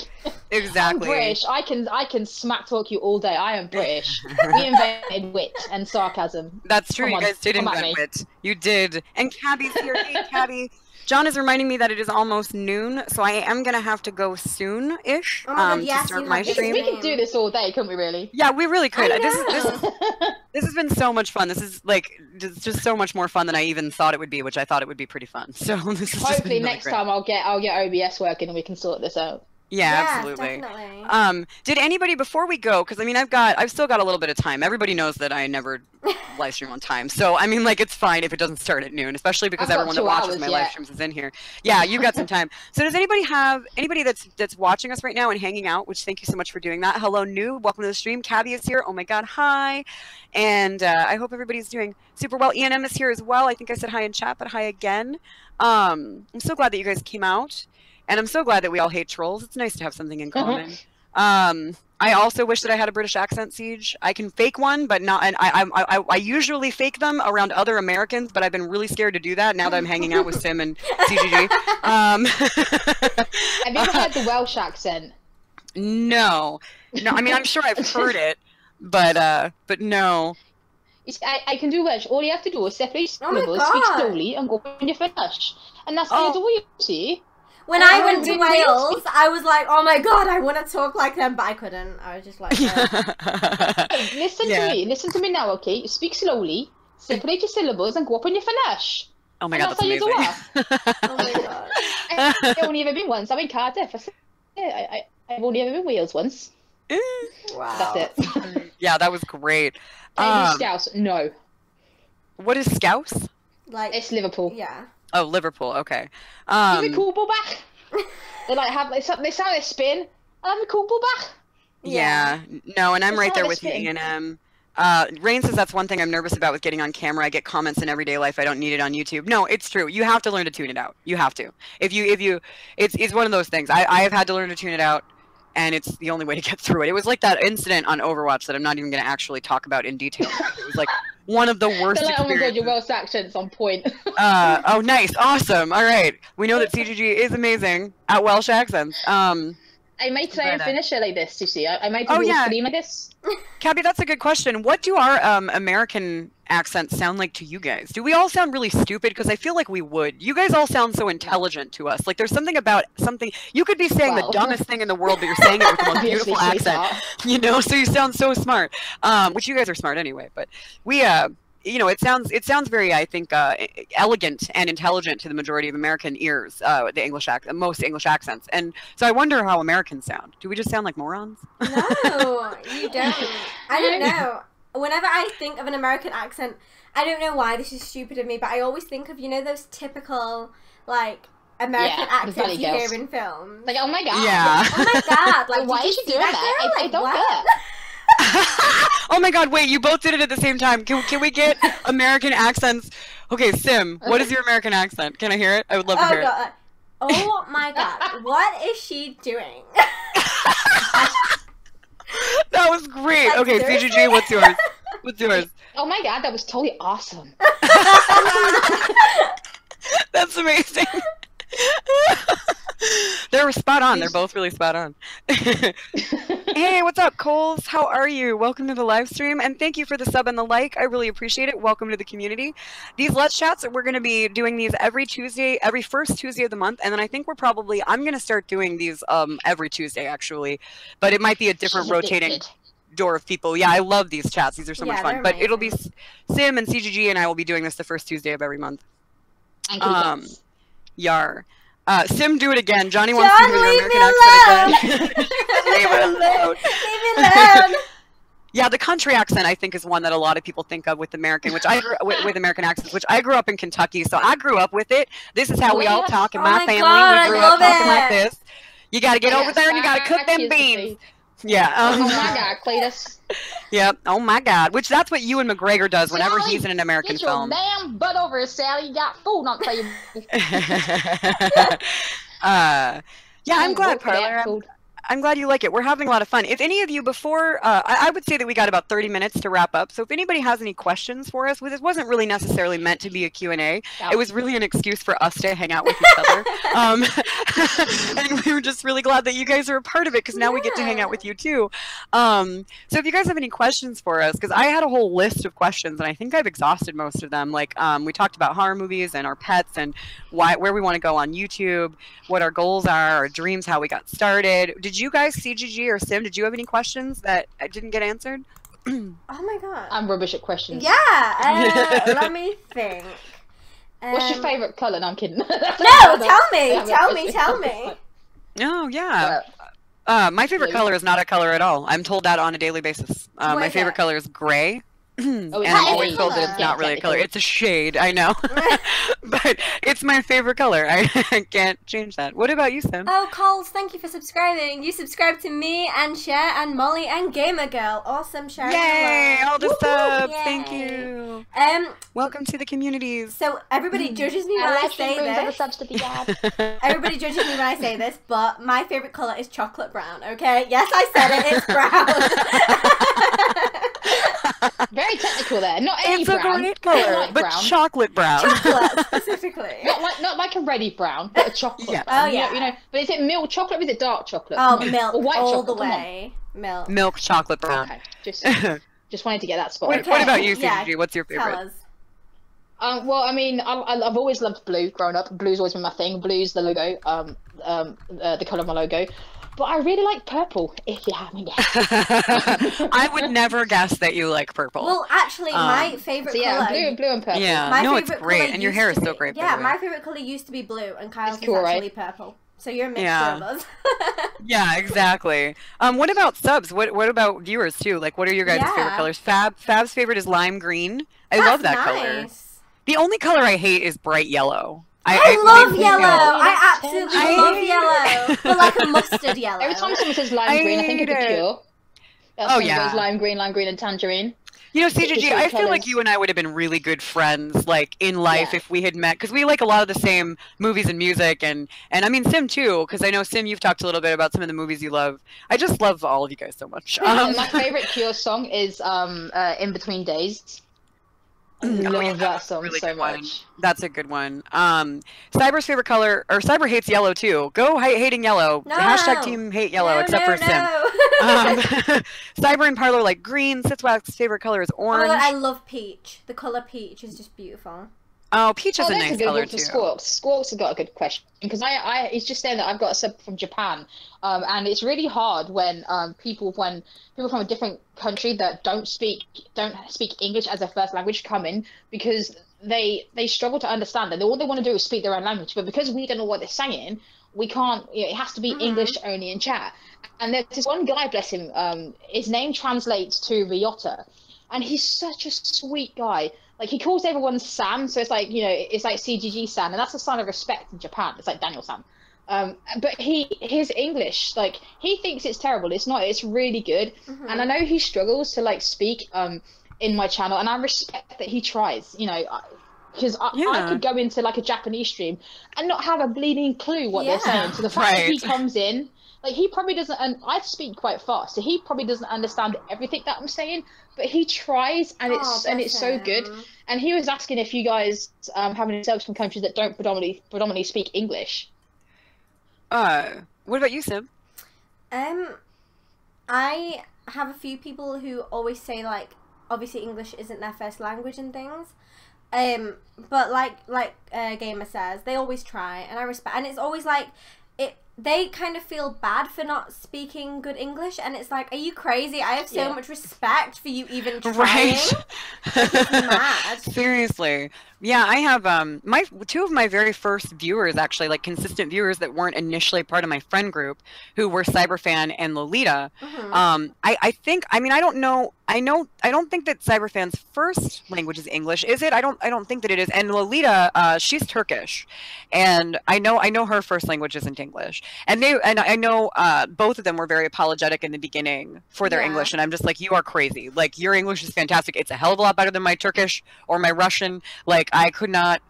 Exactly. I'm British. I can smack talk you all day. I am British. We invented wit and sarcasm. That's true. You guys did invent wit. You did. And Cabby's here. Hey, Cabby. John is reminding me that it is almost noon, so I am going to have to go soon-ish to start my stream. We could do this all day, couldn't we, really? Yeah, we really could. This has been so much fun. This is just so much more fun than I even thought it would be, which I thought it would be pretty fun. So this is hopefully next time I'll get OBS working and we can sort this out. Yeah, absolutely. Definitely. Did anybody, before we go, because I mean I've still got a little bit of time. Everybody knows that I never live stream on time, so I mean it's fine if it doesn't start at noon, especially because everyone that watches my live streams is in here. Yeah, you've got some time. So does anybody that's watching us right now and hanging out? Which, thank you so much for doing that. Hello, Noob. Welcome to the stream. Cabby is here. Oh my God, hi. And I hope everybody's doing super well. ENM is here as well. I think I said hi in chat, but hi again. I'm so glad that you guys came out. And I'm so glad that we all hate trolls. It's nice to have something in common. I also wish that I had a British accent, Siege. I can fake one, but not. And I usually fake them around other Americans, but I've been really scared to do that now that I'm hanging out with Sim and CGG. Have you ever heard the Welsh accent? No. I mean, I'm sure I've heard it, but no. I can do Welsh. All you have to do is separate syllables, speak slowly, and go when you finish. And that's how you do it, you see. When I went to Wales, I was like, oh my God, I want to talk like them, but I couldn't. I was just like, Listen to me. Listen to me now, okay? Speak slowly, separate your syllables, and go up when you finish. Oh my God, that's amazing. Oh my God. I've only ever been once. I'm in Cardiff. I've only ever been Wales once. Wow. That's it. Yeah, that was great. Scouse? No. What is Scouse? It's Liverpool. Yeah. Oh, Liverpool. Okay. Have a cool ball back. They sound like spin. I have a cool ball back. Yeah. No, and I'm right there with you, E&M. Rain says that's one thing I'm nervous about with getting on camera. I get comments in everyday life. I don't need it on YouTube. No, it's true. You have to learn to tune it out. You have to. It's one of those things. I have had to learn to tune it out, and it's the only way to get through it. It was like that incident on Overwatch that I'm not even going to actually talk about in detail. It was like one of the worst Like, oh my god, your experiences. Welsh accent's on point. Oh, nice. Awesome. All right. We know that CGG is amazing at Welsh accents. I might try and finish it like this, you see. I might Oh, do a yeah. stream like this. Cabby, that's a good question. What do our American accents sound like to you guys? Do we all sound really stupid? Because I feel like we would. You guys all sound so intelligent to us. Like there's something about something. You could be saying Well. the dumbest thing in the world, but you're saying it with the most Obviously, beautiful accent. sweetheart. You know, so you sound so smart. Which you guys are smart anyway. But we, you know, it sounds very, I think, elegant and intelligent to the majority of American ears. Most English accents. And so I wonder how Americans sound. Do we just sound like morons? No, you don't. I don't know. Whenever I think of an American accent, I don't know why this is stupid of me, but I always think of, you know, those typical, like, American Yeah, the accents Valley you Girls. hear in films. Like, oh my god. Yeah. Oh my god, like, Why did is you she see doing that? that? Girl? I Like, don't what? get. Oh my god, wait, you both did it at the same time. Can we get American accents? Okay, Sim, what is your American accent? Can I hear it? I would love to Oh hear it. god. Oh my god. What is she doing? That was great. Like, Okay, seriously? CGG, what's yours? What's yours? Oh my god, that was totally awesome. That's amazing. They're spot on. They're both really spot on. Hey, what's up, Coles? How are you? Welcome to the live stream, and thank you for the sub and the like. I really appreciate it. Welcome to the community. These Let's Chats, we're going to be doing these every Tuesday, every first Tuesday of the month, and then I think I'm going to start doing these every Tuesday, actually, but it might be a different She's rotating addicted. door of people. Yeah, I love these chats. These are so much Yeah, fun. they're But it'll be amazing. Sim and CGG, and I will be doing this the first Tuesday of every month. And kitty cats. Yar. Sim, do it again. Johnny wants John, to hear your leave American me accent again. Leave it alone. Leave me alone. Yeah, the country accent I think is one that a lot of people think of with American, which I grew with American accents, which I grew up in Kentucky, so I grew up with it. This is how we all Yes. talk in Oh my my family. God, We grew I up love talking like it. this. You got to get over there and you got to cook them Yes, beans. Yeah. Oh my god, Cletus. Yeah. Oh my God. Which that's what Ewan McGregor does whenever Sally, he's in an American Get your film. damn butt over here, Sally. You got food on the table. Yeah, I'm Don't glad, work for that Parler. food. I'm glad you like it. We're having a lot of fun. If any of you before, I would say that we got about 30 minutes to wrap up. So if anybody has any questions for us, this wasn't really necessarily meant to be a Q&A. No. It was really an excuse for us to hang out with each other. And we were just really glad that you guys are a part of it because now we get to hang out with you too. So if you guys have any questions for us, because I had a whole list of questions and I think I've exhausted most of them. Like we talked about horror movies and our pets and where we want to go on YouTube, what our goals are, our dreams, how we got started. Did you guys, CGG or Sim, did you have any questions that didn't get answered? Oh my god. I'm rubbish at questions. Yeah, let me think. What's your favourite colour? No, I'm kidding. No, tell me. Oh, yeah. My favorite color is not a color at all. I'm told that on a daily basis. What My is favorite it? color is gray. And it's I'm a always shade. told that it's Yeah, not really a color. technically. It's a shade, I know. But it's my favorite color. I can't change that. What about you, Sim? Oh, Coles, thank you for subscribing. You subscribed to me and Cher and Molly and Gamer Girl. Awesome, Cher. Yay! All the subs! Yay. Thank you. Welcome to the communities. So everybody judges me when I say this. subs to be had. Everybody judges me when I say this, but my favorite colour is chocolate brown, okay? Yes, I said it, it's brown. Very technical there. Not any It's a brown. great color, Light but brown. chocolate brown. Chocolate, specifically. Not like a reddy brown, but a chocolate Yeah. brown. Oh, yeah. You know, but is it milk chocolate or is it dark chocolate? Oh, Come on. milk, Or white all chocolate, the come on. way. Milk. Milk chocolate brown. Okay, just wanted to get that spot. What, Okay. what about you, Yeah, CGG? What's your Tell favorite? us. Well, I mean, I've always loved blue growing up. Blue's always been my thing. Blue's the logo, the colour of my logo. But I really like purple, if you haven't guessed. I would never guess that you like purple. Well, actually, my favourite So yeah, colour... blue and purple. Yeah. My No, it's favourite great, colour and your used hair to is so be- great, by Yeah, the way. my favourite colour used to be blue, and Kyle's It's cool, is actually right? purple. So you're a mixture Yeah. of us. Yeah, exactly. What about subs? What about viewers too? Like, what are your guys' Yeah. favorite colors? Fab's favorite is lime green. I love that That's color. nice. The only color I hate is bright yellow. I it love makes me yellow. feel- I absolutely I love hate yellow. But like a mustard yellow. Every time someone says lime green, I think of the hate it. Cure. Oh, Someone yeah. goes lime green, and tangerine. You know, CGG, I feel like colours. you and I would have been really good friends, like, in life if we had met, because we like a lot of the same movies and music, and I mean, Sim, too, because I know, Sim, you've talked a little bit about some of the movies you love. I just love all of you guys so much. My favourite Cure song is In Between Days. I love that song really so good one. much. That's a good one. Cyber's favorite color, or Cyber hates yellow too. Go hating yellow. No. Hashtag team hate yellow, except for Sim. Cyber and Parlor like green. Sitswack's favorite color is orange. Oh my God, I love peach. The color peach is just beautiful. Oh, peach is a that's nice a good color one for too. Squawks. Squawks have got a good question because it's just saying that I've got a sub from Japan, and it's really hard when people from a different country that don't speak English as a first language come in, because they struggle to understand it. All they want to do is speak their own language, but because we don't know what they're saying, we can't. It has to be English only in chat. And there's this one guy, bless him. His name translates to Ryota, and he's such a sweet guy. Like, he calls everyone Sam, so it's like, it's like CGG Sam, and that's a sign of respect in Japan. It's like Daniel Sam. But his English, like, he thinks it's terrible. It's not. It's really good. And I know he struggles to, like, speak in my channel, and I respect that he tries, because I could go into, like, a Japanese stream and not have a bleeding clue what they're saying. So the fact that he comes in, like, he probably doesn't, and I speak quite fast, so he probably doesn't understand everything that I'm saying, but he tries, and it's so good. And he was asking if you guys have any subs from countries that don't predominantly speak English. What about you, Sim? I have a few people who always say, like, obviously English isn't their first language and things. But like Gamer says, they always try, and I respect, and it's always like they kind of feel bad for not speaking good English, and it's like, are you crazy? I have so much respect for you even trying. Right. It's mad. Seriously. Yeah, I have two of my very first viewers, actually, like consistent viewers that weren't initially part of my friend group, who were Cyberfan and Lolita. I think, I mean, I don't know. I don't think that Cyberfan's first language is English, is it? I don't think that it is. And Lolita, she's Turkish, and I know her first language isn't English. And I know both of them were very apologetic in the beginning for their English, and I'm just like, you are crazy. Like, your English is fantastic. It's a hell of a lot better than my Turkish or my Russian. Like, I could not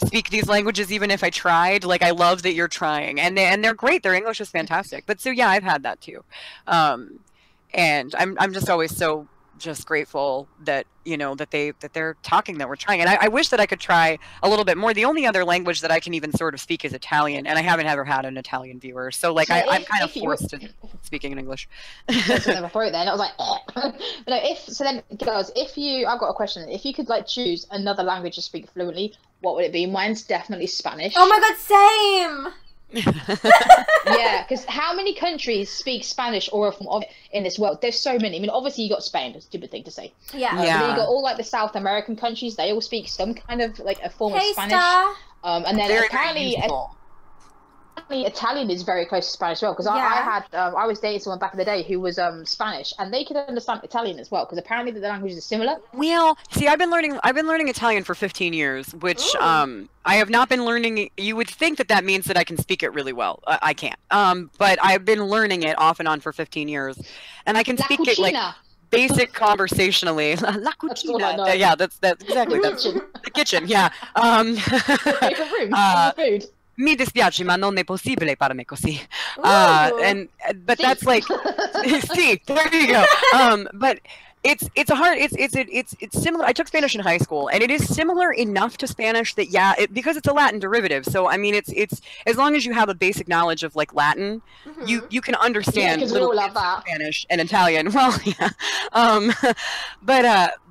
speak these languages even if I tried. Like, I love that you're trying, and they're great. Their English is fantastic. But so yeah, I've had that too, and I'm just always so just grateful that that they're talking, that we're trying. And I wish that I could try a little bit more. The only other language that I can even sort of speak is Italian, and I haven't ever had an Italian viewer, so like I'm kind of forced to speaking in English. That's another throat then. I was like, but no, girls, I've got a question. If you could like choose another language to speak fluently, what would it be? Mine's definitely Spanish. Oh my God, same. Yeah, because how many countries speak Spanish or a form of it in this world? There's so many. I mean, obviously you got Spain. That's a stupid thing to say. Yeah. But then you got all like the South American countries. They all speak some kind of like a form of Spanish. Star. And then Very, apparently Italian is very close to Spanish as well, because I was dating someone back in the day who was Spanish, and they could understand Italian as well, because apparently the languages are similar. Well, see, I've been learning Italian for 15 years, which I have not been learning. You would think that means that I can speak it really well. I can't. But I've been learning it off and on for 15 years, and I can speak it like basic conversationally. La cucina. Yeah, that's exactly the kitchen. Yeah. Favorite room. Food. Mi dispiace, ma non è possibile para me così. But that's like, see, there you go. But it's similar. I took Spanish in high school, and it is similar enough to Spanish that because it's a Latin derivative. So I mean, it's as long as you have a basic knowledge of like Latin, you can understand little bits of Spanish and Italian. Well, yeah,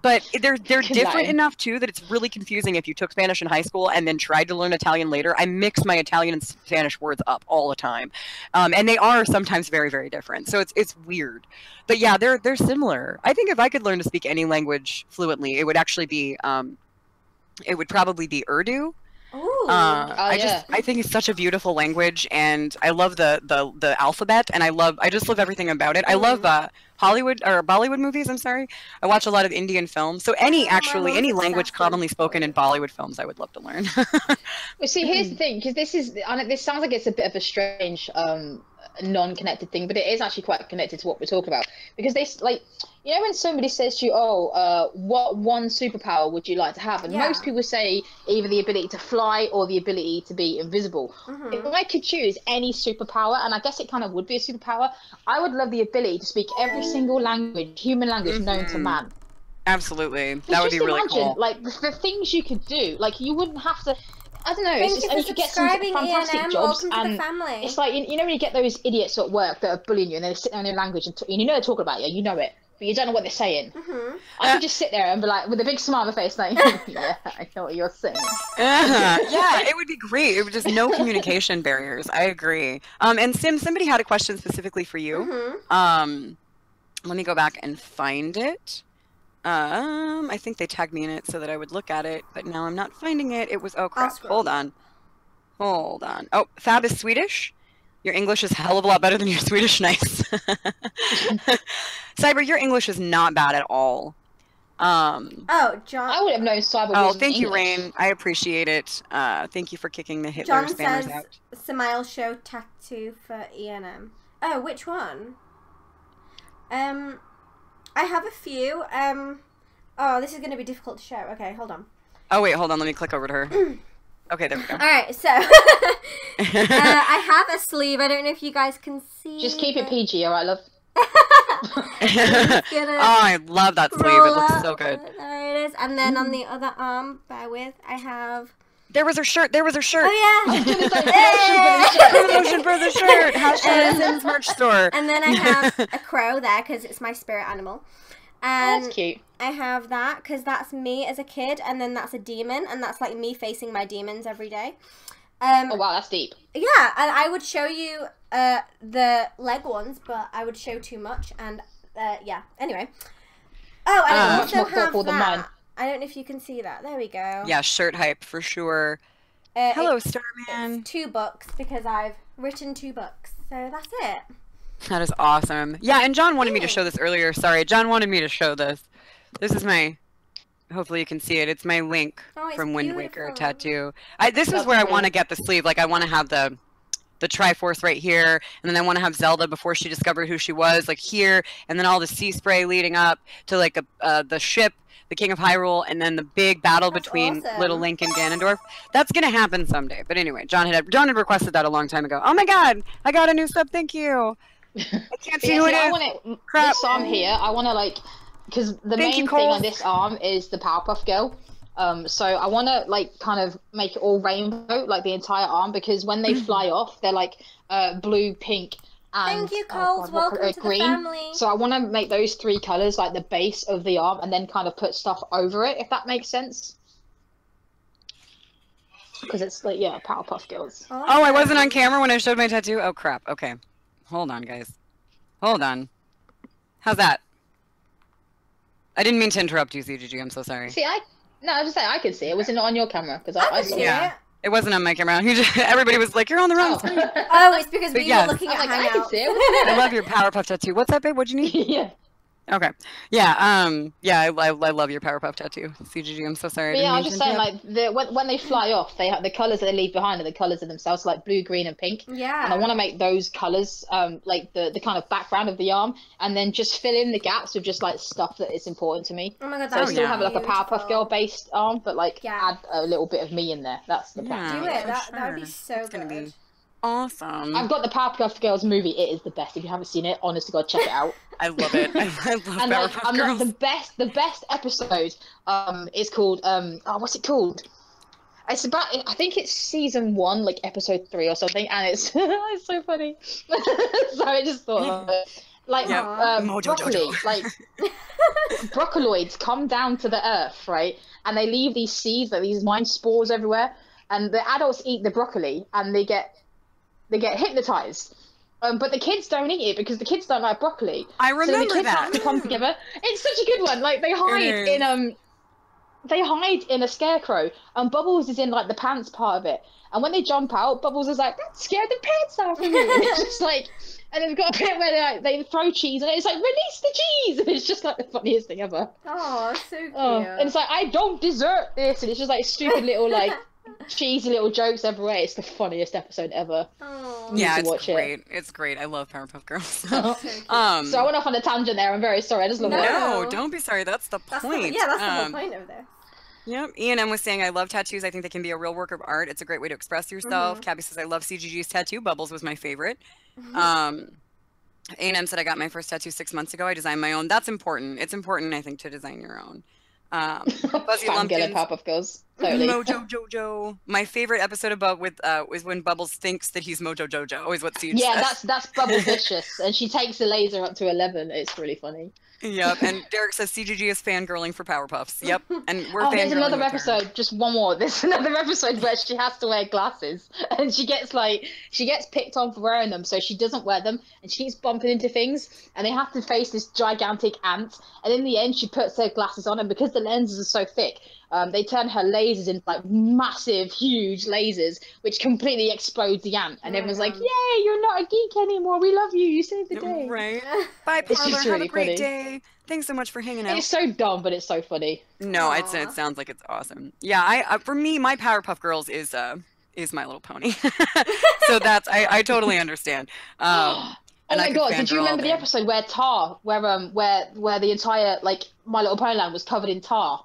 but they're different enough too that it's really confusing if you took Spanish in high school and then tried to learn Italian later. I mix my Italian and Spanish words up all the time, and they are sometimes very, very different. So it's weird, but yeah, they're similar. I think if I could learn to speak any language fluently, it would actually be it would probably be Urdu. I think it's such a beautiful language, and I love the alphabet, and I just love everything about it. I love Hollywood or Bollywood movies. I'm sorry, I watch a lot of Indian films. So any language commonly spoken in Bollywood films, I would love to learn. Well, see, here's the thing, because this sounds like it's a bit of a strange a non-connected thing, but it is actually quite connected to what we're talking about, because they like, you know, when somebody says to you, "Oh, what one superpower would you like to have?" and most people say either the ability to fly or the ability to be invisible. If I could choose any superpower, and I guess it kind of would be a superpower, I would love the ability to speak every single language, human language known to man. Absolutely, that would be really cool. Like the things you could do, like you wouldn't have to. I don't know. Thank it's just, you and for you could get some fantastic E&M. jobs, Welcome to and the family. it's like you know when you get those idiots at work that are bullying you, and they sit there in their language, and you know they're talking about you, you know it, but you don't know what they're saying. I could just sit there and be like, with a big smile on my face, like, yeah, I know what you're saying. Yeah, it would be great. It would just no communication barriers. I agree. And somebody had a question specifically for you. Let me go back and find it. I think they tagged me in it so that I would look at it, but now I'm not finding it. It was, oh crap, hold on. Oh, Fab is Swedish. Your English is a hell of a lot better than your Swedish. Nice. Cyber, your English is not bad at all. Oh, John. I would have known Cyber. Oh, thank you, Rain. I appreciate it. Thank you for kicking the Hitler spammers out. Smile show tattoo for E&M. Oh, which one? I have a few. Oh, this is going to be difficult to show. Okay, hold on. Oh, wait, hold on. Let me click over to her. Okay, there we go. All right, so I have a sleeve. I don't know if you guys can see. Just keep it PG, all right, love? Oh, I love that sleeve. It looks so good. There it is. And then on the other arm, bear with, I have... There was her shirt. There was her shirt. Oh, yeah. Promotion for the shirt. Hashtag Sims merch store. And then I have a crow there because it's my spirit animal. And that's cute. I have that because that's me as a kid, and then that's a demon, and that's like me facing my demons every day. Oh, wow, that's deep. Yeah, and I would show you the leg ones, but I would show too much, and yeah. Anyway. Oh, and I also have that. Than mine. I don't know if you can see that. There we go. Yeah, shirt hype for sure. Hello, Starman. It's 2 books because I've written 2 books. So that's it. That is awesome. Yeah, and John wanted me to show this earlier. Sorry, John wanted me to show this. This is my... Hopefully you can see it. It's my Link from Wind Waker tattoo. This is where I want to get the sleeve. Like, I want to have the Triforce right here, and then I want to have Zelda before she discovered who she was, like here, and then all the sea spray leading up to like the ship, the King of Hyrule, and then the big battle between little Link and Ganondorf. That's gonna happen someday. But anyway, John had requested that a long time ago. Oh my God, I got a new sub. Thank you. I can't see who it is. This arm here, I want to like, because the main thing on this arm is the Powerpuff Girl. So I want to like kind of make it all rainbow, like the entire arm, because when they fly off, they're like blue, pink, and thank you, Coles. Welcome to green. The family. So I want to make those 3 colors like the base of the arm, and then kind of put stuff over it, if that makes sense. Because it's like, yeah, Powerpuff Girls. Oh, I wasn't on camera when I showed my tattoo. Oh crap. Okay, hold on, guys. Hold on. How's that? I didn't mean to interrupt you, CGG. I'm so sorry. See, I was just saying I could see it. Was it not on your camera? Because I saw it. It wasn't on my camera. Everybody was like, "You're on the wrong screen." Oh, it's because we were looking at hangouts. I can see it. I love your Powerpuff tattoo. What's up, babe? What'd you need? Yeah. Okay. Yeah. Yeah. I love your Powerpuff tattoo. CGG. I'm so sorry. But yeah, I was just saying, like, when they fly off, they have the colors that they leave behind are the colors of themselves, like blue, green, and pink. Yeah. And I want to make those colors, like the kind of background of the arm, and then just fill in the gaps with just like stuff that is important to me. Oh my God, so I still have like a Powerpuff Girl based arm, but like add a little bit of me in there. That's the plan. Do it. That would be so good. Be awesome. I've got the Powerpuff Girls movie. It is the best. If you haven't seen it, honest to God, check it out. I love it. I love and Powerpuff Girls. Like, the best episode is called what's it called? It's about, I think it's season 1, like episode 3 or something, and it's it's so funny. So I just thought of it. Like broccoli, like broccoloids come down to the earth, right? And they leave these seeds, like these mind spores everywhere, and the adults eat the broccoli and they get hypnotized. But the kids don't eat it because the kids don't like broccoli. I remember so the kids that. have to come together. It's such a good one. Like they hide in a scarecrow, and Bubbles is in like the pants part of it. And when they jump out, Bubbles is like, "That scared the pants out of me." And it's just like, and they've got a bit where they throw cheese, and it's like, "Release the cheese!" And it's just like the funniest thing ever. Oh, so cute. And it's like, "I don't deserve this," and it's just like stupid little like cheesy little jokes everywhere. It's the funniest episode ever. Oh. Yeah, it's great. It's great. I love Powerpuff Girls. So I went off on a tangent there. I'm very sorry. I just love it. No, don't be sorry. That's the point. That's the whole point of this. Yep. Ian was saying, I love tattoos. I think they can be a real work of art. It's a great way to express yourself. Cabby says, I love CGG's tattoo. Bubbles was my favorite. A&M said, I got my first tattoo 6 months ago. I designed my own. That's important. It's important, I think, to design your own. Fuzzy Lumpkins. Pop-up girls. Totally. Mojo Jojo. My favorite episode about is when Bubbles thinks that he's Mojo Jojo. Always what Siege says. That's Bubbles Vicious, and she takes the laser up to 11. It's really funny. Yep, and Derek says CGG is fangirling for Powerpuffs. Yep, and we're fangirling. There's another episode, just one more. There's another episode where she has to wear glasses, and she gets picked on for wearing them, so she doesn't wear them, and she keeps bumping into things, and they have to face this gigantic ant, and in the end, she puts her glasses on, and because the lenses are so thick, they turn her lasers into like massive, huge lasers, which completely explodes the ant, and everyone's like, "Yay, you're not a geek anymore. We love you. You saved the day." Right. Bye, Parlor. Have a great day. Thanks so much for hanging out. It's so dumb, but it's so funny. No, it sounds like it's awesome. Yeah, I for me, my Powerpuff Girls is My Little Pony. So that's I totally understand. Oh my god! Did you remember the episode where where the entire like My Little Ponyland was covered in tar?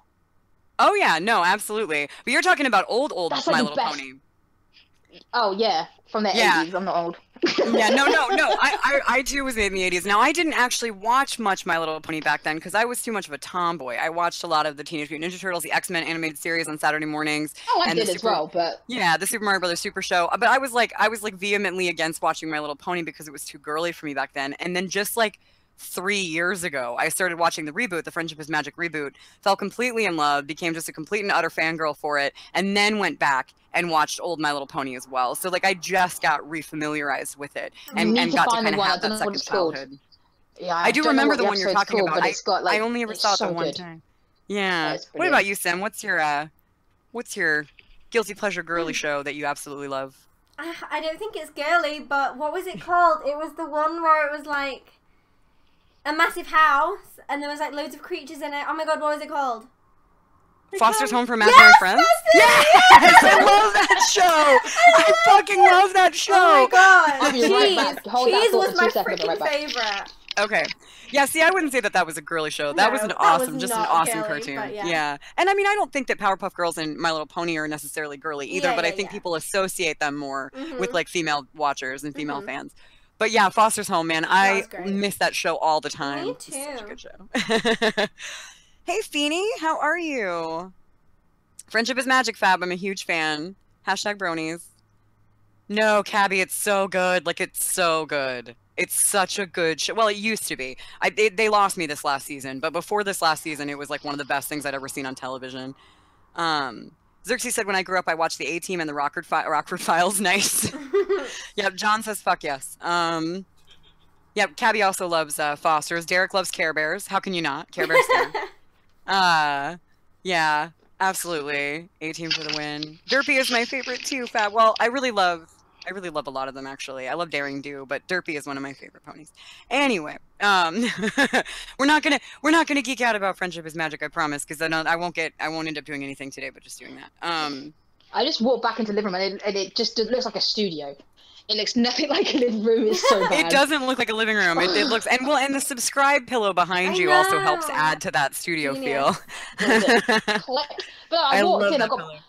Oh yeah, no, absolutely. But you're talking about old That's My like Little Pony. Oh yeah, from the 80s. I'm not old. Yeah, no. I too was made in the 80s. Now I didn't actually watch much My Little Pony back then because I was too much of a tomboy. I watched a lot of the Teenage Mutant Ninja Turtles, the X-Men animated series on Saturday mornings. Oh, I did as well, but yeah, the Super Mario Brothers Super Show. But I was like vehemently against watching My Little Pony because it was too girly for me back then. And then just like 3 years ago, I started watching the reboot, the Friendship is Magic reboot, fell completely in love, became just a complete and utter fangirl for it, and then went back and watched old My Little Pony as well. So like I just got refamiliarized with it and got to kind of have that second childhood. Yeah, I do remember the one you're talking about. But I only ever saw it the one time. Yeah. What about you, Sim? What's your guilty pleasure girly show that you absolutely love? I don't think it's girly, but what was it called? It was the one where it was like a massive house, and there was like loads of creatures in it. Oh my god, what was it called? Foster's Home for Imaginary Friends? Yes! I love that show! I fucking love that show! Oh my god! Cheese was my freaking favorite. Okay. Yeah, see, I wouldn't say that was a girly show. That was an awesome cartoon. Yeah. And I mean, I don't think that Powerpuff Girls and My Little Pony are necessarily girly either, but I think people associate them more with like female watchers and female fans. But yeah, Foster's Home, man, I miss that show all the time. Me too. It's such a good show. Hey, Feeny, how are you? Friendship is Magic, Fab. I'm a huge fan. Hashtag bronies. No, Cabby, it's so good. Like, it's so good. It's such a good show. Well, it used to be. They lost me this last season, but before this last season, it was like one of the best things I'd ever seen on television. Xerxes said, when I grew up, I watched the A-Team and the Rockford Files. Nice. Yep, John says, fuck yes. Yep, Cabby also loves Foster's. Derek loves Care Bears. How can you not? Care Bears too. Yeah, absolutely. A-Team for the win. Derpy is my favorite too, Fab. Well, I really love a lot of them, actually. I love Daring Do, but Derpy is one of my favorite ponies. Anyway, we're not gonna geek out about Friendship is Magic, I promise, because I won't end up doing anything today, but just doing that. I just walked back into the living room and it looks like a studio. It looks nothing like a living room. It's so bad. It doesn't look like a living room. It looks and the subscribe pillow behind you also helps add to that studio feel. But I walked in.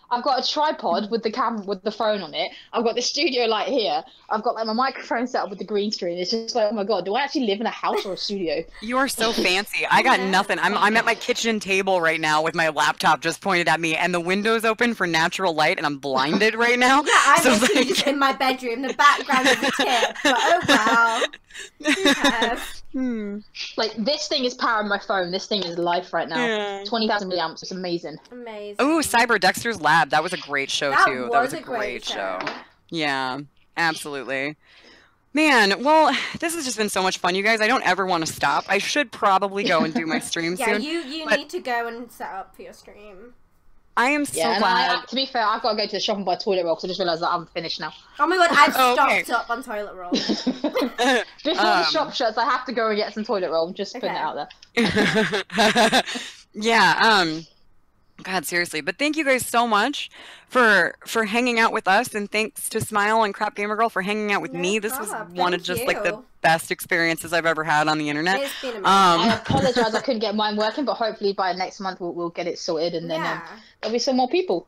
I've got a tripod with the camera with the phone on it. I've got the studio light here. I've got like my microphone set up with the green screen. It's just like, oh my god, do I actually live in a house or a studio? You are so fancy. I got nothing. I'm at my kitchen table right now with my laptop just pointed at me, and the window's open for natural light, and I'm blinded right now. Yeah, I'm just in my bedroom. The background of the tip. But, oh wow. Like this thing is powering my phone. This thing is life right now. 20,000 milliamps. It's amazing. Amazing. Oh, Cyber Dexter's Lab. That was a great show too. That was a great show. Yeah, absolutely. Man, well, this has just been so much fun, you guys. I don't ever want to stop. I should probably go and do my stream soon. Yeah, you need to go and set up for your stream. I am so glad. To be fair, I've got to go to the shop and buy toilet roll because I just realised that I'm finished now. Oh my god, I've stocked up on toilet roll. Before the shop shuts, I have to go and get some toilet roll. I'm just putting it out there. Yeah, God, seriously. But thank you guys so much for hanging out with us, and thanks to Smile and Crap Gamer Girl for hanging out with me. This was one of just like the best experiences I've ever had on the internet. It's been amazing. I apologize I couldn't get mine working, but hopefully by next month we'll get it sorted, and then there'll be some more people.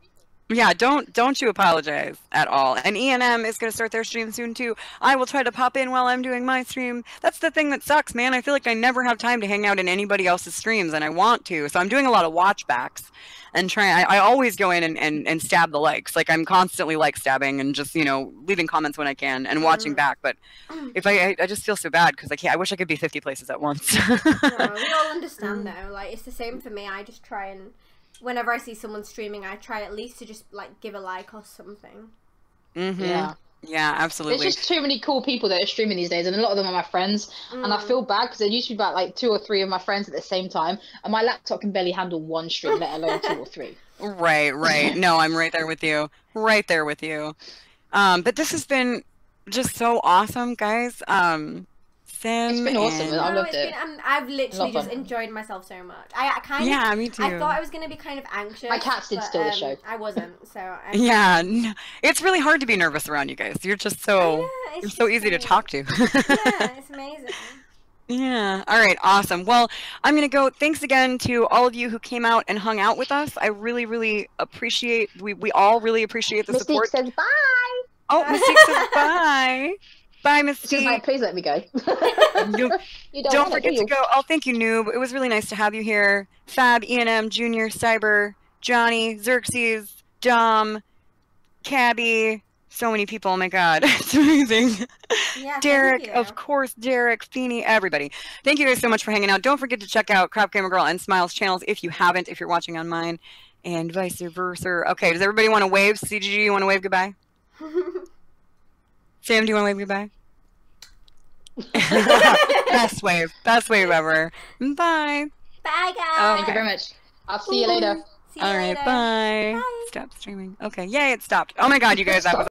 Yeah, don't you apologize at all. And E&M is going to start their stream soon too. I will try to pop in while I'm doing my stream. That's the thing that sucks, man. I feel like I never have time to hang out in anybody else's streams, and I want to. So I'm doing a lot of watchbacks and trying. I always go in and stab the likes. Like I'm constantly like stabbing and just, you know, leaving comments when I can and watching back. But if I just feel so bad because I wish I could be 50 places at once. No, we all understand though. Like it's the same for me. I just try and whenever I see someone streaming, I try at least to just like give a like or something. Yeah, absolutely. There's just too many cool people that are streaming these days, and a lot of them are my friends. And I feel bad because there used to be about like 2 or 3 of my friends at the same time, and my laptop can barely handle 1 stream, let alone 2 or 3. Right. No, I'm right there with you. Right there with you. But this has been just so awesome, guys. It's been awesome. I loved it. I've literally just enjoyed myself so much. I kind of, yeah, me too. I thought I was going to be kind of anxious. My cats did steal the show. I wasn't, so. No, it's really hard to be nervous around you guys. You're just so, you're so easy to talk to. Yeah, it's amazing. Yeah. All right. Awesome. Well, I'm going to go. Thanks again to all of you who came out and hung out with us. I really, really appreciate, we all really appreciate the support. Mystique says bye. Oh, Mystique says bye. Bye, Mystique. Like, please let me go. You don't forget to go. Oh, thank you, Noob. It was really nice to have you here. Fab, E&M, Junior, Cyber, Johnny, Xerxes, Dom, Cabby. So many people. Oh my God. It's amazing. Yeah, Derek, of course, Derek, Feeny, everybody. Thank you guys so much for hanging out. Don't forget to check out Crap Gamer Girl and Smile's channels if you haven't, if you're watching on mine, and vice versa. Okay, does everybody want to wave? CGG, you want to wave goodbye? Sam, do you want to wave goodbye? Best wave ever. Bye. Bye, guys. Thank you very much. I'll see you later. See you later. All right, bye. Stop streaming. Okay, yay, it stopped. Oh my God, you guys, that was